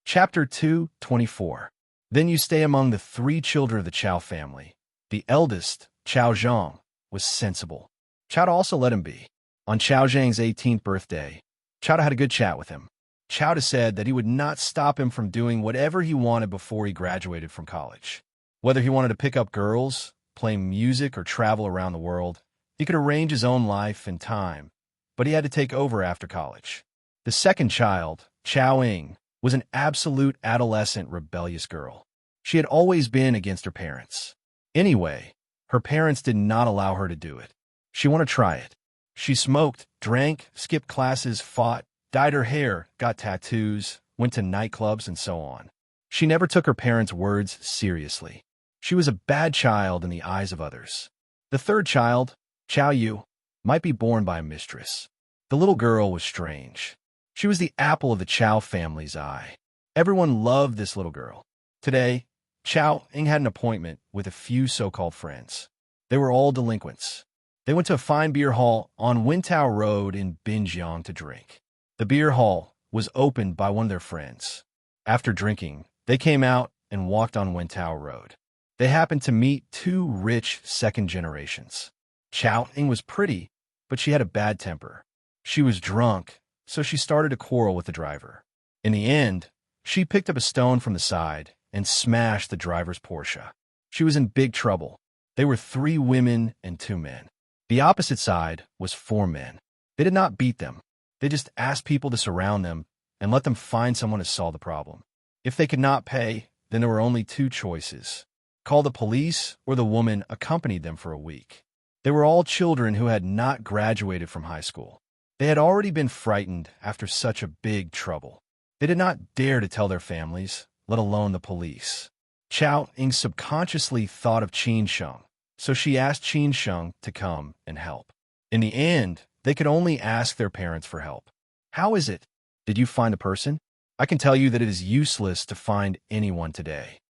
A: Chapter 2:24. Then you stay among the 3 children of the Chow family. The eldest, Chao Zhang, was sensible. Chowda also let him be. On Chao Zhang's 18th birthday, Chowda had a good chat with him. Chowda said that he would not stop him from doing whatever he wanted before he graduated from college. Whether he wanted to pick up girls, play music, or travel around the world, he could arrange his own life and time, but he had to take over after college. The second child, Chao Ying, was an absolute adolescent rebellious girl. She had always been against her parents. Anyway, her parents did not allow her to do it. She wanted to try it. She smoked, drank, skipped classes, fought, dyed her hair, got tattoos, went to nightclubs, and so on. She never took her parents' words seriously. She was a bad child in the eyes of others. The third child, Chao Yu, might be born by a mistress. The little girl was strange. She was the apple of the Chow family's eye. Everyone loved this little girl. Today, Chao Ying had an appointment with a few so-called friends. They were all delinquents. They went to a fine beer hall on Wintao Road in Binjiang to drink. The beer hall was opened by one of their friends. After drinking, they came out and walked on Wintao Road. They happened to meet 2 rich second generations. Chao Ying was pretty, but she had a bad temper. She was drunk, so she started to quarrel with the driver. In the end, she picked up a stone from the side and smashed the driver's Porsche. She was in big trouble. They were 3 women and 2 men. The opposite side was 4 men. They did not beat them. They just asked people to surround them and let them find someone to solve the problem. If they could not pay, then there were only two choices: call the police, or the woman accompanied them for a week. They were all children who had not graduated from high school. They had already been frightened after such a big trouble. They did not dare to tell their families, let alone the police. Chao Ying subconsciously thought of Qin Sheng, so she asked Qin Sheng to come and help. In the end, they could only ask their parents for help. How is it? Did you find a person? I can tell you that it is useless to find anyone today.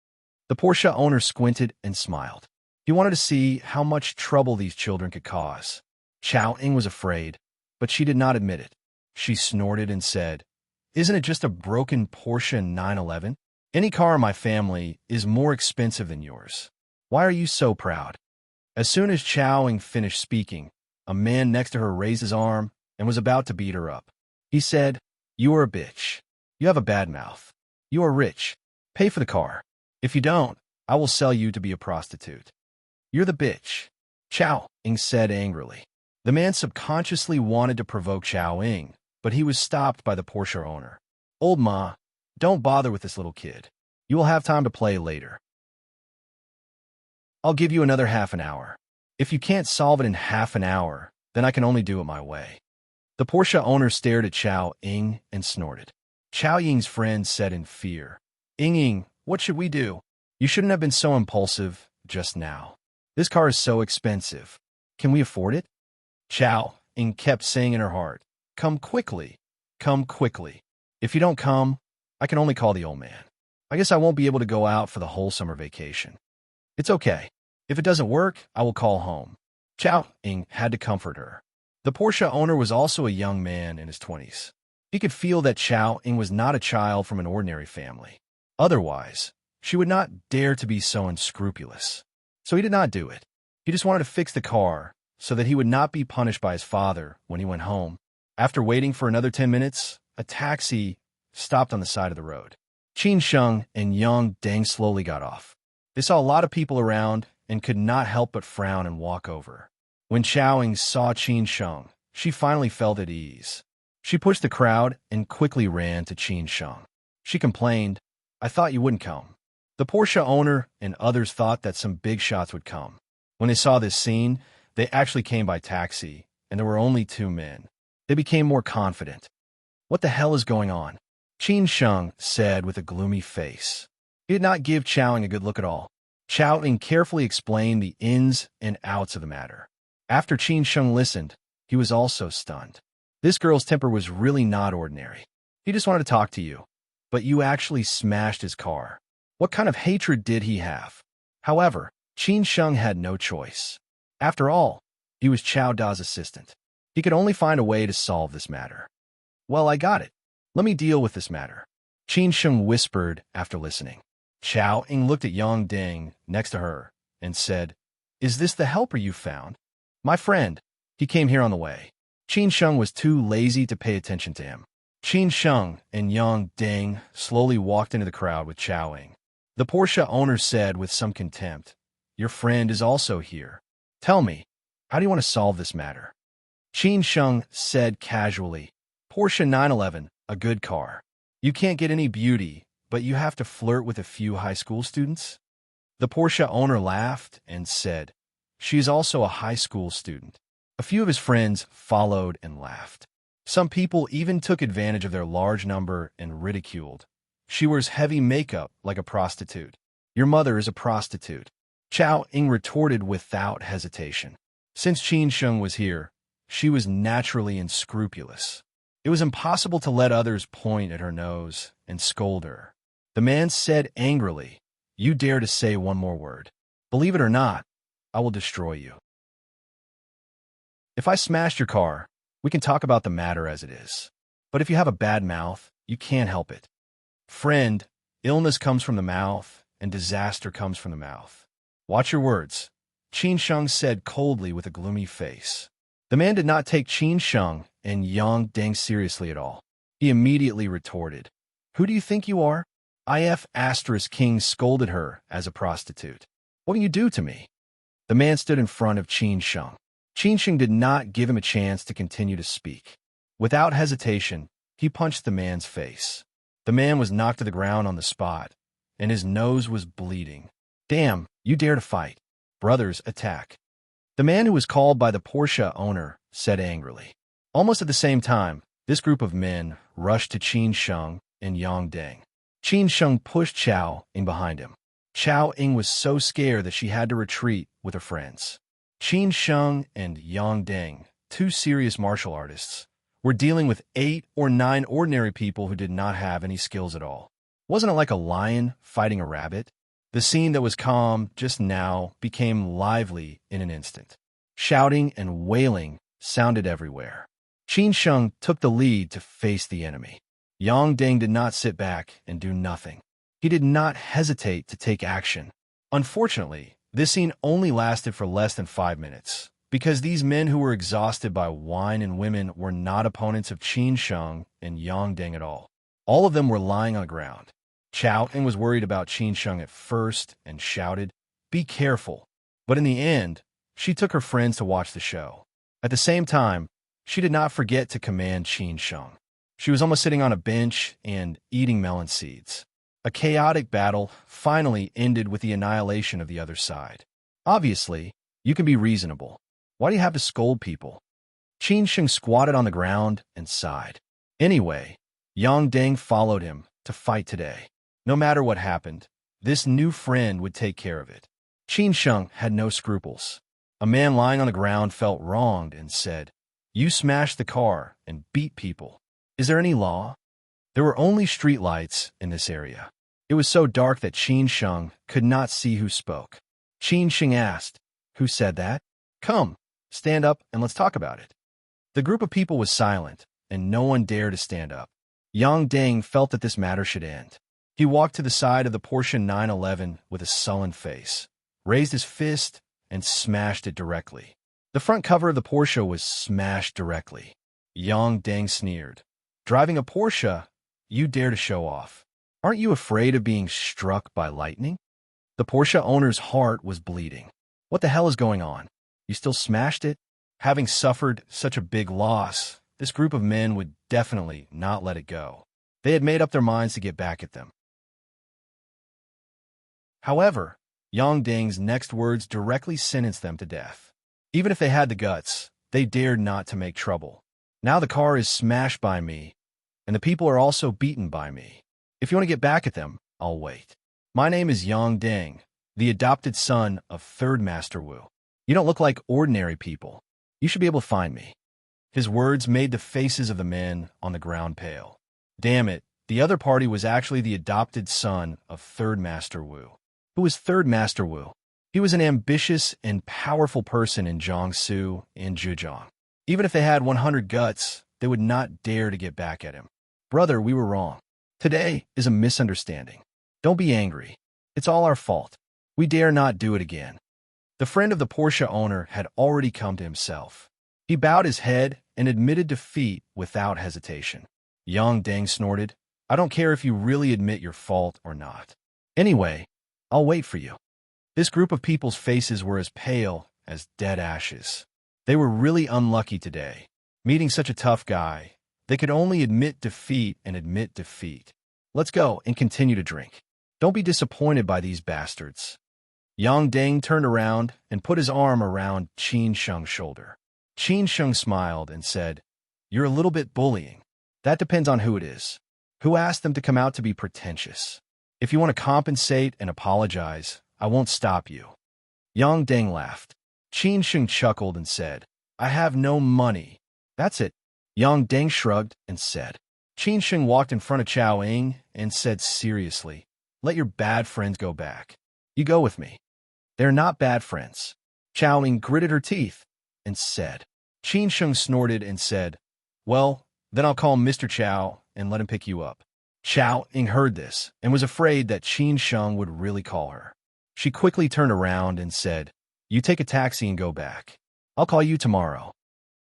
A: The Porsche owner squinted and smiled. He wanted to see how much trouble these children could cause. Chao Ying was afraid, but she did not admit it. She snorted and said, "Isn't it just a broken Porsche 911? Any car in my family is more expensive than yours. Why are you so proud?" As soon as Chao Ying finished speaking, a man next to her raised his arm and was about to beat her up. He said, "You are a bitch. You have a bad mouth. You are rich. Pay for the car. If you don't, I will sell you to be a prostitute." "You're the bitch," Chao Ying said angrily. The man subconsciously wanted to provoke Chao Ying, but he was stopped by the Porsche owner. "Old ma, don't bother with this little kid. You will have time to play later. I'll give you another half an hour. If you can't solve it in half an hour, then I can only do it my way." The Porsche owner stared at Chao Ying and snorted. Chao Ying's friend said in fear, Ying, what should we do? You shouldn't have been so impulsive just now. This car is so expensive. Can we afford it?" Chao Ying kept saying in her heart, "Come quickly. Come quickly. If you don't come, I can only call the old man. I guess I won't be able to go out for the whole summer vacation. It's okay. If it doesn't work, I will call home." Chao Ying had to comfort her. The Porsche owner was also a young man in his 20s. He could feel that Chao Ying was not a child from an ordinary family. Otherwise, she would not dare to be so unscrupulous. So he did not do it. He just wanted to fix the car so that he would not be punished by his father when he went home. After waiting for another 10 minutes, a taxi stopped on the side of the road. Qin Sheng and Yang Deng slowly got off. They saw a lot of people around and could not help but frown and walk over. When Chao Ying saw Qin Sheng, she finally felt at ease. She pushed the crowd and quickly ran to Qin Sheng. She complained, "I thought you wouldn't come." The Porsche owner and others thought that some big shots would come. When they saw this scene, they actually came by taxi, and there were only two men. They became more confident. "What the hell is going on?" Qin Sheng said with a gloomy face. He did not give Chao Ying a good look at all. Chao Ying carefully explained the ins and outs of the matter. After Qin Sheng listened, he was also stunned. This girl's temper was really not ordinary. He just wanted to talk to you, but you actually smashed his car. What kind of hatred did he have? However, Qin Sheng had no choice. After all, he was Chao Da's assistant. He could only find a way to solve this matter. "Well, I got it. Let me deal with this matter," Qin Sheng whispered after listening. Chao Ying looked at Yang Deng next to her and said, "Is this the helper you found?" "My friend. He came here on the way." Qin Sheng was too lazy to pay attention to him. Qin Sheng and Yang Deng slowly walked into the crowd with Chao Ying. The Porsche owner said with some contempt, "Your friend is also here. Tell me, how do you want to solve this matter?" Qin Sheng said casually, "Porsche 911, a good car. You can't get any beauty, but you have to flirt with a few high school students?" The Porsche owner laughed and said, "She is also a high school student." A few of his friends followed and laughed. Some people even took advantage of their large number and ridiculed. "She wears heavy makeup like a prostitute. Your mother is a prostitute." Chao Ying retorted without hesitation. Since Qin Sheng was here, she was naturally unscrupulous. It was impossible to let others point at her nose and scold her. The man said angrily, "You dare to say one more word. Believe it or not, I will destroy you. If I smashed your car, we can talk about the matter as it is. But if you have a bad mouth, you can't help it. Friend, illness comes from the mouth, and disaster comes from the mouth. Watch your words," Qin Sheng said coldly with a gloomy face. The man did not take Qin Sheng and Yang Deng seriously at all. He immediately retorted, "Who do you think you are?" King scolded her as a prostitute. "What can you do to me?" The man stood in front of Qin Sheng. Qin Sheng did not give him a chance to continue to speak. Without hesitation, he punched the man's face. The man was knocked to the ground on the spot, and his nose was bleeding. Damn, you dare to fight. Brothers, attack. The man who was called by the Porsche owner said angrily. Almost at the same time, this group of men rushed to Qin Sheng and Yang Deng. Qin Sheng pushed Chao Ying behind him. Chao Ying was so scared that she had to retreat with her friends. Qin Sheng and Yang Deng, two serious martial artists, were dealing with 8 or 9 ordinary people who did not have any skills at all. Wasn't it like a lion fighting a rabbit? The scene that was calm just now became lively in an instant. Shouting and wailing sounded everywhere. Qin Sheng took the lead to face the enemy. Yang Deng did not sit back and do nothing. He did not hesitate to take action. Unfortunately, this scene only lasted for less than 5 minutes, because these men who were exhausted by wine and women were not opponents of Qin Sheng and Yang Deng at all. All of them were lying on the ground. Chao Ying was worried about Qin Sheng at first and shouted, "Be careful." But in the end, she took her friends to watch the show. At the same time, she did not forget to command Qin Sheng. She was almost sitting on a bench and eating melon seeds. A chaotic battle finally ended with the annihilation of the other side. Obviously, you can be reasonable. Why do you have to scold people? Qin Sheng squatted on the ground and sighed. Anyway, Yang Deng followed him to fight today. No matter what happened, this new friend would take care of it. Qin Sheng had no scruples. A man lying on the ground felt wronged and said, "You smashed the car and beat people. Is there any law?" There were only streetlights in this area. It was so dark that Qin Sheng could not see who spoke. Qin Sheng asked, "Who said that? Come, stand up and let's talk about it." The group of people was silent, and no one dared to stand up. Yang Deng felt that this matter should end. He walked to the side of the Porsche 911 with a sullen face, raised his fist, and smashed it directly. The front cover of the Porsche was smashed directly. Yang Deng sneered. "Driving a Porsche, you dare to show off. Aren't you afraid of being struck by lightning?" The Porsche owner's heart was bleeding. What the hell is going on? You still smashed it? Having suffered such a big loss, this group of men would definitely not let it go. They had made up their minds to get back at them. However, Yang Deng's next words directly sentenced them to death. Even if they had the guts, they dared not to make trouble. Now the car is smashed by me, and the people are also beaten by me. If you want to get back at them, I'll wait. My name is Yang Deng, the adopted son of Third Master Wu. You don't look like ordinary people. You should be able to find me. His words made the faces of the men on the ground pale. Damn it, the other party was actually the adopted son of Third Master Wu. Who was Third Master Wu? He was an ambitious and powerful person in Jiangsu and Zhejiang. Even if they had 100 guts, they would not dare to get back at him. Brother, we were wrong. Today is a misunderstanding. Don't be angry. It's all our fault. We dare not do it again. The friend of the Porsche owner had already come to himself. He bowed his head and admitted defeat without hesitation. Yang Deng snorted, "I don't care if you really admit your fault or not. Anyway, I'll wait for you." This group of people's faces were as pale as dead ashes. They were really unlucky today. Meeting such a tough guy, they could only admit defeat and admit defeat. Let's go and continue to drink. Don't be disappointed by these bastards. Yang Deng turned around and put his arm around Qin Sheng's shoulder. Qin Sheng smiled and said, "You're a little bit bullying. That depends on who it is. Who asked them to come out to be pretentious? If you want to compensate and apologize, I won't stop you." Yang Deng laughed. Qin Sheng chuckled and said, "I have no money." "That's it." Yang Deng shrugged and said. Qin Sheng walked in front of Chao Ying and said seriously, "Let your bad friends go back. You go with me." "They're not bad friends." Chao Ying gritted her teeth and said. Qin Sheng snorted and said, "Well, then I'll call Mr. Chao and let him pick you up." Chao Ying heard this and was afraid that Qin Sheng would really call her. She quickly turned around and said, "You take a taxi and go back. I'll call you tomorrow."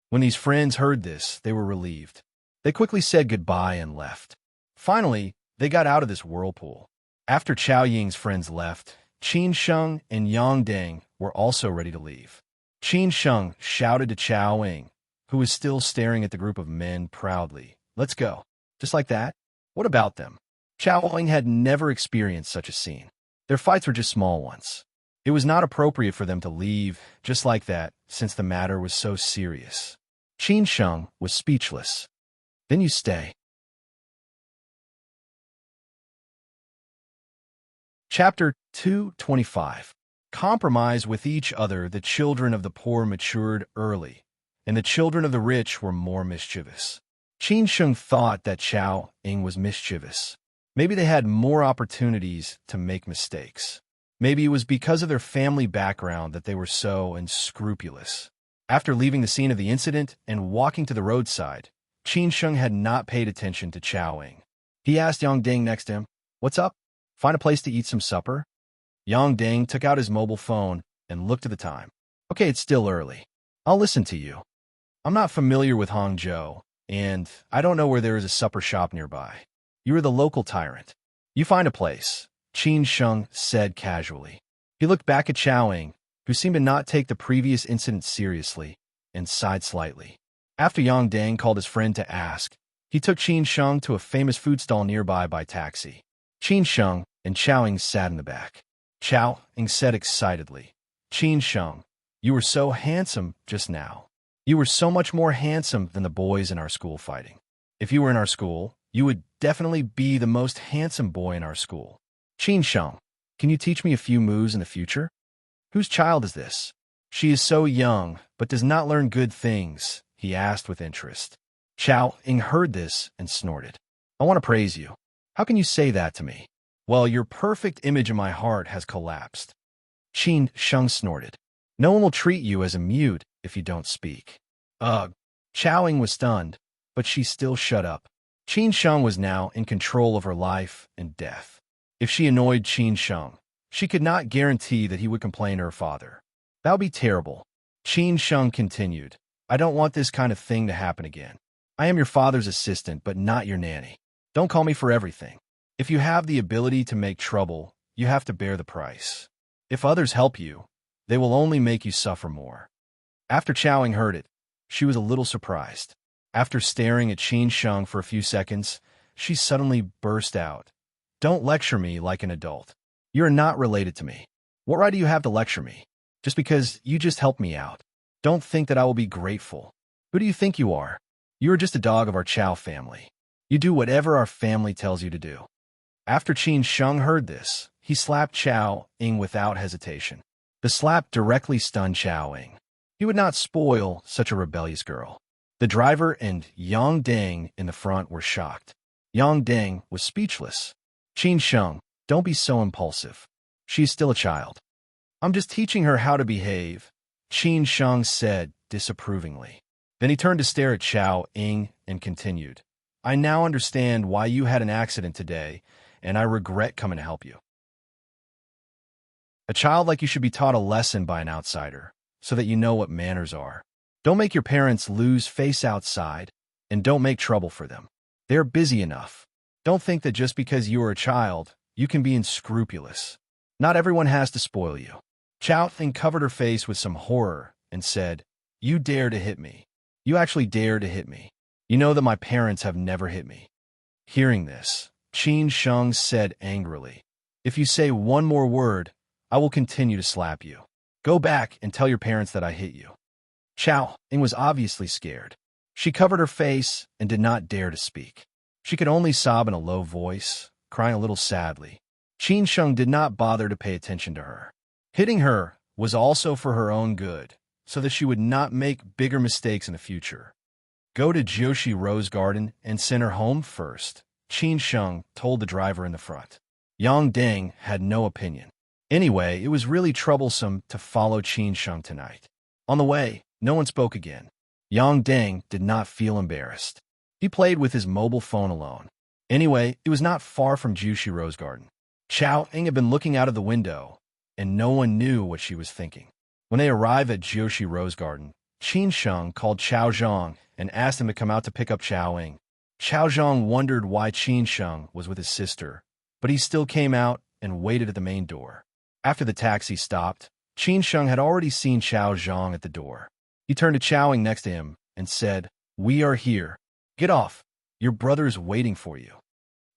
A: When these friends heard this, they were relieved. They quickly said goodbye and left. Finally, they got out of this whirlpool. After Chao Ying's friends left, Qin Sheng and Yang Deng were also ready to leave. Qin Sheng shouted to Chao Ying, who was still staring at the group of men proudly. Let's go. Just like that? What about them? Chao Ing had never experienced such a scene. Their fights were just small ones. It was not appropriate for them to leave just like that, since the matter was so serious. Qin Sheng was speechless. Then you stay. Chapter 225. Compromise with each other. The children of the poor matured early, and the children of the rich were more mischievous. Qin Sheng thought that Chao Ing was mischievous. Maybe they had more opportunities to make mistakes. Maybe it was because of their family background that they were so unscrupulous. After leaving the scene of the incident and walking to the roadside, Qin Sheng had not paid attention to Chao Ing. He asked Yang Ding next to him, "What's up? Find a place to eat some supper?" Yang Ding took out his mobile phone and looked at the time. "Okay, it's still early. I'll listen to you. I'm not familiar with Hangzhou, and I don't know where there is a supper shop nearby. You are the local tyrant. You find a place," Qin Sheng said casually. He looked back at Chao Ing, who seemed to not take the previous incident seriously, and sighed slightly. After Yang Ding called his friend to ask, he took Qin Sheng to a famous food stall nearby by taxi. Qin Sheng and Chao Ing sat in the back. Chao Ing said excitedly, "Qin Sheng, you were so handsome just now. You were so much more handsome than the boys in our school fighting. If you were in our school, you would definitely be the most handsome boy in our school. Qin Sheng, can you teach me a few moves in the future? Whose child is this? She is so young, but does not learn good things," he asked with interest. Chao Ing heard this and snorted. "I want to praise you. How can you say that to me? Well, your perfect image in my heart has collapsed." Qin Sheng snorted. "No one will treat you as a mute if you don't speak." Ugh. Chao Ing was stunned, but she still shut up. Qin Sheng was now in control of her life and death. If she annoyed Qin Sheng, she could not guarantee that he would complain to her father. That would be terrible. Qin Sheng continued, "I don't want this kind of thing to happen again. I am your father's assistant, but not your nanny. Don't call me for everything. If you have the ability to make trouble, you have to bear the price. If others help you, they will only make you suffer more." After Chao Ing heard it, she was a little surprised. After staring at Qin Sheng for a few seconds, she suddenly burst out, "Don't lecture me like an adult. You are not related to me. What right do you have to lecture me? Just because you just helped me out. Don't think that I will be grateful. Who do you think you are? You are just a dog of our Chao family. You do whatever our family tells you to do." After Qin Sheng heard this, he slapped Chao Ing without hesitation. The slap directly stunned Chao Ing. He would not spoil such a rebellious girl. The driver and Yang Ding in the front were shocked. Yang Ding was speechless. "Qin Sheng, don't be so impulsive. She is still a child." "I'm just teaching her how to behave," Qin Sheng said disapprovingly. Then he turned to stare at Chao Ing and continued, "I now understand why you had an accident today, and I regret coming to help you. A child like you should be taught a lesson by an outsider, so that you know what manners are. Don't make your parents lose face outside, and don't make trouble for them. They're busy enough. Don't think that just because you are a child, you can be unscrupulous. Not everyone has to spoil you." Chao Ing covered her face with some horror and said, "You dare to hit me. You actually dare to hit me. You know that my parents have never hit me." Hearing this, Qin Sheng said angrily, "If you say one more word, I will continue to slap you. Go back and tell your parents that I hit you." Chao Ing was obviously scared. She covered her face and did not dare to speak. She could only sob in a low voice, crying a little sadly. Qin Sheng did not bother to pay attention to her. Hitting her was also for her own good, so that she would not make bigger mistakes in the future. "Go to Joshi Rose Garden and send her home first," Qin Sheng told the driver in the front. Yang Ding had no opinion. Anyway, it was really troublesome to follow Qin Sheng tonight. On the way, no one spoke again. Yang Ding did not feel embarrassed. He played with his mobile phone alone. Anyway, it was not far from Joshi Rose Garden. Chao Ing had been looking out of the window, and no one knew what she was thinking. When they arrived at Joshi Rose Garden, Qin Sheng called Chao Zhang and asked him to come out to pick up Chao Ing. Chao Zhang wondered why Qin Sheng was with his sister, but he still came out and waited at the main door. After the taxi stopped, Qin Sheng had already seen Chao Zhang at the door. He turned to Chao Ing next to him and said, "We are here. Get off. Your brother is waiting for you."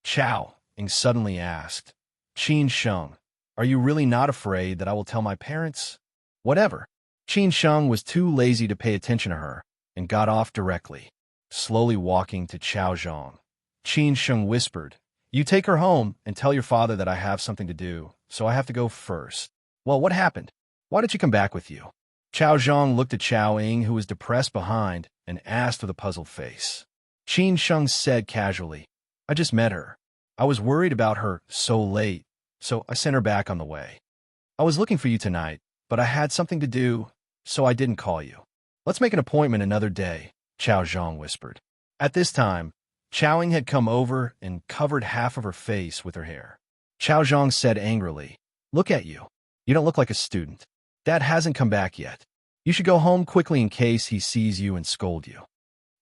A: Chao Ying suddenly asked, "Qin Sheng, are you really not afraid that I will tell my parents?" "Whatever." Qin Sheng was too lazy to pay attention to her and got off directly. Slowly walking to Chao Zhang, Qin Sheng whispered, "You take her home and tell your father that I have something to do, so I have to go first." "Well, what happened? Why did she come back with you?" Chao Zhang looked at Chao Ying, who was depressed behind, and asked with a puzzled face. Qin Sheng said casually, "I just met her. I was worried about her so late, so I sent her back on the way. I was looking for you tonight, but I had something to do, so I didn't call you." "Let's make an appointment another day," Chao Zhang whispered. At this time, Chao Ying had come over and covered half of her face with her hair. Chao Zhang said angrily, "Look at you. You don't look like a student. Dad hasn't come back yet. You should go home quickly in case he sees you and scold you."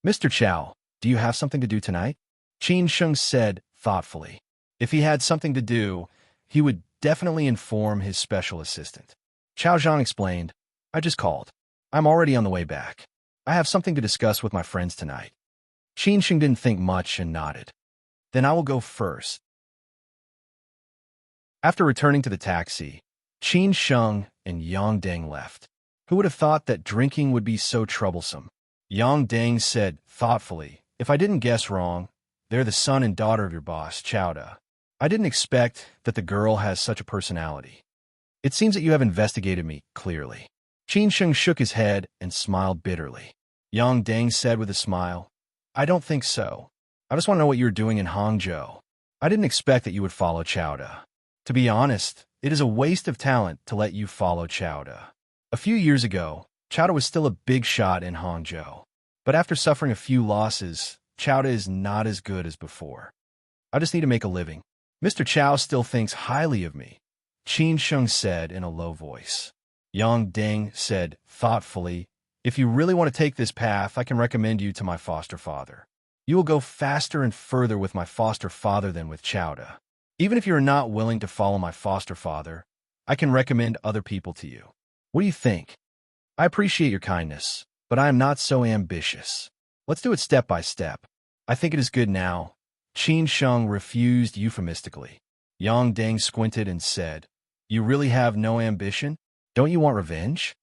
A: "Mr. Chao, do you have something to do tonight?" Qin Sheng said thoughtfully. If he had something to do, he would definitely inform his special assistant. Chao Zhang explained, "I just called. I'm already on the way back. I have something to discuss with my friends tonight." Qin Sheng didn't think much and nodded. "Then I will go first." After returning to the taxi, Qin Sheng and Yang Deng left. Who would have thought that drinking would be so troublesome? Yang Deng said thoughtfully, "If I didn't guess wrong, they're the son and daughter of your boss, Chowda. I didn't expect that the girl has such a personality. It seems that you have investigated me clearly." Qin Sheng shook his head and smiled bitterly. Yang Deng said with a smile, "I don't think so. I just want to know what you're doing in Hangzhou. I didn't expect that you would follow Chowda. To be honest, it is a waste of talent to let you follow Chowda. A few years ago, Chowda was still a big shot in Hangzhou. But after suffering a few losses, Chowda is not as good as before. I just need to make a living. Mr. Chow still thinks highly of me," Qin Sheng said in a low voice. Yang Deng said thoughtfully, "If you really want to take this path, I can recommend you to my foster father. You will go faster and further with my foster father than with Chowda. Even if you are not willing to follow my foster father, I can recommend other people to you. What do you think? I appreciate your kindness, but I am not so ambitious. Let's do it step by step. I think it is good now." Qin Sheng refused euphemistically. Yang Deng squinted and said, "You really have no ambition? Don't you want revenge?"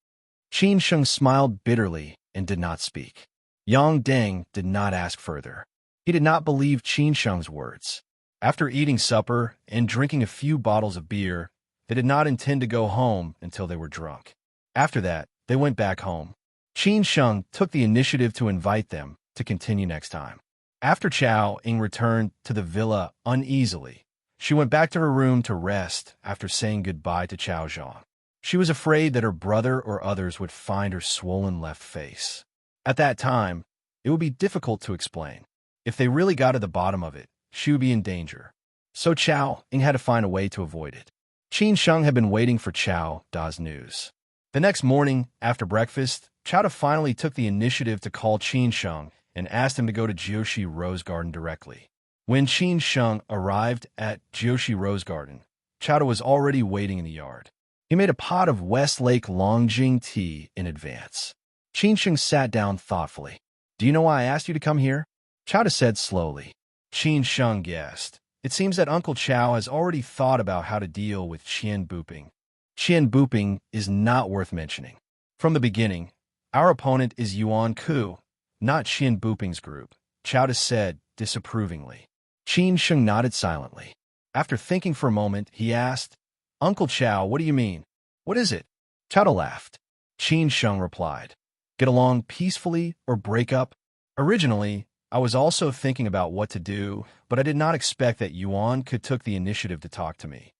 A: Qin Sheng smiled bitterly and did not speak. Yang Deng did not ask further. He did not believe Qin Sheng's words. After eating supper and drinking a few bottles of beer, they did not intend to go home until they were drunk. After that, they went back home. Qin Sheng took the initiative to invite them to continue next time. After Chao Ying returned to the villa uneasily, she went back to her room to rest after saying goodbye to Chao Zhang. She was afraid that her brother or others would find her swollen left face. At that time, it would be difficult to explain. If they really got to the bottom of it, she would be in danger. So Chao Ying had to find a way to avoid it. Qin Sheng had been waiting for Chao Da's news. The next morning, after breakfast, Chao Da finally took the initiative to call Qin Sheng and asked him to go to Jiushi Rose Garden directly. When Qin Sheng arrived at Jiushi Rose Garden, Chao Da was already waiting in the yard. He made a pot of Westlake Longjing tea in advance. Qin Sheng sat down thoughtfully. "Do you know why I asked you to come here?" Chao Da said slowly. Qin Sheng guessed. It seems that Uncle Chao has already thought about how to deal with Qian Buping. Qian Buping is not worth mentioning. From the beginning, our opponent is Yuan Ku, not Qian Buping's group, Chao Da said disapprovingly. Qin Sheng nodded silently. After thinking for a moment, he asked, "Uncle Chao, what do you mean? What is it?" Chao Da laughed. Qin Sheng replied, "Get along peacefully or break up?" Originally, I was also thinking about what to do, but I did not expect that Yuan could took the initiative to talk to me.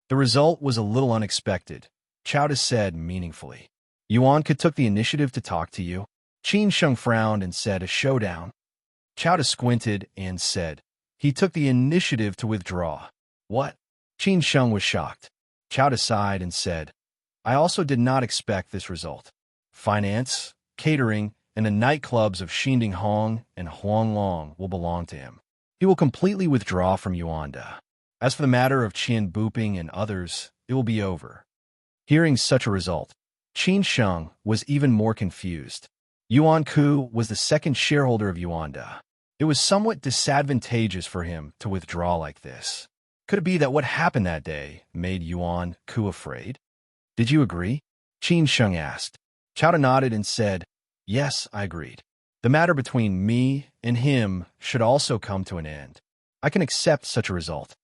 A: The result was a little unexpected, Chao Da said meaningfully. "Yuan could took the initiative to talk to you?" Qin Sheng frowned and said, "A showdown?" Chao Da squinted and said, "He took the initiative to withdraw." "What?" Qin Sheng was shocked. Chao Da sighed and said, "I also did not expect this result. Finance, catering, and the nightclubs of Xinding Hong and Huanglong will belong to him. He will completely withdraw from Yuanda. As for the matter of Qian Buping and others, it will be over." Hearing such a result, Qin Sheng was even more confused. Yuan Ku was the second shareholder of Yuanda. It was somewhat disadvantageous for him to withdraw like this. Could it be that what happened that day made Yuan Ku afraid? Did you agree? Qin Sheng asked. Chowda nodded and said, yes, I agreed. The matter between me and him should also come to an end. I can accept such a result.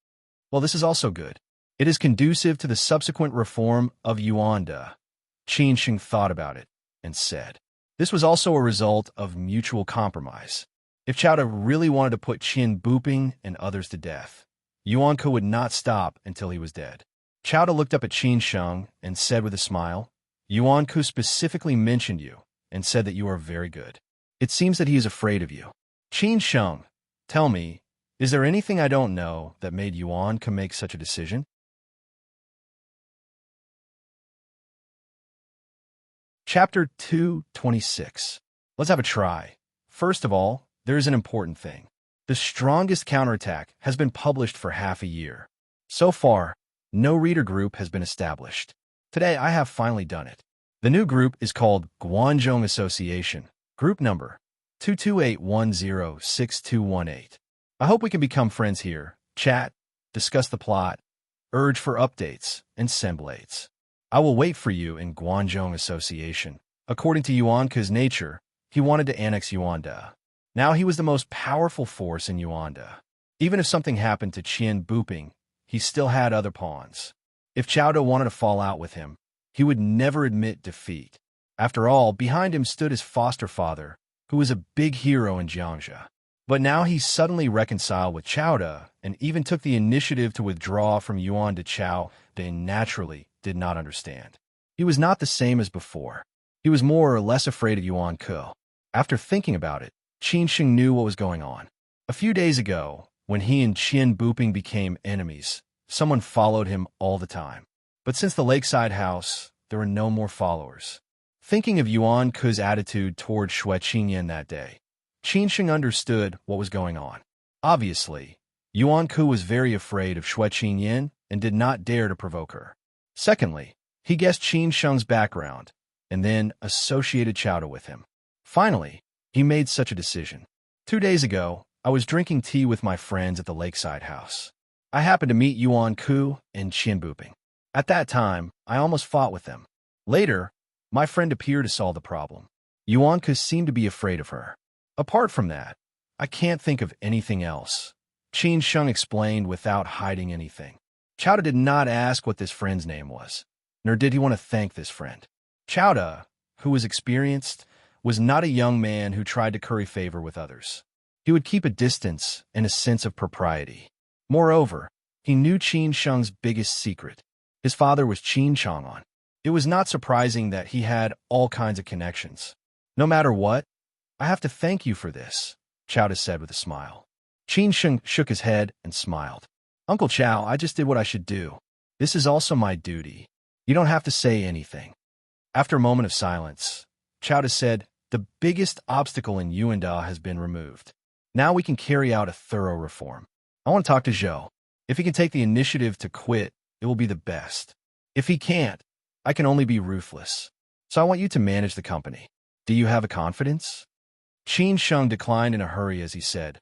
A: Well, this is also good. It is conducive to the subsequent reform of Yuanda. Qin Sheng thought about it and said, this was also a result of mutual compromise. If Chowda really wanted to put Qin Buping and others to death, Yuan Ku would not stop until he was dead. Chowda looked up at Qin Sheng and said with a smile, Yuan Ku specifically mentioned you and said that you are very good. It seems that he is afraid of you. Qin Sheng, tell me, is there anything I don't know that made Yuan Ku make such a decision? Chapter 226. Let's have a try. First of all, there is an important thing. The strongest counterattack has been published for half a year. So far, no reader group has been established. Today, I have finally done it. The new group is called Guanzhong Association, group number 228106218. I hope we can become friends here, chat, discuss the plot, urge for updates, and send blades. I will wait for you in Guanzhong Association. According to Yuan Ku's nature, he wanted to annex Yuanda. Now he was the most powerful force in Yuanda. Even if something happened to Qin Buping, he still had other pawns. If Chowda wanted to fall out with him, he would never admit defeat. After all, behind him stood his foster father, who was a big hero in Jiangxia. But now he suddenly reconciled with Chowda and even took the initiative to withdraw from Yuan to Chao. They naturally did not understand. He was not the same as before. He was more or less afraid of Yuan Ku. After thinking about it, Qin Sheng knew what was going on. A few days ago, when he and Qin Buping became enemies, someone followed him all the time. But since the lakeside house, there were no more followers. Thinking of Yuan Ku's attitude toward Xue Qingyan that day, Qin Sheng understood what was going on. Obviously, Yuan Ku was very afraid of Xue Qingyan and did not dare to provoke her. Secondly, he guessed Qin Sheng's background and then associated Chowda with him. Finally, he made such a decision. 2 days ago, I was drinking tea with my friends at the lakeside house. I happened to meet Yuan Ku and Qin Buping. At that time, I almost fought with them. Later, my friend appeared to solve the problem. Yuan Ku seemed to be afraid of her. Apart from that, I can't think of anything else. Qin Sheng explained without hiding anything. Chowda did not ask what this friend's name was, nor did he want to thank this friend. Chowda, who was experienced, was not a young man who tried to curry favor with others. He would keep a distance and a sense of propriety. Moreover, he knew Qin Sheng's biggest secret. His father was Qin Chang'an. It was not surprising that he had all kinds of connections. No matter what, I have to thank you for this, Chowda said with a smile. Qin Sheng shook his head and smiled. Uncle Chow, I just did what I should do. This is also my duty. You don't have to say anything. After a moment of silence, Chowda said, the biggest obstacle in Yuanda has been removed. Now we can carry out a thorough reform. I want to talk to Zhou. If he can take the initiative to quit, it will be the best. If he can't, I can only be ruthless. So I want you to manage the company. Do you have a confidence? Qin Sheng declined in a hurry as he said,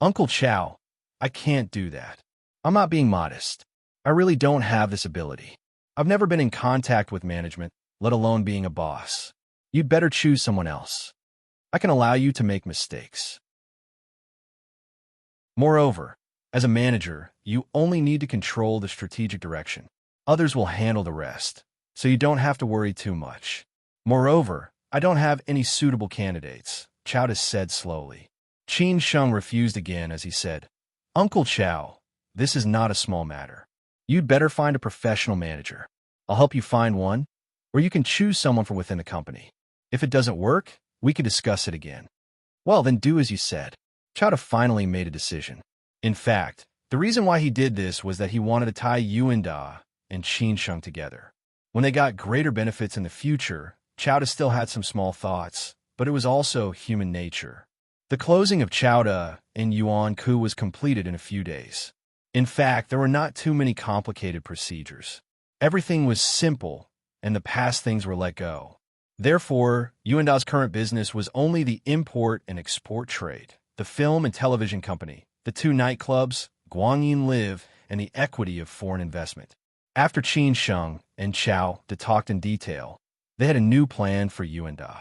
A: Uncle Chow, I can't do that. I'm not being modest. I really don't have this ability. I've never been in contact with management, let alone being a boss. You'd better choose someone else. I can allow you to make mistakes. Moreover, as a manager, you only need to control the strategic direction. Others will handle the rest, so you don't have to worry too much. Moreover, I don't have any suitable candidates, Chowda said slowly. Qin Sheng refused again as he said, Uncle Chow, this is not a small matter. You'd better find a professional manager. I'll help you find one, or you can choose someone from within the company. If it doesn't work, we can discuss it again. Well, then do as you said. Chowda finally made a decision. In fact, the reason why he did this was that he wanted to tie Yuanda and Qin Sheng together. When they got greater benefits in the future, Chowda still had some small thoughts, but it was also human nature. The closing of Chowda and Yuan Ku was completed in a few days. In fact, there were not too many complicated procedures. Everything was simple and the past things were let go. Therefore, Yuanda's current business was only the import and export trade, the film and television company, the 2 nightclubs, Guanyin Live, and the equity of foreign investment. After Qin Sheng and Chao talked in detail, they had a new plan for Yuanda.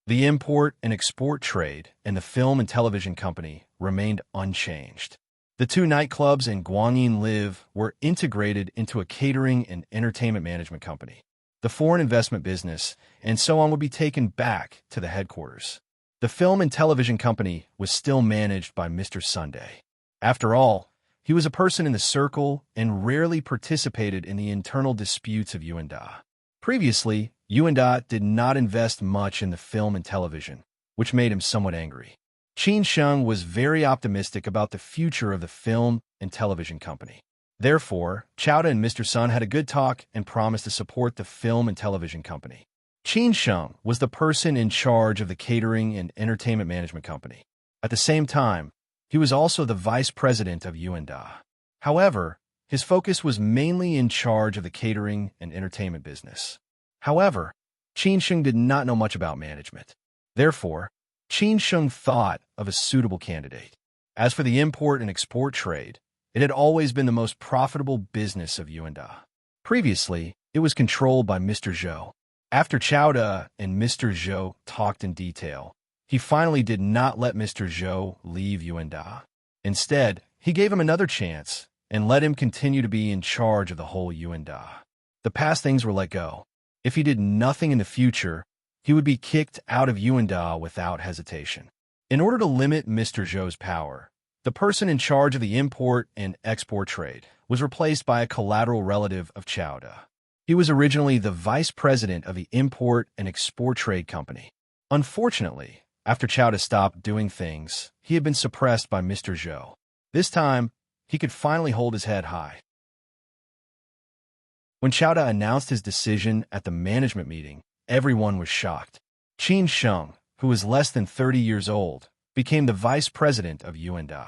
A: The import and export trade and the film and television company remained unchanged. The 2 nightclubs and Guanyin Live were integrated into a catering and entertainment management company. The foreign investment business and so on would be taken back to the headquarters. The film and television company was still managed by Mr. Sunday. After all, he was a person in the circle and rarely participated in the internal disputes of Yuanda. Previously, Yuanda did not invest much in the film and television, which made him somewhat angry. Qin Sheng was very optimistic about the future of the film and television company. Therefore, Chowda and Mr. Sun had a good talk and promised to support the film and television company. Qin Sheng was the person in charge of the catering and entertainment management company. At the same time, he was also the vice president of Yuanda. However, his focus was mainly in charge of the catering and entertainment business. However, Qin Sheng did not know much about management. Therefore, Qin Sheng thought of a suitable candidate. As for the import and export trade, it had always been the most profitable business of Yuanda. Previously, it was controlled by Mr. Zhou. After Chowda and Mr. Zhou talked in detail, he finally did not let Mr. Zhou leave Yuanda. Instead, he gave him another chance and let him continue to be in charge of the whole Yuanda. The past things were let go. If he did nothing in the future, he would be kicked out of Yuanda without hesitation. In order to limit Mr. Zhou's power, the person in charge of the import and export trade was replaced by a collateral relative of Chowda. He was originally the vice president of the import and export trade company. Unfortunately, after Chowda stopped doing things, he had been suppressed by Mr. Zhou. This time, he could finally hold his head high. When Chowda announced his decision at the management meeting, everyone was shocked. Qin Sheng, who was less than 30 years old, became the vice president of Yuanda.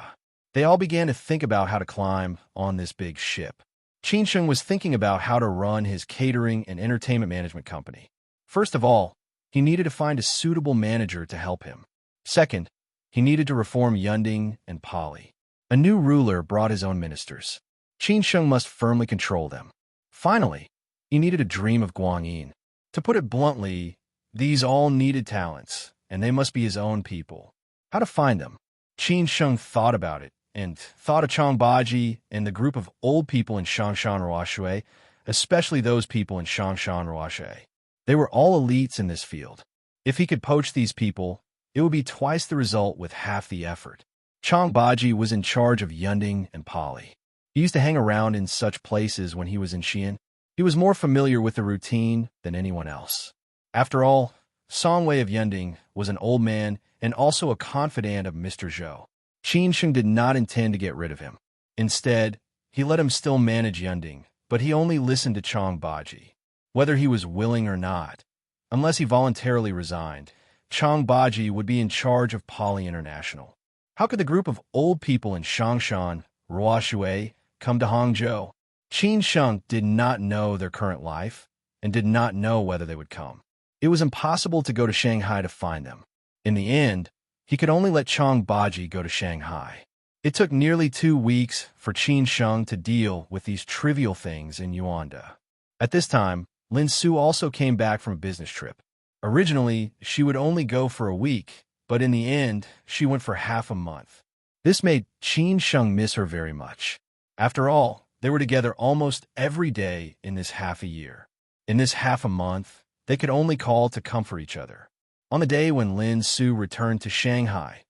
A: They all began to think about how to climb on this big ship. Qin Sheng was thinking about how to run his catering and entertainment management company. First of all, he needed to find a suitable manager to help him. Second, he needed to reform Yunding and Pali. A new ruler brought his own ministers. Qin Sheng must firmly control them. Finally, he needed a dream of Guanyin. To put it bluntly, these all needed talents, and they must be his own people. How to find them? Qin Sheng thought about it, and thought of Changbaji and the group of old people in Shangshan Ruoshui, especially those people in Shangshan Ruoshui. They were all elites in this field. If he could poach these people, it would be twice the result with half the effort. Changbaji was in charge of Yunding and Pali. He used to hang around in such places when he was in Xi'an. He was more familiar with the routine than anyone else. After all, Songwei of Yunding was an old man and also a confidant of Mr. Zhou. Qin Sheng did not intend to get rid of him. Instead, he let him still manage Yunding, but he only listened to Changbaji, whether he was willing or not. Unless he voluntarily resigned, Changbaji would be in charge of Pali International. How could the group of old people in Shangshan, Ruoshui, come to Hangzhou? Qin Sheng did not know their current life and did not know whether they would come. It was impossible to go to Shanghai to find them. In the end, he could only let Changbaji go to Shanghai. It took nearly 2 weeks for Qin Sheng to deal with these trivial things in Yuanda. At this time, Lin Su also came back from a business trip. Originally, she would only go for a week, but in the end, she went for half a month. This made Qin Sheng miss her very much. After all, they were together almost every day in this half a year. In this half a month, they could only call to comfort each other. On the day when Lin Su returned to Shanghai,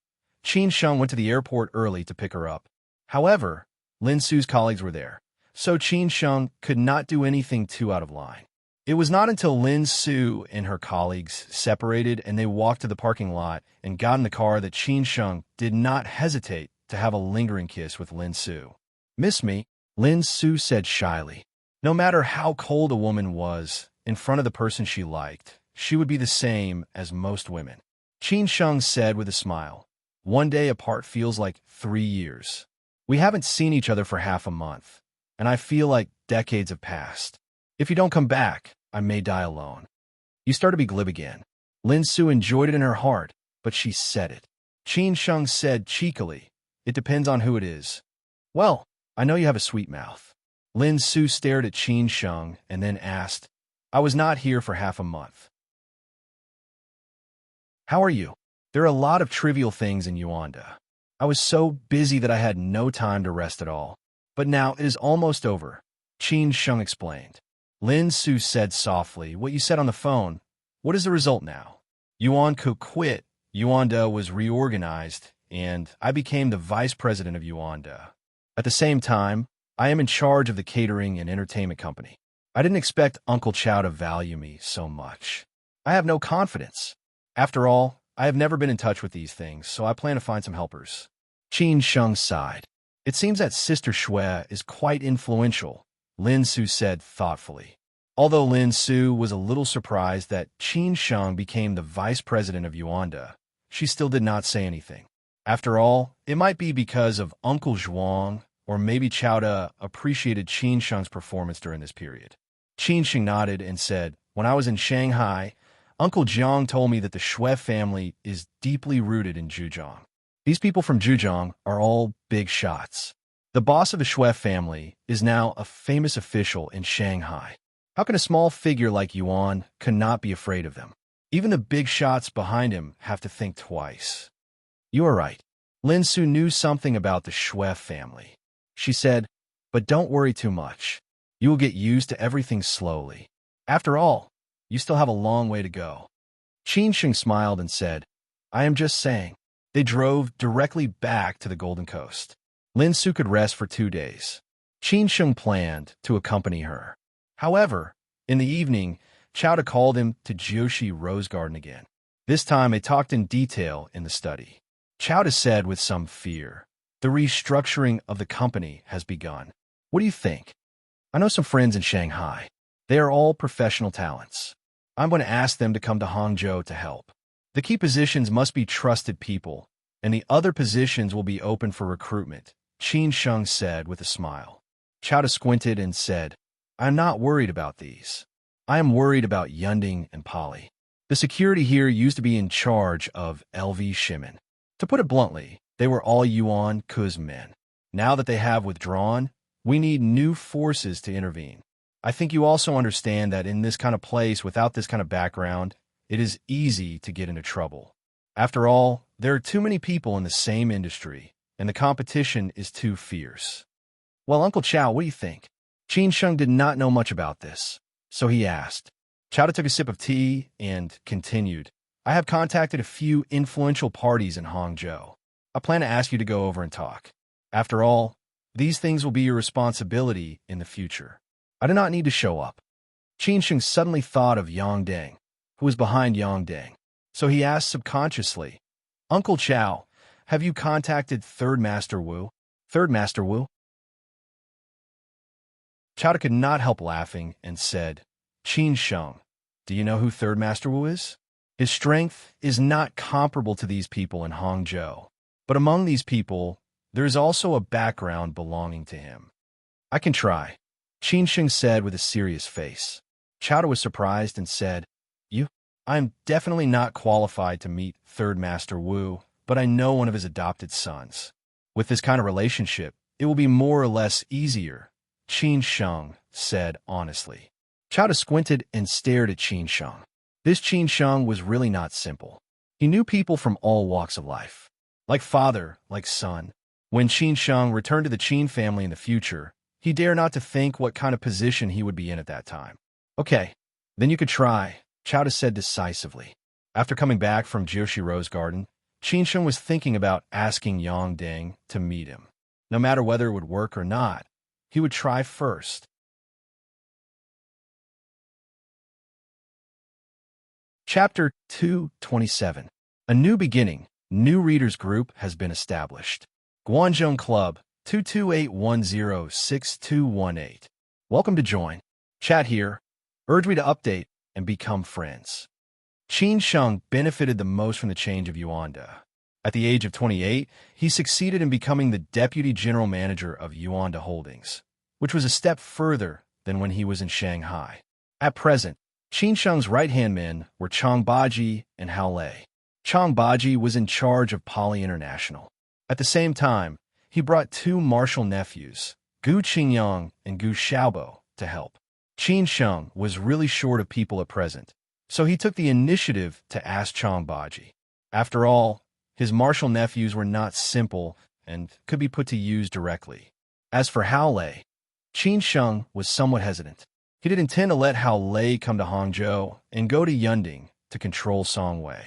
A: Qin Sheng went to the airport early to pick her up. However, Lin Su's colleagues were there, so Qin Sheng could not do anything too out of line. It was not until Lin Su and her colleagues separated and they walked to the parking lot and got in the car that Qin Sheng did not hesitate to have a lingering kiss with Lin Su. "Miss me?" Lin Su said shyly. No matter how cold a woman was in front of the person she liked, she would be the same as most women. Qin Sheng said with a smile, "One day apart feels like 3 years. We haven't seen each other for half a month, and I feel like decades have passed. If you don't come back, I may die alone. You start to be glib again. Lin Su enjoyed it in her heart, but she said it. Qin Sheng said cheekily, "It depends on who it is." "Well, I know you have a sweet mouth." Lin Su stared at Qin Sheng and then asked, "I was not here for half a month. How are you?" "There are a lot of trivial things in Yuanda. I was so busy that I had no time to rest at all. But now it is almost over," Qin Sheng explained. Lin Su said softly, "What you said on the phone, what is the result now?" "Yuan could quit, Yuanda was reorganized, and I became the vice president of Yuanda. At the same time, I am in charge of the catering and entertainment company. I didn't expect Uncle Chow to value me so much. I have no confidence. After all, I have never been in touch with these things, so I plan to find some helpers." Qin Sheng sighed. "It seems that Sister Shui is quite influential," Lin Su said thoughtfully. Although Lin Su was a little surprised that Qin Sheng became the vice president of Yuanda, she still did not say anything. After all, it might be because of Uncle Zhuang, or maybe Chowda appreciated Qin Sheng's performance during this period. Qin Sheng nodded and said, "When I was in Shanghai, Uncle Jiang told me that the Shui family is deeply rooted in Zhujiang. These people from Zhujiang are all big shots. The boss of the Shui family is now a famous official in Shanghai. How can a small figure like Yuan not be afraid of them? Even the big shots behind him have to think twice." "You are right." Lin Su knew something about the Shui family. She said, "But don't worry too much. You will get used to everything slowly. After all, you still have a long way to go." Qin Sheng smiled and said, "I am just saying." They drove directly back to the Golden Coast. Lin Su could rest for 2 days. Qin Sheng planned to accompany her. However, in the evening, Chowda called him to Jiushi Rose Garden again. This time they talked in detail in the study. Chowda said with some fear, "The restructuring of the company has begun. What do you think? I know some friends in Shanghai. They are all professional talents. I'm going to ask them to come to Hangzhou to help. The key positions must be trusted people, and the other positions will be open for recruitment," Qin Sheng said with a smile. Chowda squinted and said, "I'm not worried about these. I am worried about Yunding and Polly. The security here used to be in charge of LV Shimin. To put it bluntly, they were all Yuan Ku's men. Now that they have withdrawn, we need new forces to intervene. I think you also understand that in this kind of place, without this kind of background, it is easy to get into trouble. After all, there are too many people in the same industry, and the competition is too fierce." "Well, Uncle Chow, what do you think?" Qin Sheng did not know much about this, so he asked. Chowda took a sip of tea and continued, "I have contacted a few influential parties in Hangzhou. I plan to ask you to go over and talk. After all, these things will be your responsibility in the future. I do not need to show up." Qin Sheng suddenly thought of Yang Deng, who was behind Yang Deng, so he asked subconsciously, "Uncle Chow, have you contacted Third Master Wu?" "Third Master Wu?" Chowda could not help laughing and said, "Qin Sheng, do you know who Third Master Wu is? His strength is not comparable to these people in Hangzhou, but among these people, there is also a background belonging to him." "I can try," Qin Sheng said with a serious face. Chowda was surprised and said, "You? I'm definitely not qualified to meet Third Master Wu, but I know one of his adopted sons. With this kind of relationship, it will be more or less easier," Qin Sheng said honestly. Chowda squinted and stared at Qin Sheng. This Qin Sheng was really not simple. He knew people from all walks of life. Like father, like son. When Qin Sheng returned to the Qin family in the future, he dared not to think what kind of position he would be in at that time. "Okay, then you could try," Chowda said decisively. After coming back from Jiushi Rose Garden, Qin Sheng was thinking about asking Yang Deng to meet him. No matter whether it would work or not, he would try first. Chapter 227. A new beginning. New readers group has been established. Guangzhou Club 228106218. Welcome to join. Chat here. Urge me to update and become friends. Qin Sheng benefited the most from the change of Yuanda. At the age of 28, he succeeded in becoming the deputy general manager of Yuanda Holdings, which was a step further than when he was in Shanghai. At present, Qin Sheng's right-hand men were Chang Baji and Hao Lei. Chang Baji was in charge of Poly International. At the same time, he brought two martial nephews, Gu Qingyang and Gu Xiaobo, to help. Qin Sheng was really short of people at present, so he took the initiative to ask Chang Baji. After all, his martial nephews were not simple and could be put to use directly. As for Hao Lei, Qin Sheng was somewhat hesitant. He didn't intend to let Hao Lei come to Hangzhou and go to Yunding to control Songwei.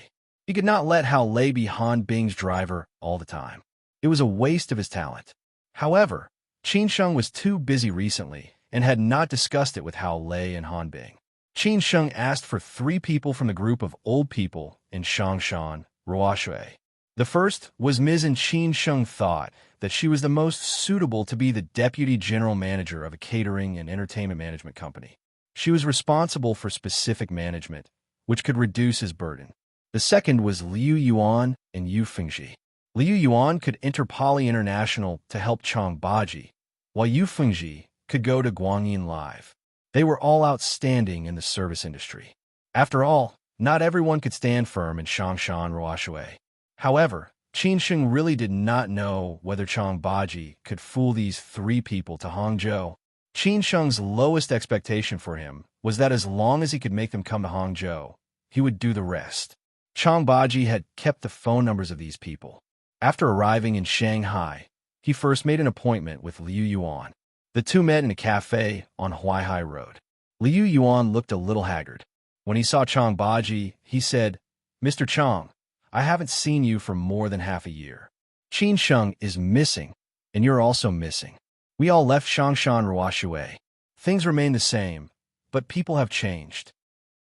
A: He could not let Hao Lei be Han Bing's driver all the time. It was a waste of his talent. However, Qin Sheng was too busy recently and had not discussed it with Hao Lei and Han Bing. Qin Sheng asked for 3 people from the group of old people in Shangshan, Ruoshui. The first was Ms. and Qin Sheng thought that she was the most suitable to be the deputy general manager of a catering and entertainment management company. She was responsible for specific management, which could reduce his burden. The second was Liu Yuan and Yu Fengji. Liu Yuan could enter Poly International to help Chang Baji, while Yu Fengji could go to Guangyin Live. They were all outstanding in the service industry. After all, not everyone could stand firm in Shangshan Ruoshui. However, Qin Sheng really did not know whether Chang Baji could fool these 3 people to Hangzhou. Qin Sheng's lowest expectation for him was that as long as he could make them come to Hangzhou, he would do the rest. Chang Baji had kept the phone numbers of these people. After arriving in Shanghai, he first made an appointment with Liu Yuan. The two met in a cafe on Huaihai Road. Liu Yuan looked a little haggard. When he saw Chang Baji, he said, "Mr. Chang, I haven't seen you for more than half a year. Qin Sheng is missing, and you're also missing. We all left Shangshan Ruoshui. Things remain the same, but people have changed.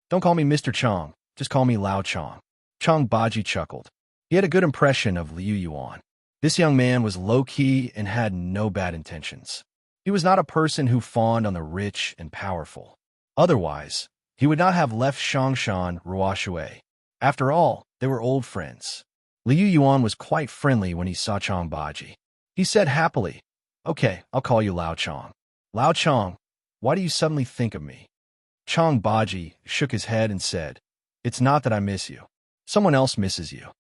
A: Don't call me Mr. Chang, just call me Lao Chang." Chang Baji chuckled. He had a good impression of Liu Yuan. This young man was low-key and had no bad intentions. He was not a person who fawned on the rich and powerful. Otherwise, he would not have left Shangshan Ruoshui. After all, they were old friends. Liu Yuan was quite friendly when he saw Chang Baji. He said happily, "Okay, I'll call you Lao Chang." "Lao Chang, why do you suddenly think of me?" Chang Baji shook his head and said, "It's not that I miss you. Someone else misses you."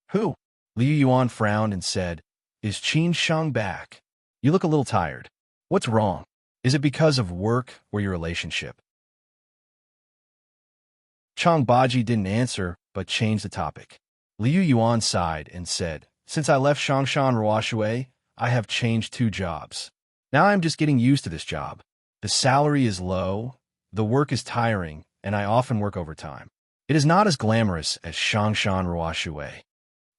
A: "Who?" Liu Yuan frowned and said, "Is Qin Sheng back? You look a little tired. What's wrong? Is it because of work or your relationship?" Chang Baji didn't answer, but changed the topic. Liu Yuan sighed and said, "Since I left Shangshan Ruoshui, I have changed 2 jobs. Now I'm just getting used to this job. The salary is low, the work is tiring, and I often work overtime. It is not as glamorous as Shangshan Ruoshui."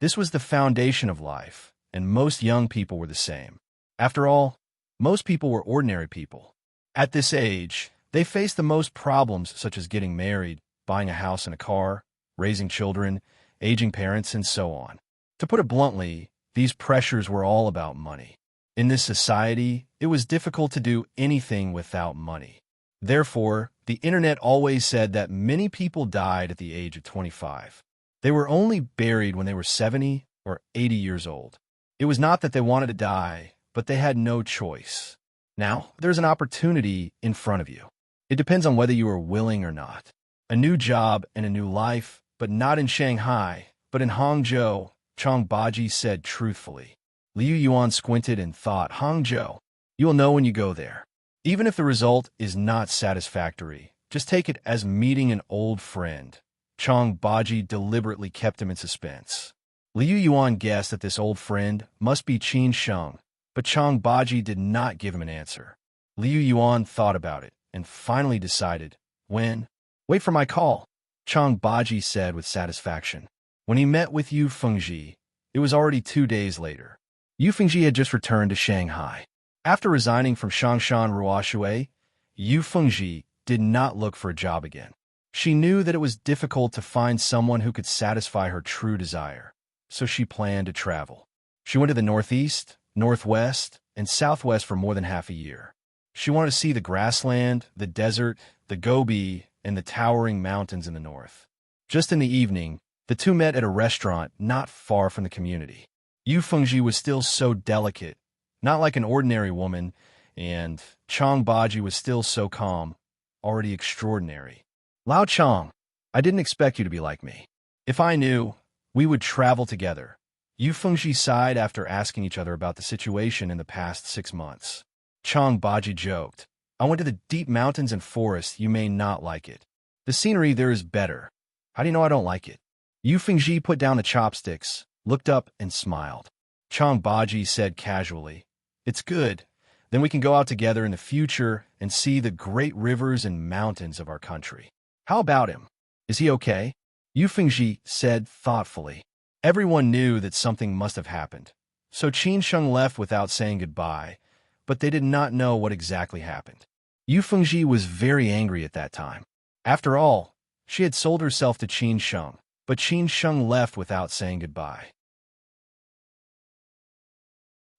A: This was the foundation of life, and most young people were the same. After all, most people were ordinary people. At this age, they faced the most problems such as getting married, buying a house and a car, raising children, aging parents, and so on. To put it bluntly, these pressures were all about money. In this society, it was difficult to do anything without money. Therefore, the internet always said that many people died at the age of 25. They were only buried when they were 70 or 80 years old. It was not that they wanted to die, but they had no choice. Now, there's an opportunity in front of you. It depends on whether you are willing or not. A new job and a new life, but not in Shanghai, but in Hangzhou, Chang Baji said truthfully. Liu Yuan squinted and thought, "Hangzhou, you will know when you go there. Even if the result is not satisfactory, just take it as meeting an old friend." Chang Baji deliberately kept him in suspense. Liu Yuan guessed that this old friend must be Qin Sheng, but Chang Baji did not give him an answer. Liu Yuan thought about it and finally decided, "When? Wait for my call," Chang Baji said with satisfaction. When he met with Yu Fengji, it was already 2 days later. Yu Fengji had just returned to Shanghai. After resigning from Shangshan Ruoshui, Yu Fengji did not look for a job again. She knew that it was difficult to find someone who could satisfy her true desire, so she planned to travel. She went to the northeast, northwest, and southwest for more than half a year. She wanted to see the grassland, the desert, the Gobi, and the towering mountains in the north. Just in the evening, the two met at a restaurant not far from the community. Yu Fengji was still so delicate, not like an ordinary woman, and Chang Baji was still so calm, already extraordinary. Lao Chong, I didn't expect you to be like me. If I knew, we would travel together. Yu Fengji sighed after asking each other about the situation in the past 6 months. Chong Baji joked, I went to the deep mountains and forests. You may not like it. The scenery there is better. How do you know I don't like it? Yu Fengji put down the chopsticks, looked up, and smiled. Chong Baji said casually, It's good. Then we can go out together in the future and see the great rivers and mountains of our country. How about him? Is he okay? Yu Fengji said thoughtfully. Everyone knew that something must have happened. So Qin Sheng left without saying goodbye, but they did not know what exactly happened. Yu Fengji was very angry at that time. After all, she had sold herself to Qin Sheng, but Qin Sheng left without saying goodbye.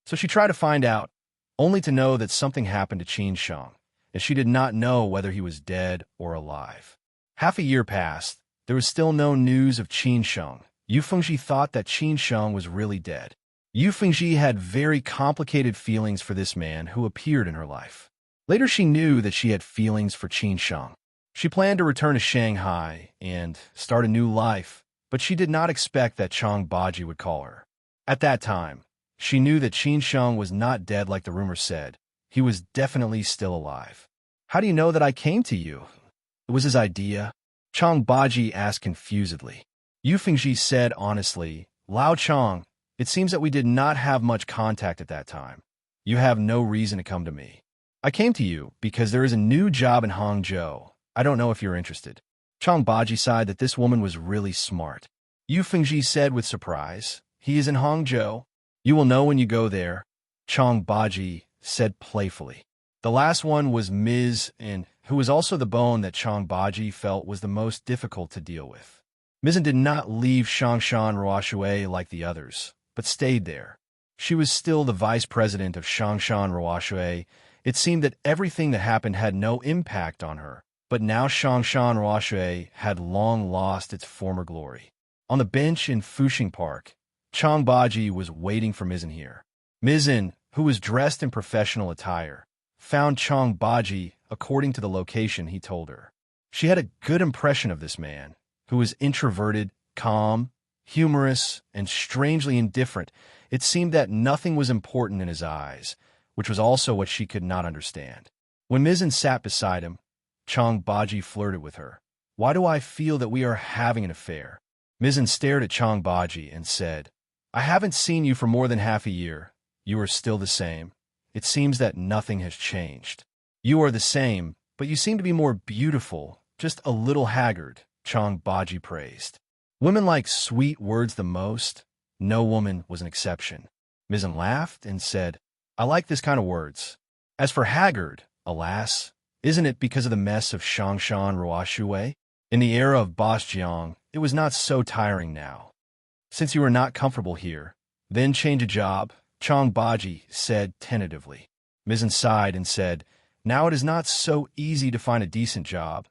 A: So she tried to find out, only to know that something happened to Qin Sheng, and she did not know whether he was dead or alive. Half a year passed. There was still no news of Qin Sheng. Yu Fengji thought that Qin Sheng was really dead. Yu Fengji had very complicated feelings for this man who appeared in her life. Later she knew that she had feelings for Qin Sheng. She planned to return to Shanghai and start a new life, but she did not expect that Chong Baji would call her. At that time, she knew that Qin Sheng was not dead like the rumor said. He was definitely still alive. How do you know that I came to you? It was his idea. Chong Baji asked confusedly. Yu Fengji said honestly, Lao Chong, it seems that we did not have much contact at that time. You have no reason to come to me. I came to you because there is a new job in Hangzhou. I don't know if you're interested. Chong Baji sighed that this woman was really smart. Yu Fengji said with surprise, He is in Hangzhou. You will know when you go there. Chong Baji said playfully. The last one was Ms. In, who was also the bone that Chong Baji felt was the most difficult to deal with. Mizan did not leave Shangshan Ruoshui like the others, but stayed there. She was still the vice president of Shangshan Ruoshui. It seemed that everything that happened had no impact on her, but now Shangshan Ruoshui had long lost its former glory. On the bench in Fuxing Park, Chong Baji was waiting for Mizan here. Mizan, who was dressed in professional attire, found Chong Baji according to the location he told her. She had a good impression of this man, who was introverted, calm, humorous, and strangely indifferent. It seemed that nothing was important in his eyes, which was also what she could not understand. When Mizan sat beside him, Chong Baji flirted with her. Why do I feel that we are having an affair? Mizan stared at Chong Baji and said, I haven't seen you for more than half a year. You are still the same. It seems that nothing has changed. You are the same, but you seem to be more beautiful, just a little haggard, Chong Baji praised. Women like sweet words the most. No woman was an exception. Mizan laughed and said, I like this kind of words. As for haggard, alas, isn't it because of the mess of Shangshan Ruoshui? In the era of Boss Jiang, it was not so tiring now. Since you are not comfortable here, then change a job, Chong Baji said tentatively. Mizan sighed and said, Now it is not so easy to find a decent job.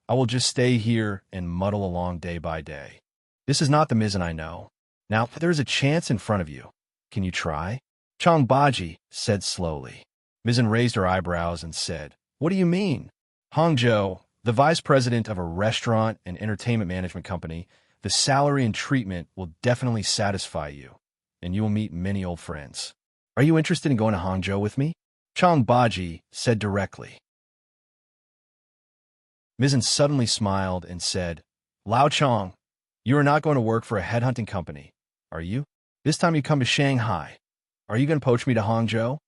A: I will just stay here and muddle along day by day. This is not the Mizan I know. Now, there is a chance in front of you. Can you try? Chong Baji said slowly. Mizan raised her eyebrows and said, What do you mean? Hangzhou, the vice president of a restaurant and entertainment management company, the salary and treatment will definitely satisfy you, and you will meet many old friends. Are you interested in going to Hangzhou with me? Chong Baji said directly. Mizan suddenly smiled and said, Lao Chong, you are not going to work for a headhunting company, are you? This time you come to Shanghai. Are you going to poach me to Hangzhou?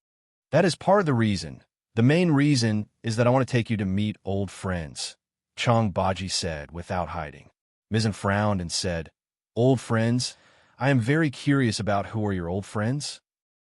A: That is part of the reason. The main reason is that I want to take you to meet old friends, Chong Baji said without hiding. Mizan frowned and said, Old friends? I am very curious about who are your old friends.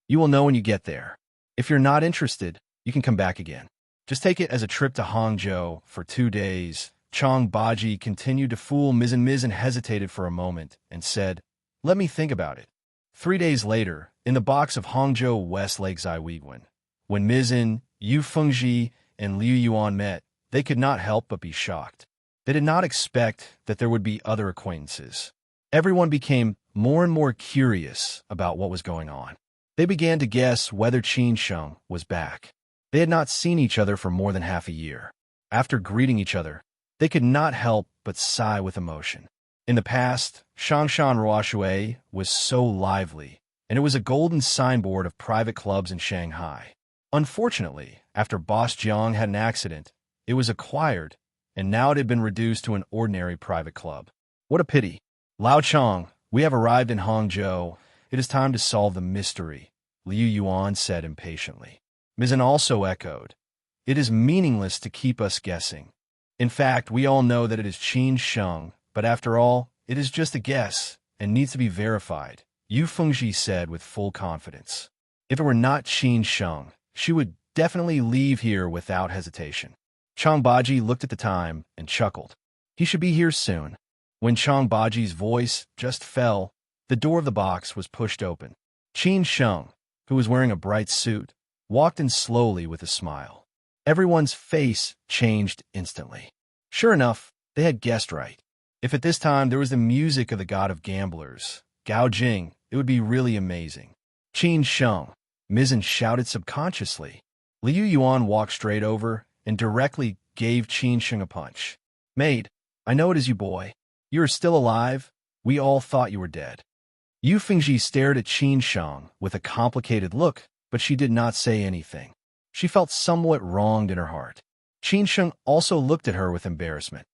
A: You will know when you get there. If you're not interested, you can come back again. Just take it as a trip to Hangzhou for 2 days. Chong Baji continued to fool Mizan. Mizan hesitated for a moment and said, Let me think about it. 3 days later, in the box of Hangzhou West Lake Zaiwiguan, when Mizan, Yu Fengji, and Liu Yuan met, they could not help but be shocked. They did not expect that there would be other acquaintances. Everyone became more and more curious about what was going on. They began to guess whether Qin Sheng was back. They had not seen each other for more than half a year. After greeting each other, They could not help but sigh with emotion. In the past, Shangshan Ruoshui was so lively, and it was a golden signboard of private clubs in Shanghai. Unfortunately, after Boss Jiang had an accident, it was acquired, and now it had been reduced to an ordinary private club. What a pity. Lao Chong, we have arrived in Hangzhou. It is time to solve the mystery, Liu Yuan said impatiently. Mizan also echoed. It is meaningless to keep us guessing. In fact, we all know that it is Qin Sheng, but after all, it is just a guess and needs to be verified, Yu Fengji said with full confidence. If it were not Qin Sheng, she would definitely leave here without hesitation. Chang Baji looked at the time and chuckled. He should be here soon. When Chang Baji's voice just fell, the door of the box was pushed open. Qin Sheng, who was wearing a bright suit, walked in slowly with a smile. Everyone's face changed instantly. Sure enough, they had guessed right. If at this time there was the music of the god of gamblers, Gao Jing, it would be really amazing. Qin Sheng, Mizan shouted subconsciously. Liu Yuan walked straight over and directly gave Qin Sheng a punch. Maid, I know it is you, boy. You are still alive. We all thought you were dead. Yu Fengji stared at Qin Sheng with a complicated look, but she did not say anything. She felt somewhat wronged in her heart. Qin Sheng also looked at her with embarrassment.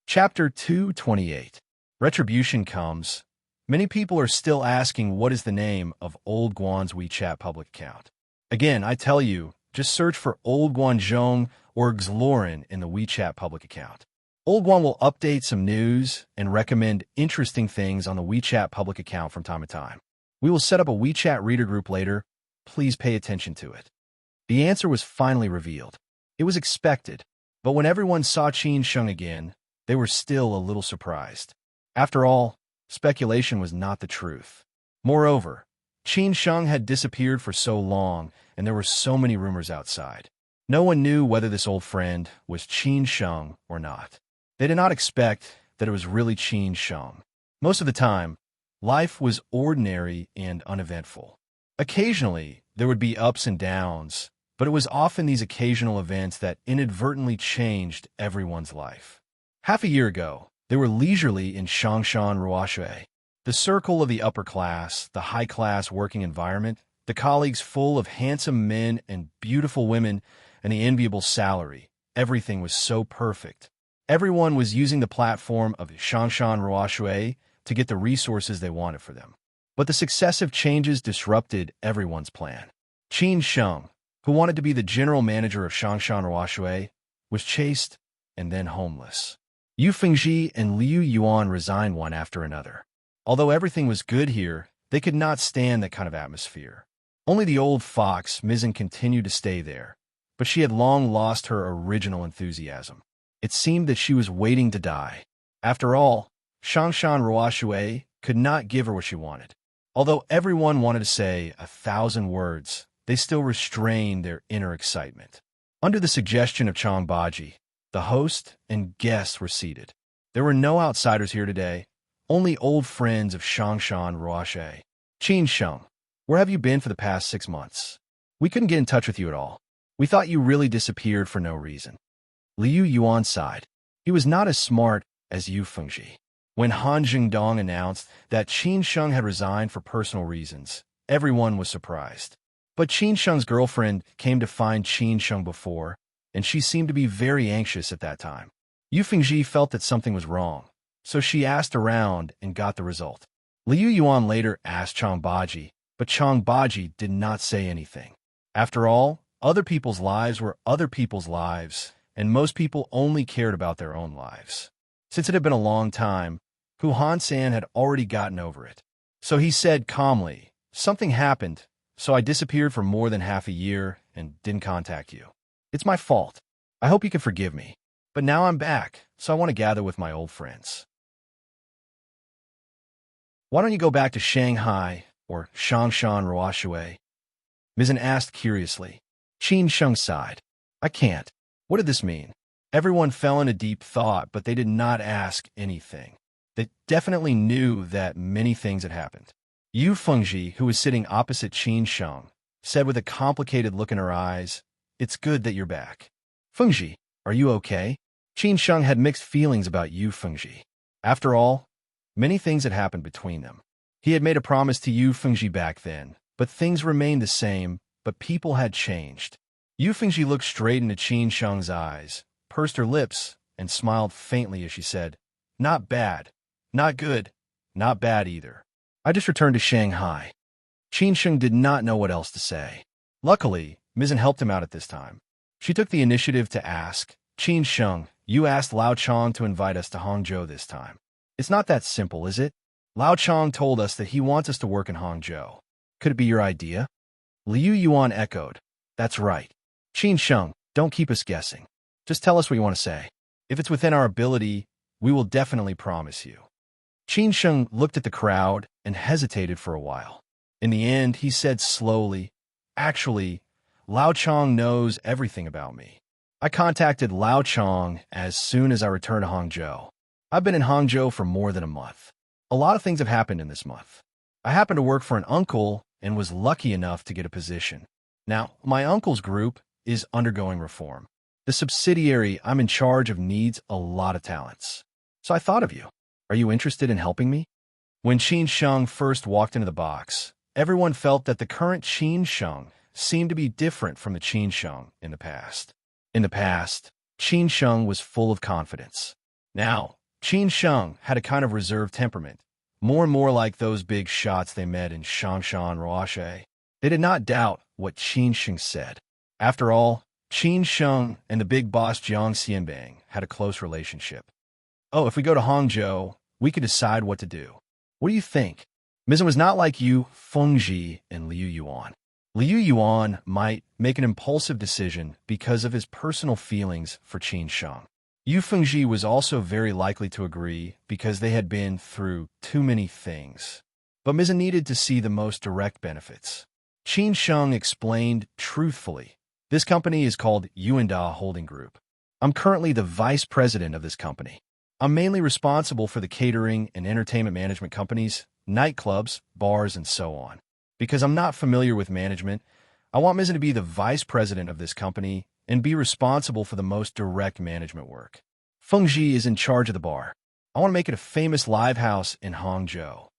A: Chapter 228. Retribution comes. Many people are still asking what is the name of Old Guan's WeChat public account. Again, I tell you, just search for Old Guanzhong or Xlorin in the WeChat public account. Old Guan will update some news and recommend interesting things on the WeChat public account from time to time. We will set up a WeChat reader group later. Please pay attention to it. The answer was finally revealed. It was expected, but when everyone saw Qin Sheng again, they were still a little surprised. After all, speculation was not the truth. Moreover, Qin Sheng had disappeared for so long, and there were so many rumors outside. No one knew whether this old friend was Qin Sheng or not. They did not expect that it was really Qin Sheng. Most of the time, life was ordinary and uneventful. Occasionally, there would be ups and downs, but it was often these occasional events that inadvertently changed everyone's life. Half a year ago, they were leisurely in Shangshan Ruoshui, the circle of the upper class, the high-class working environment, the colleagues full of handsome men and beautiful women, and the enviable salary. Everything was so perfect. Everyone was using the platform of Shangshan Ruoshui to get the resources they wanted for them. But the successive changes disrupted everyone's plan. Qin Sheng, who wanted to be the general manager of Shangshan Ruoshui, was chased and then homeless. Yu Fengji and Liu Yuan resigned one after another. Although everything was good here, they could not stand that kind of atmosphere. Only the old fox, Mizan, continued to stay there, but she had long lost her original enthusiasm. It seemed that she was waiting to die. After all, Shangshan Ruoshui could not give her what she wanted. Although everyone wanted to say 1,000 words, they still restrained their inner excitement. Under the suggestion of Chang Baji, the host and guests were seated. There were no outsiders here today, only old friends of Shangshan Ruoshui. Qin Sheng, where have you been for the past 6 months? We couldn't get in touch with you at all. We thought you really disappeared for no reason. Liu Yuan sighed. He was not as smart as Yu Fengji. When Han Jingdong announced that Qin Sheng had resigned for personal reasons, everyone was surprised. But Qin Sheng's girlfriend came to find Qin Sheng before, and she seemed to be very anxious at that time. Yu Fengji felt that something was wrong, so she asked around and got the result. Liu Yuan later asked Chang Baji, but Chang Baji did not say anything. After all, other people's lives were other people's lives, and most people only cared about their own lives. Since it had been a long time, Hu Han-san had already gotten over it. So he said calmly, "Something happened, so I disappeared for more than half a year and didn't contact you. It's my fault. I hope you can forgive me. But now I'm back, so I want to gather with my old friends." "Why don't you go back to Shanghai or Shangshan Ruoshui?" Mizan asked curiously. Qin Sheng sighed. "I can't." What did this mean? Everyone fell into deep thought, but they did not ask anything. They definitely knew that many things had happened. Yu Fengji, who was sitting opposite Qin Sheng, said with a complicated look in her eyes, "It's good that you're back." "Fengji, are you okay?" Qin Sheng had mixed feelings about Yu Fengji. After all, many things had happened between them. He had made a promise to Yu Fengji back then, but things remained the same, but people had changed. Yu Fengji looked straight into Qin Sheng's eyes, pursed her lips, and smiled faintly as she said, "Not bad. Not good. Not bad either. I just returned to Shanghai." Qin Sheng did not know what else to say. Luckily, Mizzen helped him out at this time. She took the initiative to ask, "Qin Sheng, you asked Lao Chong to invite us to Hangzhou this time. It's not that simple, is it? Lao Chong told us that he wants us to work in Hangzhou. Could it be your idea?" Liu Yuan echoed, "That's right. Qin Sheng, don't keep us guessing. Just tell us what you want to say. If it's within our ability, we will definitely promise you." Qin Sheng looked at the crowd and hesitated for a while. In the end, he said slowly, "Actually, Lao Chong knows everything about me. I contacted Lao Chong as soon as I returned to Hangzhou. I've been in Hangzhou for more than a month. A lot of things have happened in this month. I happened to work for an uncle and was lucky enough to get a position. Now, my uncle's group is undergoing reform. The subsidiary I'm in charge of needs a lot of talents. So I thought of you. Are you interested in helping me?" When Qin Sheng first walked into the box, everyone felt that the current Qin Sheng seemed to be different from the Qin Sheng in the past. In the past, Qin Sheng was full of confidence. Now, Qin Sheng had a kind of reserved temperament, more and more like those big shots they met in Shangshan Roache. They did not doubt what Qin Sheng said. After all, Qin Sheng and the big boss Jiang Xianbang had a close relationship. "Oh, if we go to Hangzhou, we could decide what to do. What do you think?" Mizzen was not like Yu Fengji and Liu Yuan. Liu Yuan might make an impulsive decision because of his personal feelings for Qin Sheng. Yu Fengji was also very likely to agree because they had been through too many things. But Mizzen needed to see the most direct benefits. Qin Sheng explained truthfully, "This company is called Yuanda Holding Group. I'm currently the vice president of this company. I'm mainly responsible for the catering and entertainment management companies, nightclubs, bars, and so on. Because I'm not familiar with management, I want Mizzen to be the vice president of this company and be responsible for the most direct management work. Fengji is in charge of the bar. I want to make it a famous live house in Hangzhou.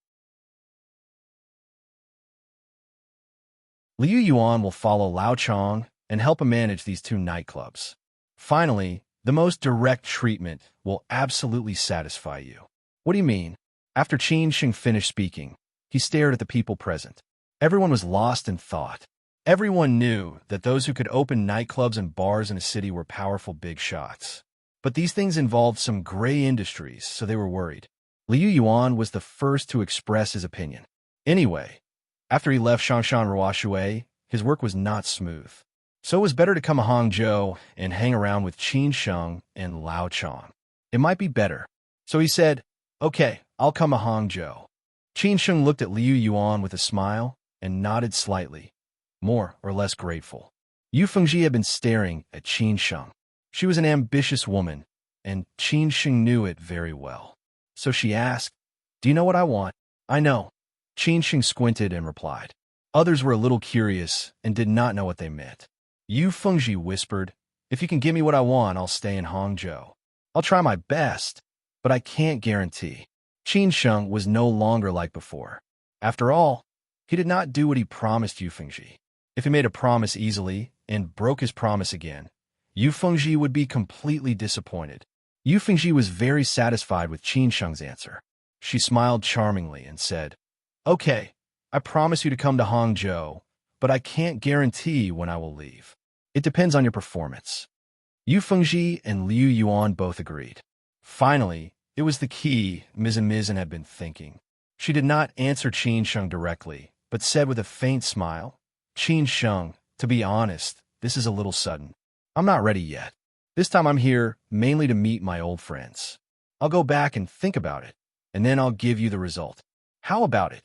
A: Liu Yuan will follow Lao Chong and help him manage these two nightclubs. Finally, the most direct treatment will absolutely satisfy you." "What do you mean?" After Qin Sheng finished speaking, he stared at the people present. Everyone was lost in thought. Everyone knew that those who could open nightclubs and bars in a city were powerful big shots. But these things involved some gray industries, so they were worried. Liu Yuan was the first to express his opinion. Anyway, after he left Shangshan Roashui, his work was not smooth. So it was better to come to Hangzhou and hang around with Qin Sheng and Lao Chong. It might be better. So he said, "Okay, I'll come to Hangzhou." Qin Sheng looked at Liu Yuan with a smile and nodded slightly, more or less grateful. Yu Fengji had been staring at Qin Sheng. She was an ambitious woman, and Qin Sheng knew it very well. So she asked, "Do you know what I want?" "I know." Qin Sheng squinted and replied. Others were a little curious and did not know what they meant. Yu Fengji whispered, "If you can give me what I want, I'll stay in Hangzhou. I'll try my best, but I can't guarantee." Qin Sheng was no longer like before. After all, he did not do what he promised Yu Fengji. If he made a promise easily and broke his promise again, Yu Fengji would be completely disappointed. Yu Fengji was very satisfied with Qin Sheng's answer. She smiled charmingly and said, "Okay, I promise you to come to Hangzhou, but I can't guarantee when I will leave. It depends on your performance." Yu Fengji and Liu Yuan both agreed. Finally, it was the key Mizzen had been thinking. She did not answer Qin Sheng directly, but said with a faint smile, "Qin Sheng, to be honest, this is a little sudden. I'm not ready yet. This time I'm here mainly to meet my old friends. I'll go back and think about it, and then I'll give you the result. How about it?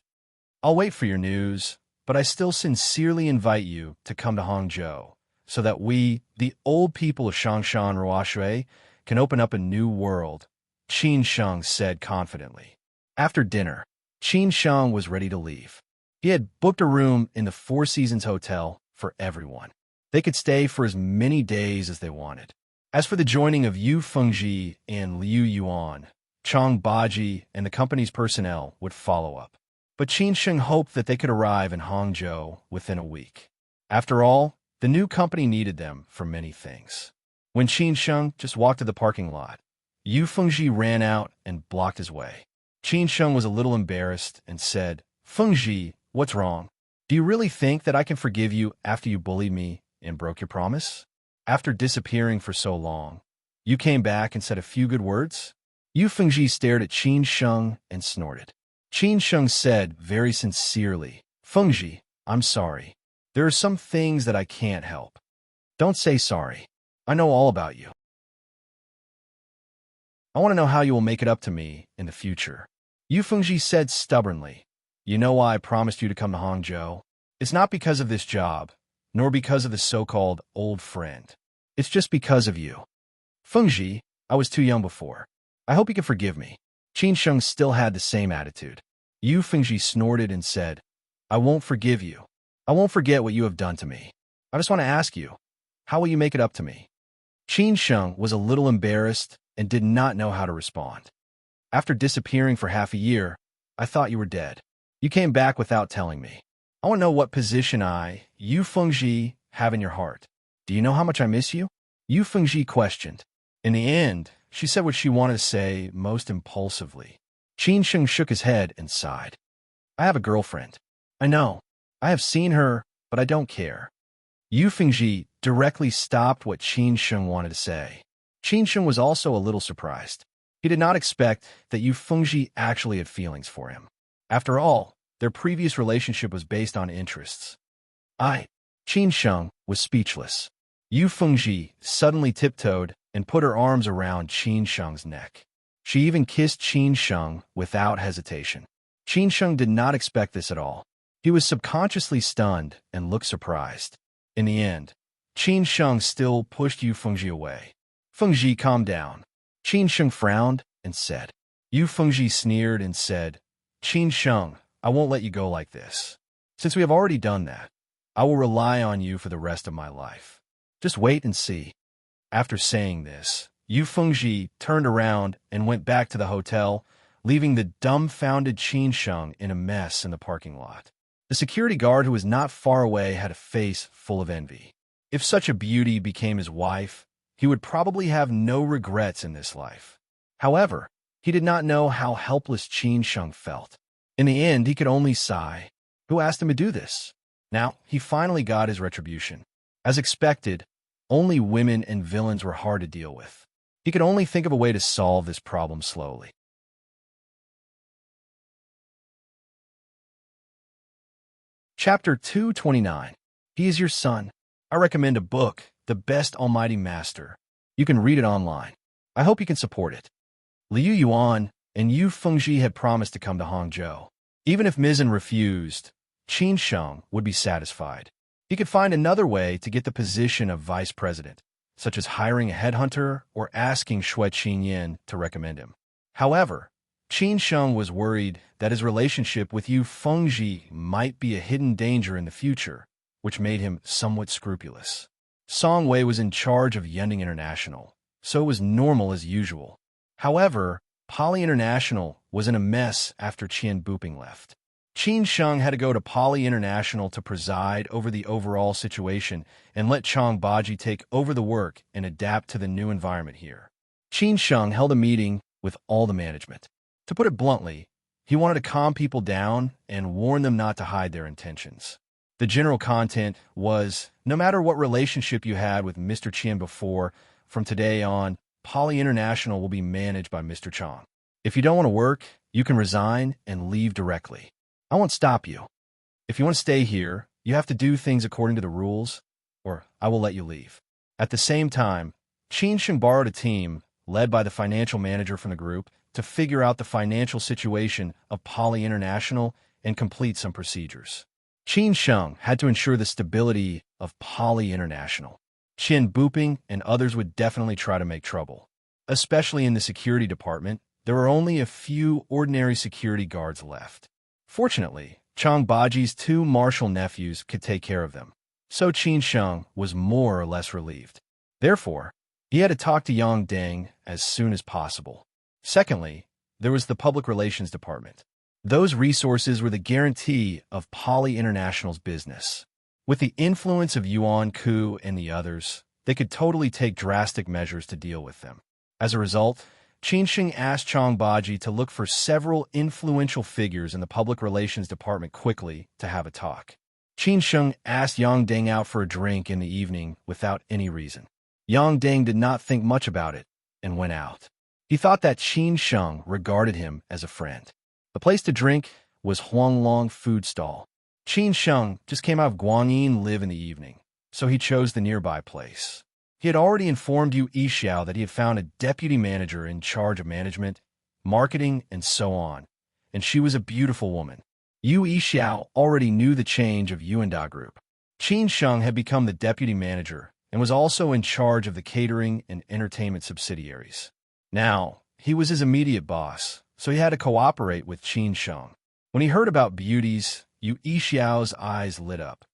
A: I'll wait for your news, but I still sincerely invite you to come to Hangzhou, so that we, the old people of Shangshan Roashui, can open up a new world," Qin Sheng said confidently. After dinner, Qin Sheng was ready to leave. He had booked a room in the Four Seasons Hotel for everyone. They could stay for as many days as they wanted. As for the joining of Yu Fengji and Liu Yuan, Chang Baji and the company's personnel would follow up. But Qin Sheng hoped that they could arrive in Hangzhou within a week. After all, the new company needed them for many things. When Qin Sheng just walked to the parking lot, Yu Fengji ran out and blocked his way. Qin Sheng was a little embarrassed and said, "Fengji, what's wrong? Do you really think that I can forgive you after you bullied me and broke your promise? After disappearing for so long, you came back and said a few good words?" Yu Fengji stared at Qin Sheng and snorted. Qin Sheng said very sincerely, "Fengji, I'm sorry. There are some things that I can't help. Don't say sorry. I know all about you. I want to know how you will make it up to me in the future." Yu Fengji said stubbornly, "You know why I promised you to come to Hangzhou? It's not because of this job, nor because of the so-called old friend. It's just because of you. Fengji, I was too young before. I hope you can forgive me." Qin Sheng still had the same attitude. Yu Fengji snorted and said, "I won't forgive you. I won't forget what you have done to me. I just want to ask you, how will you make it up to me?" Qin Sheng was a little embarrassed and did not know how to respond. "After disappearing for half a year, I thought you were dead. You came back without telling me. I want to know what position I, Yu Fengji, have in your heart. Do you know how much I miss you?" Yu Fengji questioned. In the end, she said what she wanted to say most impulsively. Qin Sheng shook his head and sighed. "I have a girlfriend. I know. I have seen her, but I don't care." Yu Fengji directly stopped what Qin Sheng wanted to say. Qin Sheng was also a little surprised. He did not expect that Yu Fengji actually had feelings for him. After all, their previous relationship was based on interests. Qin Sheng was speechless. Yu Fengji suddenly tiptoed and put her arms around Qin Sheng's neck. She even kissed Qin Sheng without hesitation. Qin Sheng did not expect this at all. He was subconsciously stunned and looked surprised. In the end, Qin Sheng still pushed Yu Fengji away. "Fengji, calm down." Qin Sheng frowned and said. Yu Fengji sneered and said, "Qin Sheng, I won't let you go like this. Since we have already done that, I will rely on you for the rest of my life. Just wait and see." After saying this, Yu Fengji turned around and went back to the hotel, leaving the dumbfounded Qin Sheng in a mess in the parking lot. The security guard who was not far away had a face full of envy. If such a beauty became his wife, he would probably have no regrets in this life. However, he did not know how helpless Qin Sheng felt. In the end, he could only sigh. Who asked him to do this? Now, he finally got his retribution. As expected, only women and villains were hard to deal with. He could only think of a way to solve this problem slowly. Chapter 229. He is your son. I recommend a book, The Best Almighty Master. You can read it online. I hope you can support it. Liu Yuan and Yu Fengji had promised to come to Hangzhou. Even if Mizan refused, Qin Sheng would be satisfied. He could find another way to get the position of vice president, such as hiring a headhunter or asking Xue Qinyan to recommend him. However, Qin Sheng was worried that his relationship with Yu Fengji might be a hidden danger in the future, which made him somewhat scrupulous. Song Wei was in charge of Yending International, so it was normal as usual. However, Poly International was in a mess after Qian Buping left. Qin Sheng had to go to Poly International to preside over the overall situation and let Chang Baji take over the work and adapt to the new environment here. Qin Sheng held a meeting with all the management. To put it bluntly, he wanted to calm people down and warn them not to hide their intentions. The general content was, no matter what relationship you had with Mr. Qian before, from today on, Poly International will be managed by Mr. Chang. If you don't want to work, you can resign and leave directly. I won't stop you. If you want to stay here, you have to do things according to the rules, or I will let you leave. At the same time, Qin Sheng borrowed a team, led by the financial manager from the group, to figure out the financial situation of Poly International and complete some procedures. Qin Sheng had to ensure the stability of Poly International. Qian Buping and others would definitely try to make trouble. Especially in the security department, there were only a few ordinary security guards left. Fortunately, Chang Baji's two martial nephews could take care of them, so Qin Sheng was more or less relieved. Therefore, he had to talk to Yang Deng as soon as possible. Secondly, there was the public relations department. Those resources were the guarantee of Poly International's business. With the influence of Yuan Ku and the others, they could totally take drastic measures to deal with them. As a result, Qin Sheng asked Chang Baji to look for several influential figures in the public relations department quickly to have a talk. Qin Sheng asked Yang Deng out for a drink in the evening without any reason. Yang Deng did not think much about it and went out. He thought that Qin Sheng regarded him as a friend. The place to drink was Huanglong food stall. Qin Sheng just came out of Guanyin live in the evening, so he chose the nearby place. He had already informed Yu Yixiao that he had found a deputy manager in charge of management, marketing, and so on, and she was a beautiful woman. Yu Yixiao already knew the change of Yuanda Group. Qin Sheng had become the deputy manager and was also in charge of the catering and entertainment subsidiaries. Now, he was his immediate boss, so he had to cooperate with Qin Sheng. When he heard about beauties, Yu Yixiao's eyes lit up.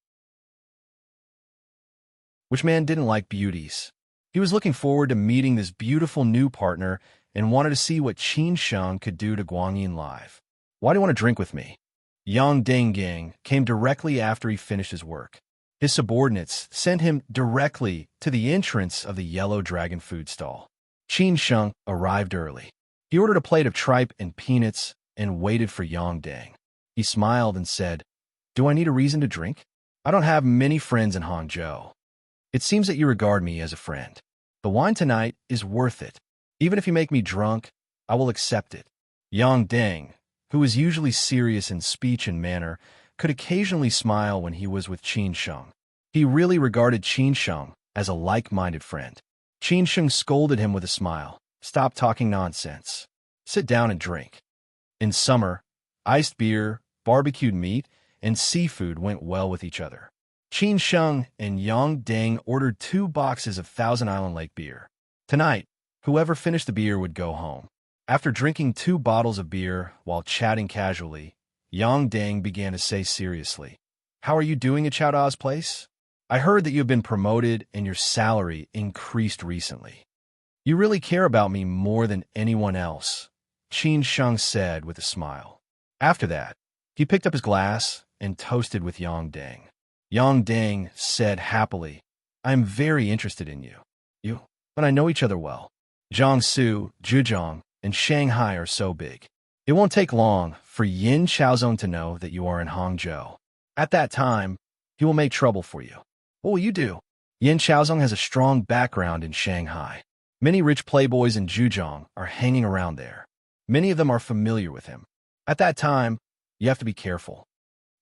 A: Which man didn't like beauties? He was looking forward to meeting this beautiful new partner and wanted to see what Qin Sheng could do to Guanyin Live. Why do you want to drink with me? Yang Deng came directly after he finished his work. His subordinates sent him directly to the entrance of the Yellow Dragon food stall. Qin Sheng arrived early. He ordered a plate of tripe and peanuts and waited for Yang Deng. He smiled and said, "Do I need a reason to drink? I don't have many friends in Hangzhou. It seems that you regard me as a friend. The wine tonight is worth it. Even if you make me drunk, I will accept it." Yang Deng, who was usually serious in speech and manner, could occasionally smile when he was with Qin Sheng. He really regarded Qin Sheng as a like-minded friend. Qin Sheng scolded him with a smile. "Stop talking nonsense. Sit down and drink." In summer, iced beer, barbecued meat, and seafood went well with each other. Qin Sheng and Yang Deng ordered 2 boxes of Thousand Island Lake beer. Tonight, whoever finished the beer would go home. After drinking 2 bottles of beer while chatting casually, Yang Deng began to say seriously, "How are you doing at Chao Da's place? I heard that you have been promoted and your salary increased recently. You really care about me more than anyone else," Qin Sheng said with a smile. After that, he picked up his glass and toasted with Yang Deng. Yang Deng said happily, "I am very interested in you. You and I know each other well. Jiangsu, Zhejiang, and Shanghai are so big. It won't take long for Yin Chaozong to know that you are in Hangzhou. At that time, he will make trouble for you. What will you do? Yin Chaozong has a strong background in Shanghai. Many rich playboys in Zhejiang are hanging around there. Many of them are familiar with him. At that time, you have to be careful.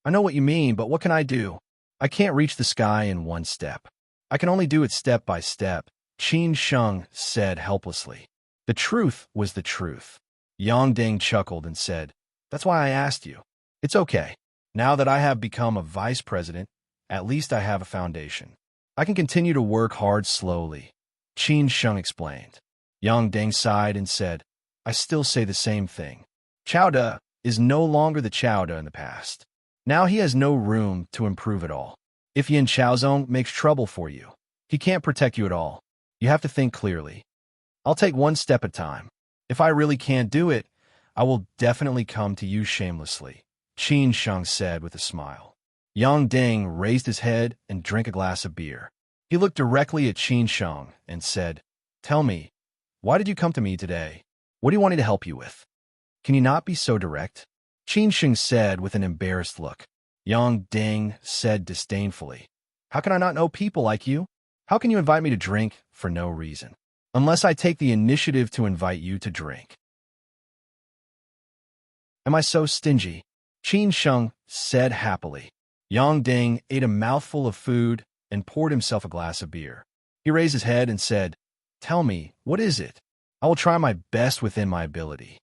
A: I know what you mean, but what can I do? I can't reach the sky in one step. I can only do it step by step," Qin Sheng said helplessly. The truth was the truth. Yang Deng chuckled and said, "That's why I asked you. It's okay. Now that I have become a vice president, at least I have a foundation. I can continue to work hard slowly," Qin Sheng explained. Yang Deng sighed and said, "I still say the same thing. Chao Da is no longer the Chao Da in the past. Now he has no room to improve at all. If Yin Chaozong makes trouble for you, he can't protect you at all. You have to think clearly. I'll take one step at a time. If I really can't do it, I will definitely come to you shamelessly," Qin Sheng said with a smile. Yang Deng raised his head and drank a glass of beer. He looked directly at Qin Sheng and said, "Tell me, why did you come to me today? What do you want me to help you with? Can you not be so direct?" Qin Sheng said with an embarrassed look. Yang Deng said disdainfully, "How can I not know people like you? How can you invite me to drink for no reason? Unless I take the initiative to invite you to drink. Am I so stingy?" Qin Sheng said happily. Yang Deng ate a mouthful of food and poured himself a glass of beer. He raised his head and said, "Tell me, what is it? I will try my best within my ability.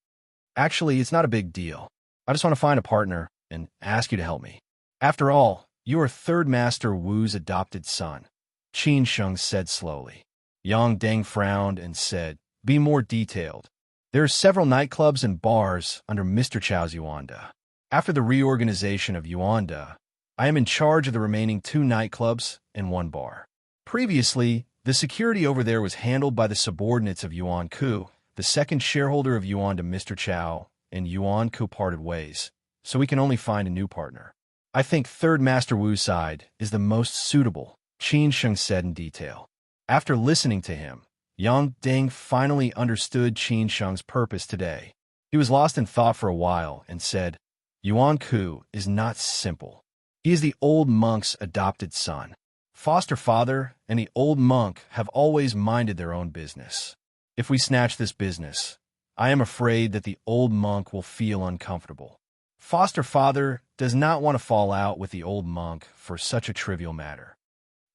A: Actually, it's not a big deal. I just want to find a partner and ask you to help me. After all, you are Third Master Wu's adopted son," Qin Sheng said slowly. Yang Deng frowned and said, "Be more detailed." "There are several nightclubs and bars under Mr. Chao's Yuanda. After the reorganization of Yuanda, I am in charge of the remaining 2 nightclubs and 1 bar. Previously, the security over there was handled by the subordinates of Yuan Ku, the second shareholder of Yuanda, Mr. Chow, and Yuan Ku parted ways, so we can only find a new partner. I think Third Master Wu's side is the most suitable, Qin Sheng said in detail. After listening to him, Yang Ding finally understood Qin Sheng's purpose today. He was lost in thought for a while and said, Yuan Ku is not simple. He is the old monk's adopted son. Foster father and the old monk have always minded their own business. If we snatch this business, I am afraid that the old monk will feel uncomfortable. Foster father does not want to fall out with the old monk for such a trivial matter.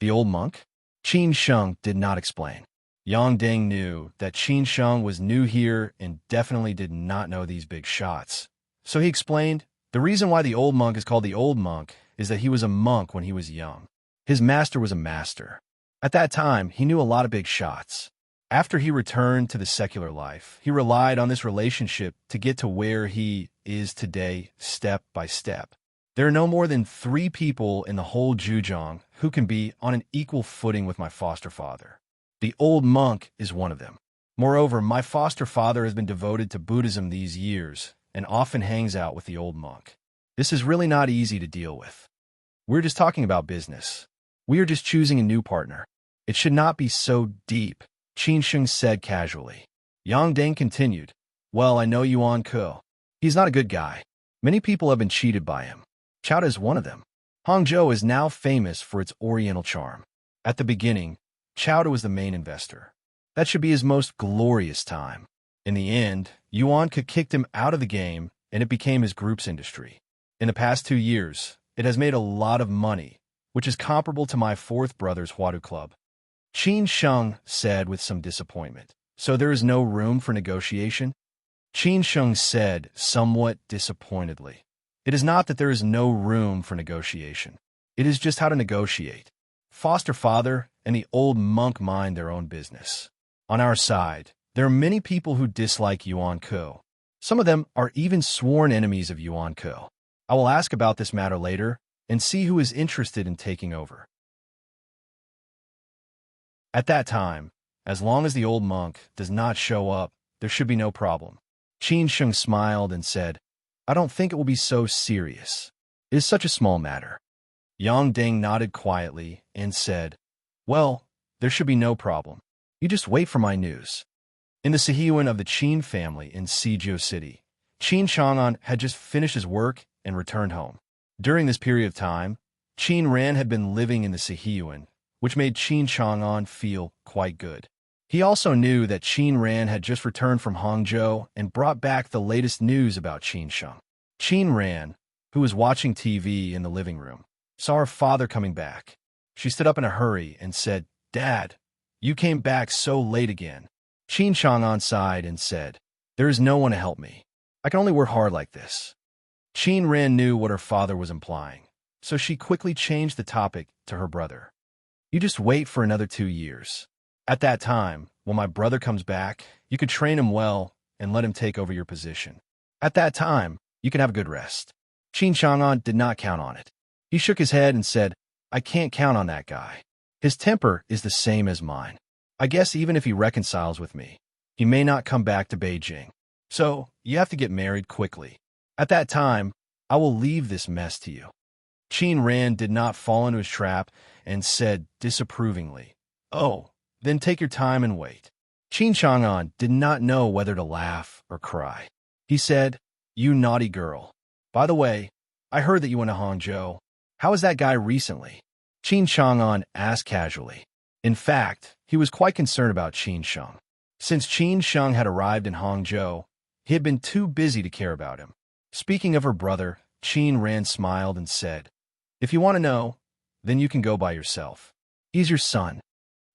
A: The old monk? Qin Sheng did not explain. Yang Ding knew that Qin Sheng was new here and definitely did not know these big shots. So he explained, the reason why the old monk is called the old monk is that he was a monk when he was young. His master was a master. At that time, he knew a lot of big shots. After he returned to the secular life, he relied on this relationship to get to where he is today, step by step. There are no more than 3 people in the whole Zhejiang who can be on an equal footing with my foster father. The old monk is one of them. Moreover, my foster father has been devoted to Buddhism these years and often hangs out with the old monk. This is really not easy to deal with. We're just talking about business. We are just choosing a new partner. It should not be so deep, Qin Sheng said casually. Yang Ding continued, well, I know Yuan Ku. He's not a good guy. Many people have been cheated by him. Chowda is one of them. Hangzhou is now famous for its oriental charm. At the beginning, Chowda was the main investor. That should be his most glorious time. In the end, Yuan Ku kicked him out of the game, and it became his group's industry. In the past 2 years, it has made a lot of money, which is comparable to my 4th brother's Huadu Club. Qin Sheng said with some disappointment. So there is no room for negotiation? Qin Sheng said somewhat disappointedly. It is not that there is no room for negotiation. It is just how to negotiate. Foster father and the old monk mind their own business. On our side, there are many people who dislike Yuan Ku. Some of them are even sworn enemies of Yuan Ku. I will ask about this matter later and see who is interested in taking over. At that time, as long as the old monk does not show up, there should be no problem. Qin Sheng smiled and said, I don't think it will be so serious. It is such a small matter. Yang Ding nodded quietly and said, well, there should be no problem. You just wait for my news. In the Sihiyuan of the Qin family in Sijio City, Qin Chang'an had just finished his work and returned home. During this period of time, Qin Ran had been living in the Sihiyuan, which made Qin Chang'an feel quite good. He also knew that Qin Ran had just returned from Hangzhou and brought back the latest news about Qin Sheng. Qin Ran, who was watching TV in the living room, saw her father coming back. She stood up in a hurry and said, Dad, you came back so late again. Qin Chang'an sighed and said, there is no one to help me. I can only work hard like this. Qin Ran knew what her father was implying, so she quickly changed the topic to her brother. You just wait for another 2 years. At that time, when my brother comes back, you could train him well and let him take over your position. At that time, you can have a good rest. Qin Chang'an did not count on it. He shook his head and said, I can't count on that guy. His temper is the same as mine. I guess even if he reconciles with me, he may not come back to Beijing. So, you have to get married quickly. At that time, I will leave this mess to you. Qin Ran did not fall into his trap and said disapprovingly, oh, then take your time and wait. Qin Chang'an did not know whether to laugh or cry. He said, you naughty girl. By the way, I heard that you went to Hangzhou. How is that guy recently? Qin Chang'an asked casually. In fact, he was quite concerned about Qin Sheng. Since Qin Sheng had arrived in Hangzhou, he had been too busy to care about him. Speaking of her brother, Qin Ran smiled and said, if you want to know, then you can go by yourself. He's your son.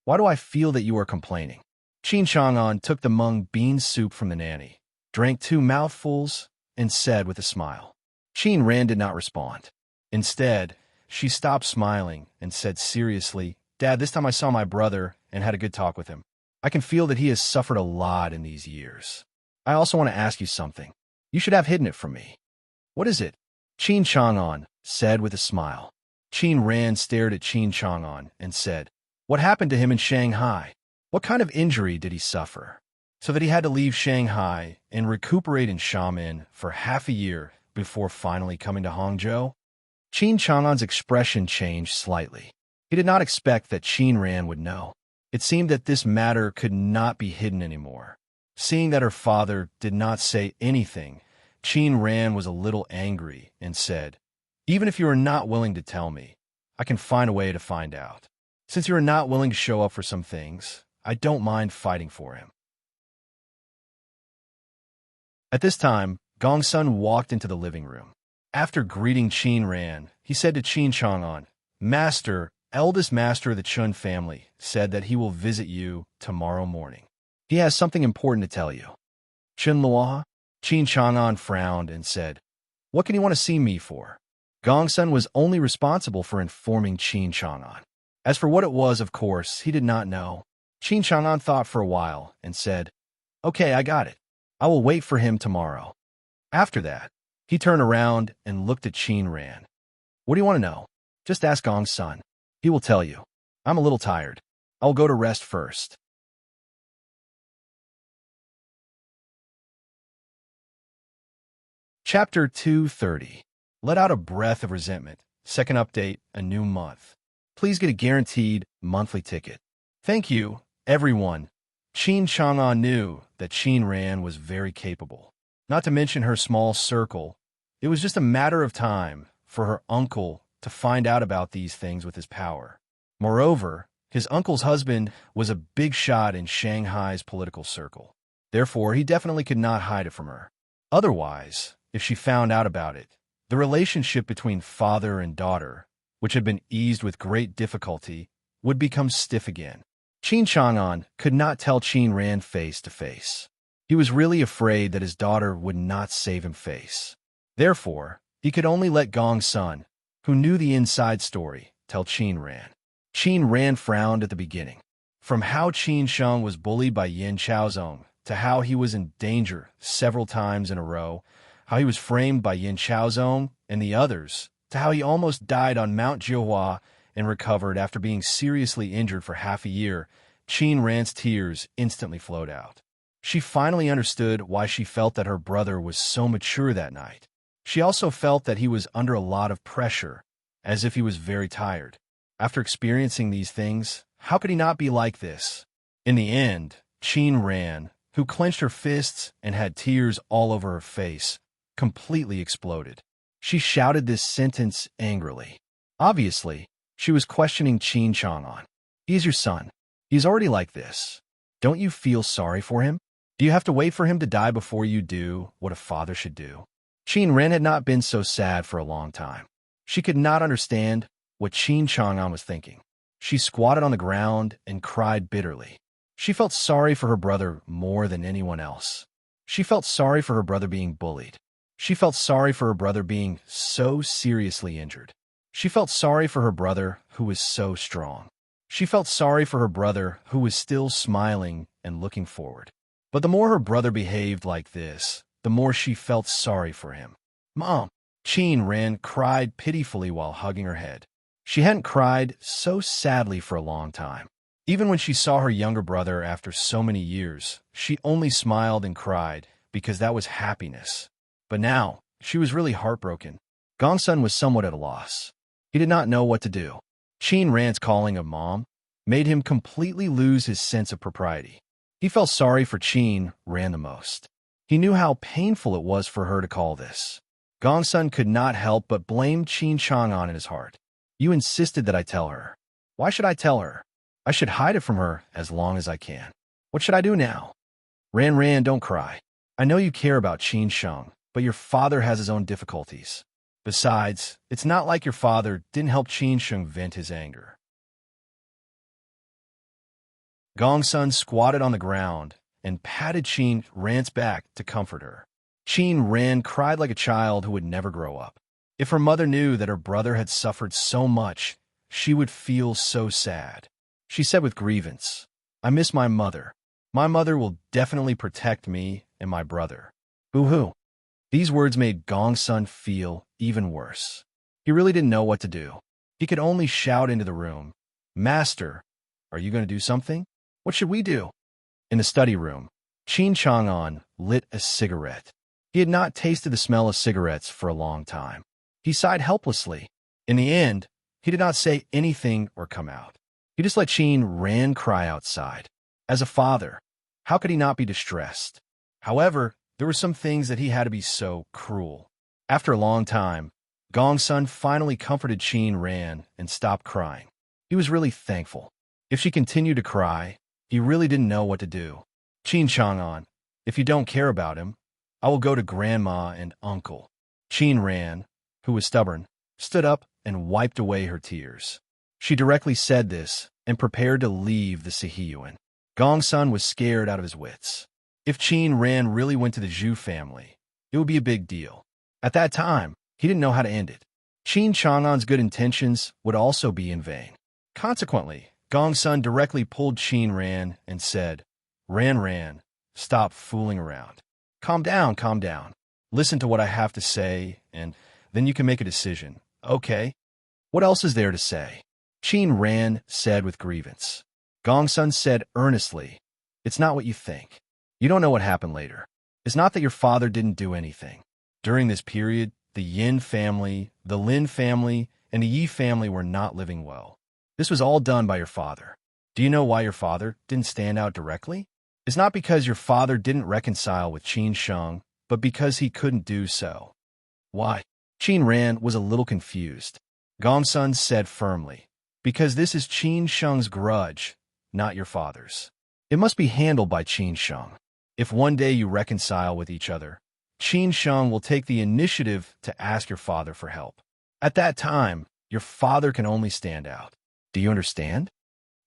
A: Why do I feel that you are complaining? Qin Chang'an took the mung bean soup from the nanny, drank 2 mouthfuls, and said with a smile. Qin Ran did not respond. Instead, she stopped smiling and said seriously, Dad, this time I saw my brother and had a good talk with him. I can feel that he has suffered a lot in these years. I also want to ask you something. You should have hidden it from me. What is it? Qin Chang'an said with a smile. Qin Ran stared at Qin Chang'an and said, "What happened to him in Shanghai? What kind of injury did he suffer? So that he had to leave Shanghai and recuperate in Xiamen for half a year before finally coming to Hangzhou?" Qin Chang'an's expression changed slightly. He did not expect that Qin Ran would know. It seemed that this matter could not be hidden anymore. Seeing that her father did not say anything, Qin Ran was a little angry and said, "Even if you are not willing to tell me, I can find a way to find out. Since you are not willing to show up for some things, I don't mind fighting for him." At this time, Gongsun walked into the living room. After greeting Qin Ran, he said to Qin Chang'an, "Master, eldest master of the Chun family, said that he will visit you tomorrow morning. He has something important to tell you." Qin Luo? Qin Chang'an frowned and said, "What can he want to see me for?" Gongsun was only responsible for informing Qin Chang'an. As for what it was, of course, he did not know. Qin Chang'an thought for a while and said, "Okay, I got it. I will wait for him tomorrow." After that, he turned around and looked at Qin Ran. "What do you want to know? Just ask Gongsun. He will tell you. I'm a little tired. I will go to rest first." Chapter 230. Let out a breath of resentment. Second update, a new month. Please get a guaranteed monthly ticket. Thank you, everyone. Qin Chang'an knew that Qin Ran was very capable. Not to mention her small circle, it was just a matter of time for her uncle to find out about these things with his power. Moreover, his uncle's husband was a big shot in Shanghai's political circle. Therefore, he definitely could not hide it from her. Otherwise, if she found out about it, the relationship between father and daughter, which had been eased with great difficulty, would become stiff again. Qin Chang'an could not tell Qin Ran face to face. He was really afraid that his daughter would not save him face. Therefore, he could only let Gongsun, who knew the inside story, tell Qin Ran. Qin Ran frowned at the beginning. From how Qin Sheng was bullied by Yin Chaozong, to how he was in danger several times in a row, how he was framed by Yin Chaozong and the others, to how he almost died on Mount Jiuhua and recovered after being seriously injured for half a year, Qin Ran's tears instantly flowed out. She finally understood why she felt that her brother was so mature that night. She also felt that he was under a lot of pressure, as if he was very tired. After experiencing these things, how could he not be like this? In the end, Qin Ran, who clenched her fists and had tears all over her face, completely exploded. She shouted this sentence angrily. Obviously, she was questioning Qin Chang'an. "He is your son. He's already like this. Don't you feel sorry for him? Do you have to wait for him to die before you do what a father should do?" Qin Ran had not been so sad for a long time. She could not understand what Qin Chang'an was thinking. She squatted on the ground and cried bitterly. She felt sorry for her brother more than anyone else. She felt sorry for her brother being bullied. She felt sorry for her brother being so seriously injured. She felt sorry for her brother who was so strong. She felt sorry for her brother who was still smiling and looking forward. But the more her brother behaved like this, the more she felt sorry for him. "Mom!" Qin Ran cried pitifully while hugging her head. She hadn't cried so sadly for a long time. Even when she saw her younger brother after so many years, she only smiled and cried because that was happiness. But now, she was really heartbroken. Gongsun was somewhat at a loss. He did not know what to do. Qin Ran's calling of mom made him completely lose his sense of propriety. He felt sorry for Qin Ran the most. He knew how painful it was for her to call this. Gongsun could not help but blame Qin Chang'an in his heart. "You insisted that I tell her. Why should I tell her? I should hide it from her as long as I can. What should I do now?" Ran, don't cry. I know you care about Qin Sheng, but your father has his own difficulties. Besides, it's not like your father didn't help Qin Sheng vent his anger. Gongsun squatted on the ground and patted Qin Ran's back to comfort her. Qin Ran cried like a child who would never grow up. If her mother knew that her brother had suffered so much, she would feel so sad. She said with grievance, "I miss my mother. My mother will definitely protect me and my brother." Boo-hoo. These words made Gongsun feel even worse. He really didn't know what to do. He could only shout into the room, "Master, are you going to do something? What should we do?" In the study room, Qin Chang'an lit a cigarette. He had not tasted the smell of cigarettes for a long time. He sighed helplessly. In the end, he did not say anything or come out. He just let Qin Ran cry outside. As a father, how could he not be distressed? However, there were some things that he had to be so cruel. After a long time, Gongsun finally comforted Qin Ran and stopped crying. He was really thankful. If she continued to cry, he really didn't know what to do. "Qin Chang'an, if you don't care about him, I will go to Grandma and Uncle." Qin Ran, who was stubborn, stood up and wiped away her tears. She directly said this and prepared to leave the Sihiyuan. Gongsun was scared out of his wits. If Qin Ran really went to the Zhu family, it would be a big deal. At that time, he didn't know how to end it. Qin Chang'an's good intentions would also be in vain. Consequently, Gongsun directly pulled Qin Ran and said, Ran, stop fooling around. Calm down, calm down. Listen to what I have to say, and then you can make a decision, okay? What else is there to say?" Qin Ran said with grievance. Gongsun said earnestly, "It's not what you think. You don't know what happened later. It's not that your father didn't do anything. During this period, the Yin family, the Lin family, and the Yi family were not living well. This was all done by your father. Do you know why your father didn't stand out directly? It's not because your father didn't reconcile with Qin Sheng, but because he couldn't do so." "Why?" Qin Ran was a little confused. Gongsun said firmly, "Because this is Qin Sheng's grudge, not your father's. It must be handled by Qin Sheng. If one day you reconcile with each other, Qin Sheng will take the initiative to ask your father for help. At that time, your father can only stand out. Do you understand?"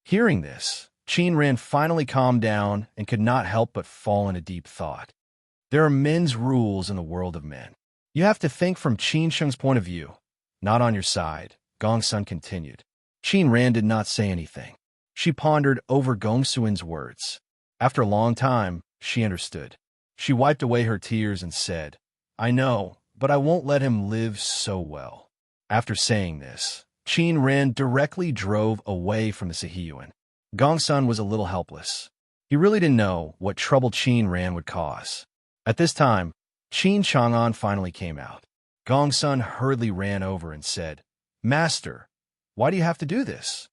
A: Hearing this, Qin Ran finally calmed down and could not help but fall into deep thought. There are men's rules in the world of men. You have to think from Qin Sheng's point of view, not on your side, Gongsun continued. Qin Ran did not say anything. She pondered over Gongsun's words. After a long time, she understood. She wiped away her tears and said, "I know, but I won't let him live so well." After saying this, Qin Ran directly drove away from the Sihiyuan. Gongsun was a little helpless. He really didn't know what trouble Qin Ran would cause. At this time, Qin Chang'an finally came out. Gongsun hurriedly ran over and said, "Master, why do you have to do this?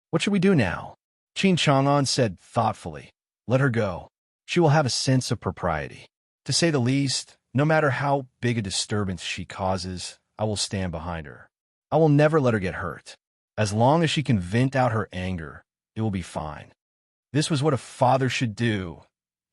A: What should we do now?" Qin Chang'an said thoughtfully, "Let her go. She will have a sense of propriety. To say the least, no matter how big a disturbance she causes, I will stand behind her. I will never let her get hurt. As long as she can vent out her anger, it will be fine." This was what a father should do.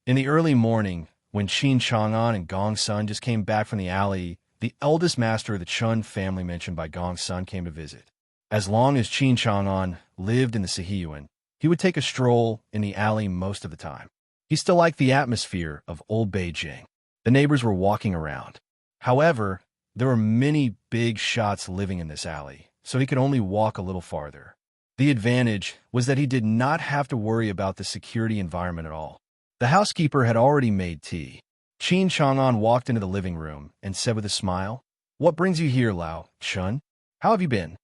A: In the early morning, when Qin Chang'an and Gongsun just came back from the alley, the eldest master of the Chun family mentioned by Gongsun came to visit. As long as Qin Chang'an lived in the Sihiyuan, he would take a stroll in the alley most of the time. He still liked the atmosphere of old Beijing. The neighbors were walking around. However, there were many big shots living in this alley, so he could only walk a little farther. The advantage was that he did not have to worry about the security environment at all. The housekeeper had already made tea. Qin Chang'an walked into the living room and said with a smile, "What brings you here, Lao Chun? How have you been?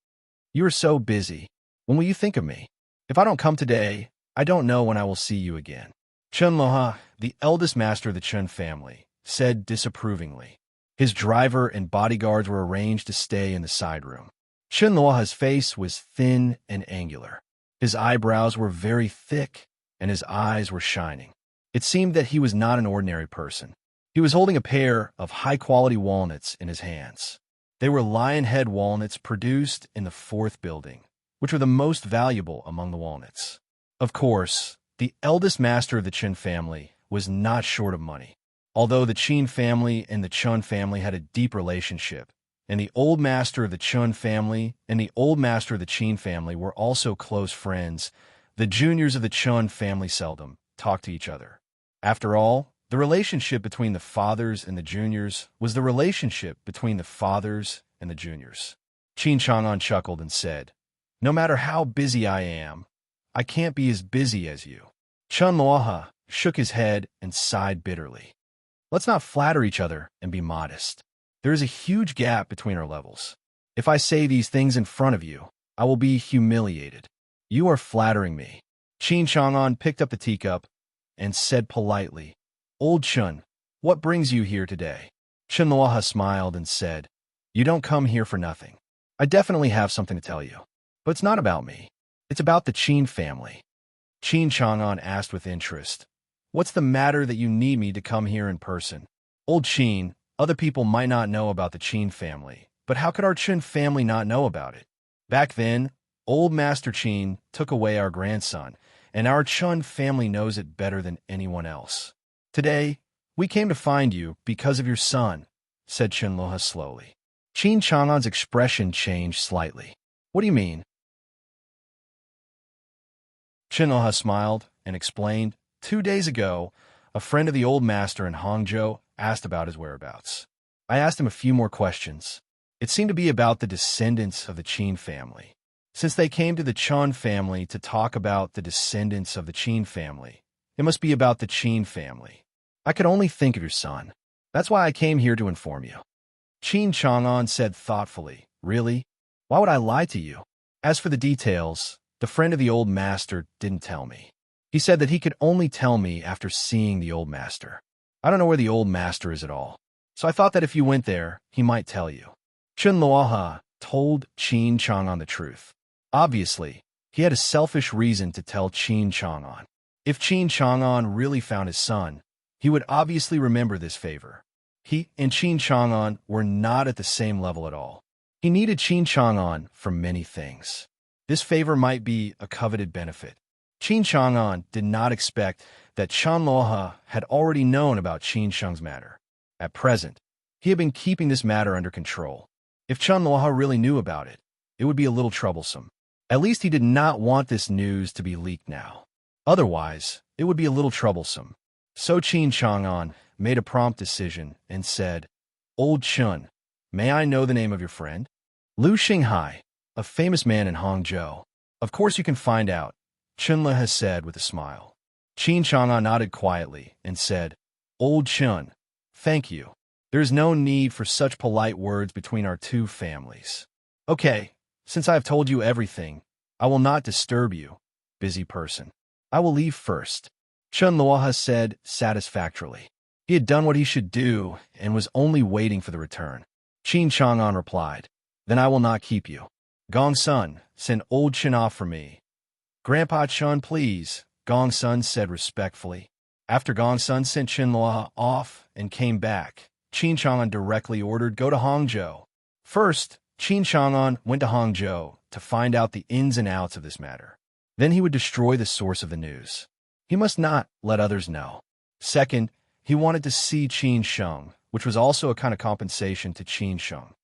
A: You are so busy. When will you think of me? If I don't come today, I don't know when I will see you again." Chun Loha, the eldest master of the Chun family, said disapprovingly. His driver and bodyguards were arranged to stay in the side room. Chun Loha's face was thin and angular. His eyebrows were very thick, and his eyes were shining. It seemed that he was not an ordinary person. He was holding a pair of high-quality walnuts in his hands. They were lion head walnuts produced in the 4th building, which were the most valuable among the walnuts. Of course, the eldest master of the Qin family was not short of money. Although the Qin family and the Chun family had a deep relationship, and the old master of the Chun family and the old master of the Qin family were also close friends, the juniors of the Chun family seldom talked to each other. After all, the relationship between the fathers and the juniors was the relationship between the fathers and the juniors. Qin Chang'an chuckled and said, "No matter how busy I am, I can't be as busy as you." Chun Loha shook his head and sighed bitterly. Let's not flatter each other and be modest. There is a huge gap between our levels. If I say these things in front of you, I will be humiliated. You are flattering me. Qin Chang'an picked up the teacup and said politely, Old Chun, what brings you here today? Chen Luoha smiled and said, You don't come here for nothing. I definitely have something to tell you. But it's not about me. It's about the Qin family. Qin Chang'an asked with interest, What's the matter that you need me to come here in person? Old Qin, other people might not know about the Qin family, but how could our Qin family not know about it? Back then, old Master Qin took away our grandson, and our Chun family knows it better than anyone else. Today, we came to find you because of your son, said Chen Luoha slowly. Qin Chang'an's expression changed slightly. What do you mean? Chen Luoha smiled and explained, 2 days ago, a friend of the old master in Hangzhou asked about his whereabouts. I asked him a few more questions. It seemed to be about the descendants of the Qin family. Since they came to the Chun family to talk about the descendants of the Qin family, it must be about the Qin family. I could only think of your son. That's why I came here to inform you. Qin Chang'an said thoughtfully, Really? Why would I lie to you? As for the details, the friend of the old master didn't tell me. He said that he could only tell me after seeing the old master. I don't know where the old master is at all, so I thought that if you went there, he might tell you. Chen Luoha told Qin Chang'an the truth. Obviously, he had a selfish reason to tell Qin Chang'an. If Qin Chang'an really found his son, he would obviously remember this favor. He and Qin Chang'an were not at the same level at all. He needed Qin Chang'an for many things. This favor might be a coveted benefit. Qin Chang'an did not expect that Chen Luoha had already known about Qin Sheng's matter. At present, he had been keeping this matter under control. If Chen Luoha really knew about it, it would be a little troublesome. At least he did not want this news to be leaked now. Otherwise, it would be a little troublesome. So Qin Chang'an made a prompt decision and said, Old Chun, may I know the name of your friend? Liu Xinghai, a famous man in Hangzhou. Of course you can find out, Chen Le has said with a smile. Qin Chang'an nodded quietly and said, Old Chun, thank you. There is no need for such polite words between our two families. Okay, since I have told you everything, I will not disturb you, busy person. I will leave first. Chen Luoha said satisfactorily. He had done what he should do and was only waiting for the return. Qin Chang'an replied, Then I will not keep you. Gong Sun, send old Chen off for me. Grandpa Chun, please, Gong Sun said respectfully. After Gong Sun sent Chen Luoha off and came back, Qin Chang'an directly ordered go to Hangzhou. First, Qin Chang'an went to Hangzhou to find out the ins and outs of this matter. Then he would destroy the source of the news. He must not let others know. Second, he wanted to see Qin Sheng, which was also a kind of compensation to Qin Sheng.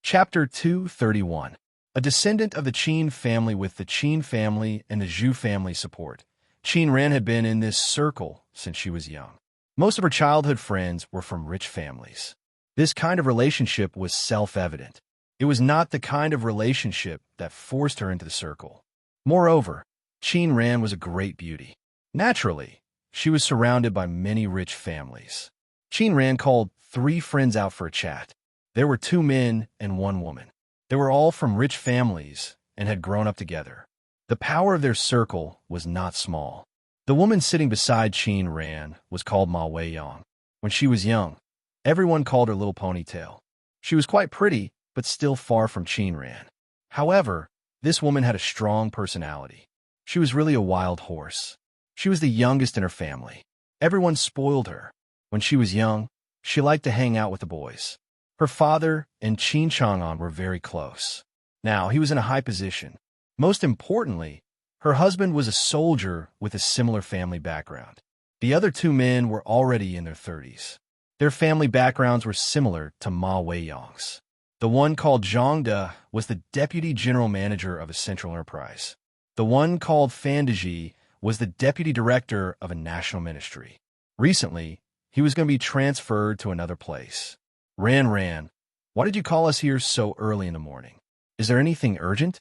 A: Chapter 231. A descendant of the Qin family with the Qin family and the Zhu family support. Qin Ran had been in this circle since she was young. Most of her childhood friends were from rich families. This kind of relationship was self-evident. It was not the kind of relationship that forced her into the circle. Moreover, Qin Ran was a great beauty. Naturally, she was surrounded by many rich families. Qin Ran called 3 friends out for a chat. There were 2 men and 1 woman. They were all from rich families and had grown up together. The power of their circle was not small. The woman sitting beside Qin Ran was called Ma Weiyang. When she was young, everyone called her Little Ponytail. She was quite pretty, but still far from Qin Ran. However, this woman had a strong personality. She was really a wild horse. She was the youngest in her family. Everyone spoiled her. When she was young, she liked to hang out with the boys. Her father and Qin Chang'an were very close. Now, he was in a high position. Most importantly, her husband was a soldier with a similar family background. The other 2 men were already in their 30s. Their family backgrounds were similar to Ma Weiyang's. The one called Zhang De was the deputy general manager of a central enterprise. The one called Fan Deji was the deputy director of a national ministry. Recently, he was going to be transferred to another place. Ran, why did you call us here so early in the morning? Is there anything urgent?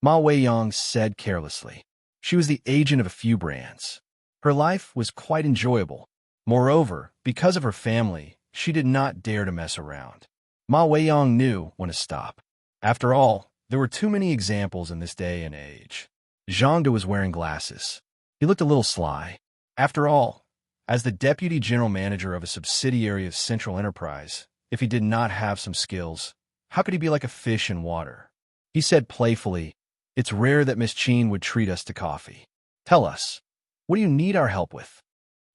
A: Ma Weiyang said carelessly. She was the agent of a few brands. Her life was quite enjoyable. Moreover, because of her family, she did not dare to mess around. Ma Weiyang knew when to stop. After all, there were too many examples in this day and age. Zhangde was wearing glasses. He looked a little sly. After all, as the deputy general manager of a subsidiary of Central Enterprise, if he did not have some skills, how could he be like a fish in water? He said playfully, "It's rare that Miss Qin would treat us to coffee. Tell us, what do you need our help with?"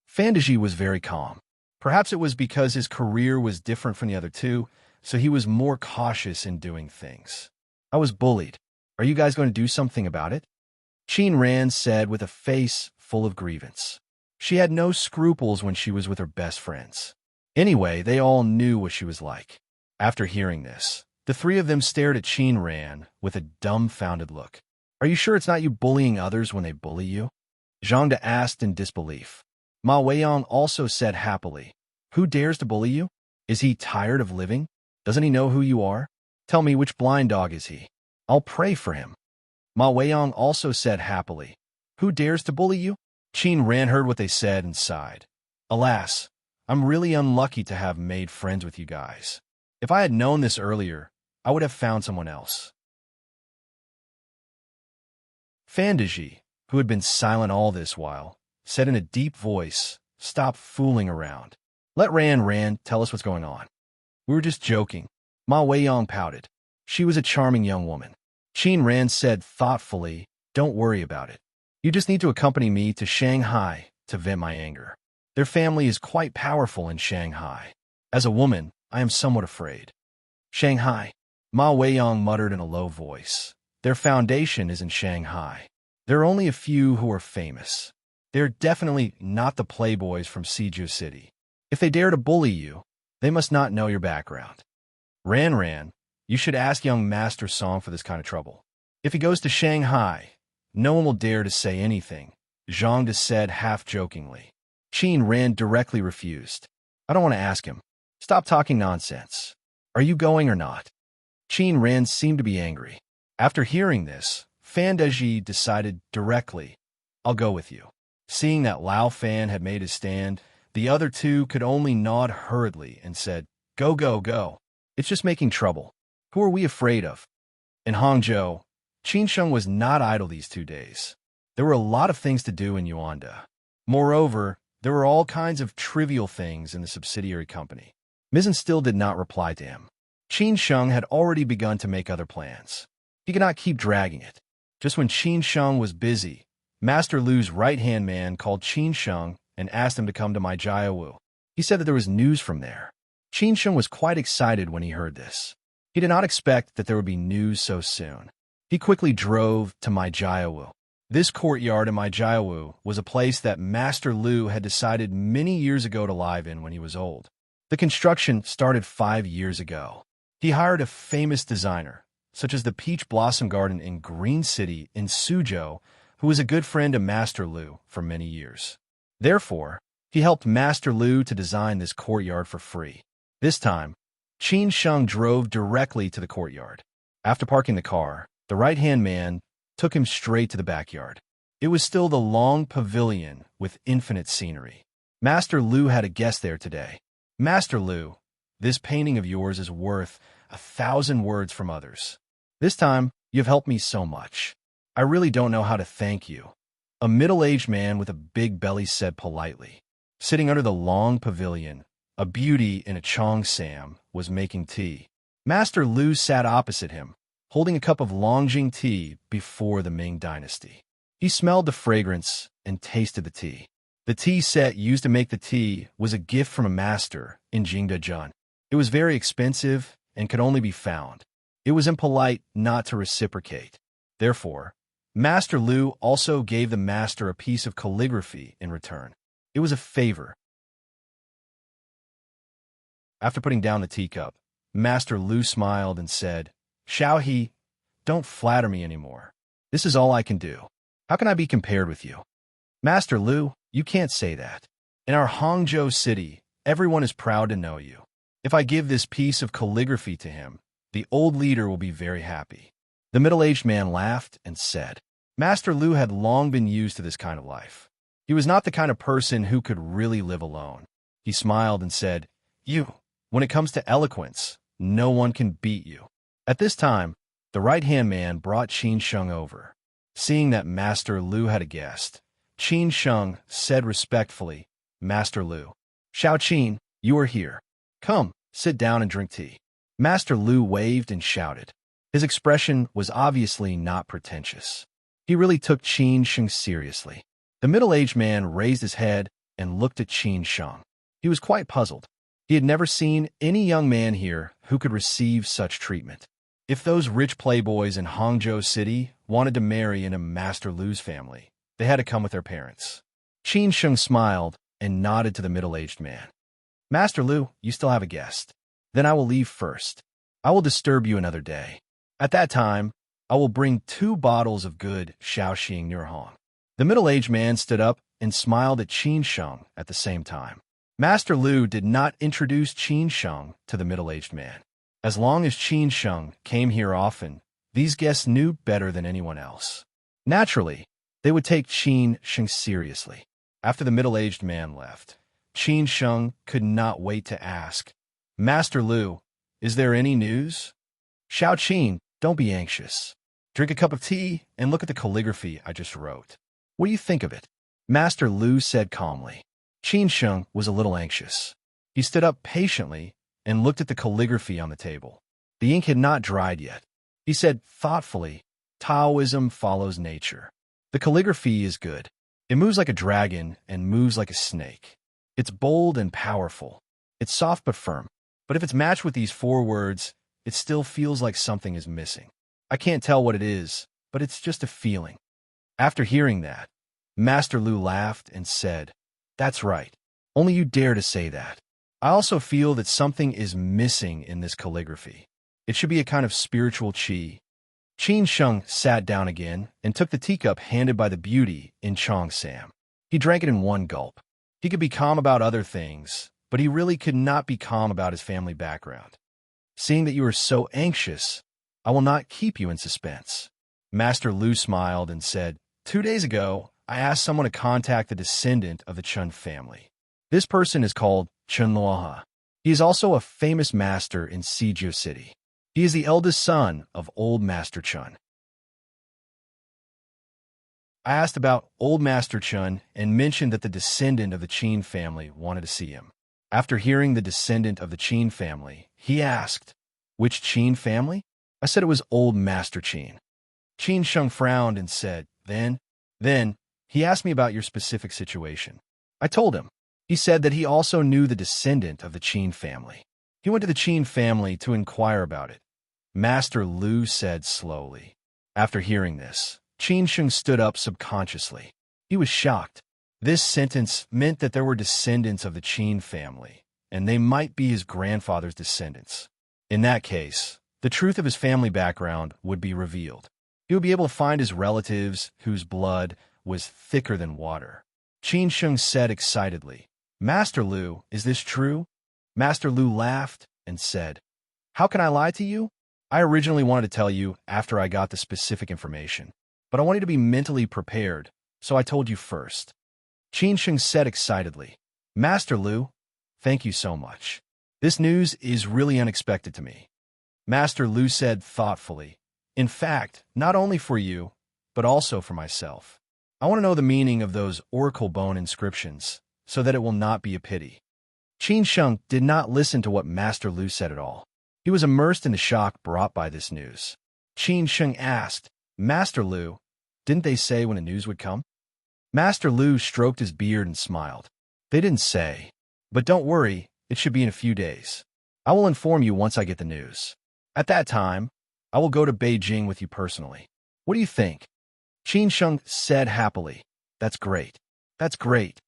A: Fandaji was very calm. Perhaps it was because his career was different from the other two, so he was more cautious in doing things. "I was bullied. Are you guys going to do something about it?" Qin Ran said with a face full of grievance. She had no scruples when she was with her best friends. Anyway, they all knew what she was like. After hearing this, the three of them stared at Qin Ran with a dumbfounded look. "Are you sure it's not you bullying others when they bully you?" Zhangde asked in disbelief. Ma Weiyang also said happily, "Who dares to bully you? Is he tired of living? Doesn't he know who you are? Tell me, which blind dog is he? I'll pray for him." Ma Weiyang also said happily, "Who dares to bully you?" Qin Ran heard what they said and sighed. "Alas, I'm really unlucky to have made friends with you guys. If I had known this earlier, I would have found someone else." Fandaji, who had been silent all this while, said in a deep voice, "Stop fooling around. Let Ran tell us what's going on." "We were just joking." Ma Weiyang pouted. She was a charming young woman. Qin Ran said thoughtfully, "Don't worry about it. You just need to accompany me to Shanghai to vent my anger. Their family is quite powerful in Shanghai. As a woman, I am somewhat afraid." "Shanghai," Ma Weiyang muttered in a low voice. "Their foundation is in Shanghai. There are only a few who are famous. They're definitely not the playboys from Siju City. If they dare to bully you, they must not know your background. Ran, you should ask young Master Song for this kind of trouble. If he goes to Shanghai, no one will dare to say anything," Zhangde said half-jokingly. Qin Ran directly refused. "I don't want to ask him. Stop talking nonsense. Are you going or not?" Qin Ran seemed to be angry. After hearing this, Fandaji decided directly, "I'll go with you." Seeing that Lao Fan had made his stand, the other two could only nod hurriedly and said, "Go, go, go. It's just making trouble. Who are we afraid of?" In Hangzhou, Qin Sheng was not idle these 2 days. There were a lot of things to do in Yuanda. Moreover, there were all kinds of trivial things in the subsidiary company. Mizzen still did not reply to him. Qin Sheng had already begun to make other plans. He could not keep dragging it. Just when Qin Sheng was busy, Master Lu's right-hand man called Qin Sheng and asked him to come to Maijiawu. He said that there was news from there. Qin Sheng was quite excited when he heard this. He did not expect that there would be news so soon. He quickly drove to Maijiawu. This courtyard in Maijiawu was a place that Master Lu had decided many years ago to live in when he was old. The construction started 5 years ago. He hired a famous designer, such as the Peach Blossom Garden in Green City in Suzhou, who was a good friend of Master Lu for many years. Therefore, he helped Master Lu to design this courtyard for free. This time, Qin Sheng drove directly to the courtyard. After parking the car, the right-hand man took him straight to the backyard. It was still the long pavilion with infinite scenery. Master Lu had a guest there today. "Master Lu, this painting of yours is worth 1,000 words from others. This time, you've helped me so much. I really don't know how to thank you." A middle-aged man with a big belly said politely. Sitting under the long pavilion, a beauty in a cheongsam was making tea. Master Lu sat opposite him, holding a cup of Longjing tea before the Ming Dynasty. He smelled the fragrance and tasted the tea. The tea set used to make the tea was a gift from a master in Jingdezhen. It was very expensive and could only be found. It was impolite not to reciprocate. Therefore, Master Lu also gave the master a piece of calligraphy in return. It was a favor. After putting down the teacup, Master Lu smiled and said, "Xiao He, don't flatter me anymore. This is all I can do. How can I be compared with you?" "Master Lu, you can't say that. In our Hangzhou city, everyone is proud to know you. If I give this piece of calligraphy to him, the old leader will be very happy." The middle-aged man laughed and said, Master Lu had long been used to this kind of life. He was not the kind of person who could really live alone. He smiled and said, when it comes to eloquence, no one can beat you. At this time, the right-hand man brought Qin Sheng over. Seeing that Master Lu had a guest, Qin Sheng said respectfully, Master Lu, Xiao Qin, you are here. Come, sit down and drink tea. Master Lu waved and shouted. His expression was obviously not pretentious. He really took Qin Sheng seriously. The middle-aged man raised his head and looked at Qin Sheng. He was quite puzzled. He had never seen any young man here who could receive such treatment. If those rich playboys in Hangzhou City wanted to marry into Master Lu's family, they had to come with their parents. Qin Sheng smiled and nodded to the middle-aged man. Master Lu, you still have a guest. Then I will leave first. I will disturb you another day. At that time, I will bring 2 bottles of good Shaoxing Nurhong. The middle-aged man stood up and smiled at Qin Sheng at the same time. Master Lu did not introduce Qin Sheng to the middle-aged man. As long as Qin Sheng came here often, these guests knew better than anyone else. Naturally, they would take Qin Sheng seriously. After the middle-aged man left, Qin Sheng could not wait to ask, Master Lu, is there any news? Xiao Qin, don't be anxious. Drink a cup of tea and look at the calligraphy I just wrote. What do you think of it? Master Lu said calmly. Qin Sheng was a little anxious. He stood up patiently and looked at the calligraphy on the table. The ink had not dried yet. He said thoughtfully, Taoism follows nature. The calligraphy is good. It moves like a dragon and moves like a snake. It's bold and powerful. It's soft but firm. But if it's matched with these 4 words, it still feels like something is missing. I can't tell what it is, but it's just a feeling. After hearing that, Master Lu laughed and said, That's right. Only you dare to say that. I also feel that something is missing in this calligraphy. It should be a kind of spiritual qi. Qin Sheng sat down again and took the teacup handed by the beauty in Cheongsam. He drank it in one gulp. He could be calm about other things, but he really could not be calm about his family background. Seeing that you are so anxious, I will not keep you in suspense. Master Lu smiled and said, 2 days ago, I asked someone to contact the descendant of the Chen family. This person is called Chen Luoha. He is also a famous master in Sijia City. He is the eldest son of old Master Chen. I asked about old Master Chen and mentioned that the descendant of the Qin family wanted to see him. After hearing the descendant of the Qin family, he asked, Which Qin family? I said it was old Master Qin. Qin Sheng frowned and said, Then, he asked me about your specific situation. I told him. He said that he also knew the descendant of the Qin family. He went to the Qin family to inquire about it. Master Lu said slowly. After hearing this, Qin Sheng stood up subconsciously. He was shocked. This sentence meant that there were descendants of the Qin family, and they might be his grandfather's descendants. In that case, the truth of his family background would be revealed. He would be able to find his relatives whose blood was thicker than water. Qin Sheng said excitedly, Master Lu, is this true? Master Lu laughed and said, How can I lie to you? I originally wanted to tell you after I got the specific information, but I wanted to be mentally prepared, so I told you first. Qin Sheng said excitedly, Master Lu, thank you so much. This news is really unexpected to me. Master Lu said thoughtfully, In fact, not only for you, but also for myself. I want to know the meaning of those oracle bone inscriptions, so that it will not be a pity. Qin Sheng did not listen to what Master Lu said at all. He was immersed in the shock brought by this news. Qin Sheng asked, Master Lu, didn't they say when the news would come? Master Lu stroked his beard and smiled. They didn't say. But don't worry, it should be in a few days. I will inform you once I get the news. At that time, I will go to Beijing with you personally. What do you think? Qin Sheng said happily, That's great. That's great.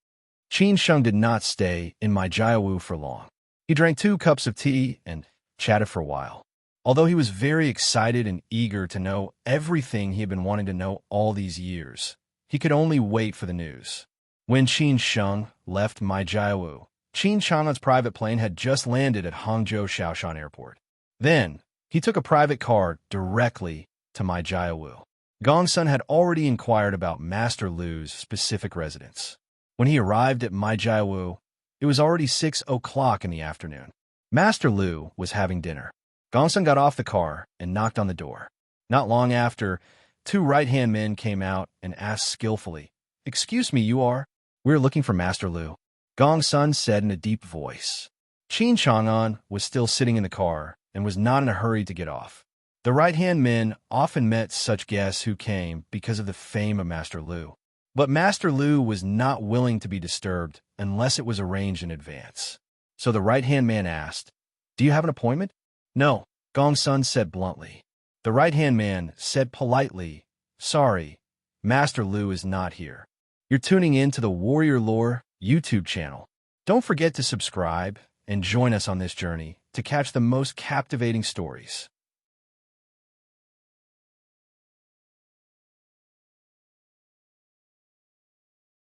A: Qin Sheng did not stay in my Jiawu for long. He drank 2 cups of tea and chatted for a while. Although he was very excited and eager to know everything he had been wanting to know all these years, he could only wait for the news. When Qin Sheng left my Jiawu, Qin Chang'an's private plane had just landed at Hangzhou Shaoshan Airport. Then, he took a private car directly to my Jiawu. Gongsun had already inquired about Master Lu's specific residence. When he arrived at Maijiawu, it was already 6 o'clock in the afternoon. Master Lu was having dinner. Gongsun got off the car and knocked on the door. Not long after, two right-hand men came out and asked skillfully, "Excuse me, you are?" "We're looking for Master Lu," Gongsun said in a deep voice. Qin Chang'an was still sitting in the car and was not in a hurry to get off. The right-hand men often met such guests who came because of the fame of Master Lu. But Master Lu was not willing to be disturbed unless it was arranged in advance. So the right-hand man asked, "Do you have an appointment?" "No," Gongsun said bluntly. The right-hand man said politely, "Sorry, Master Lu is not here." You're tuning in to the Warrior Lore YouTube channel. Don't forget to subscribe and join us on this journey to catch the most captivating stories.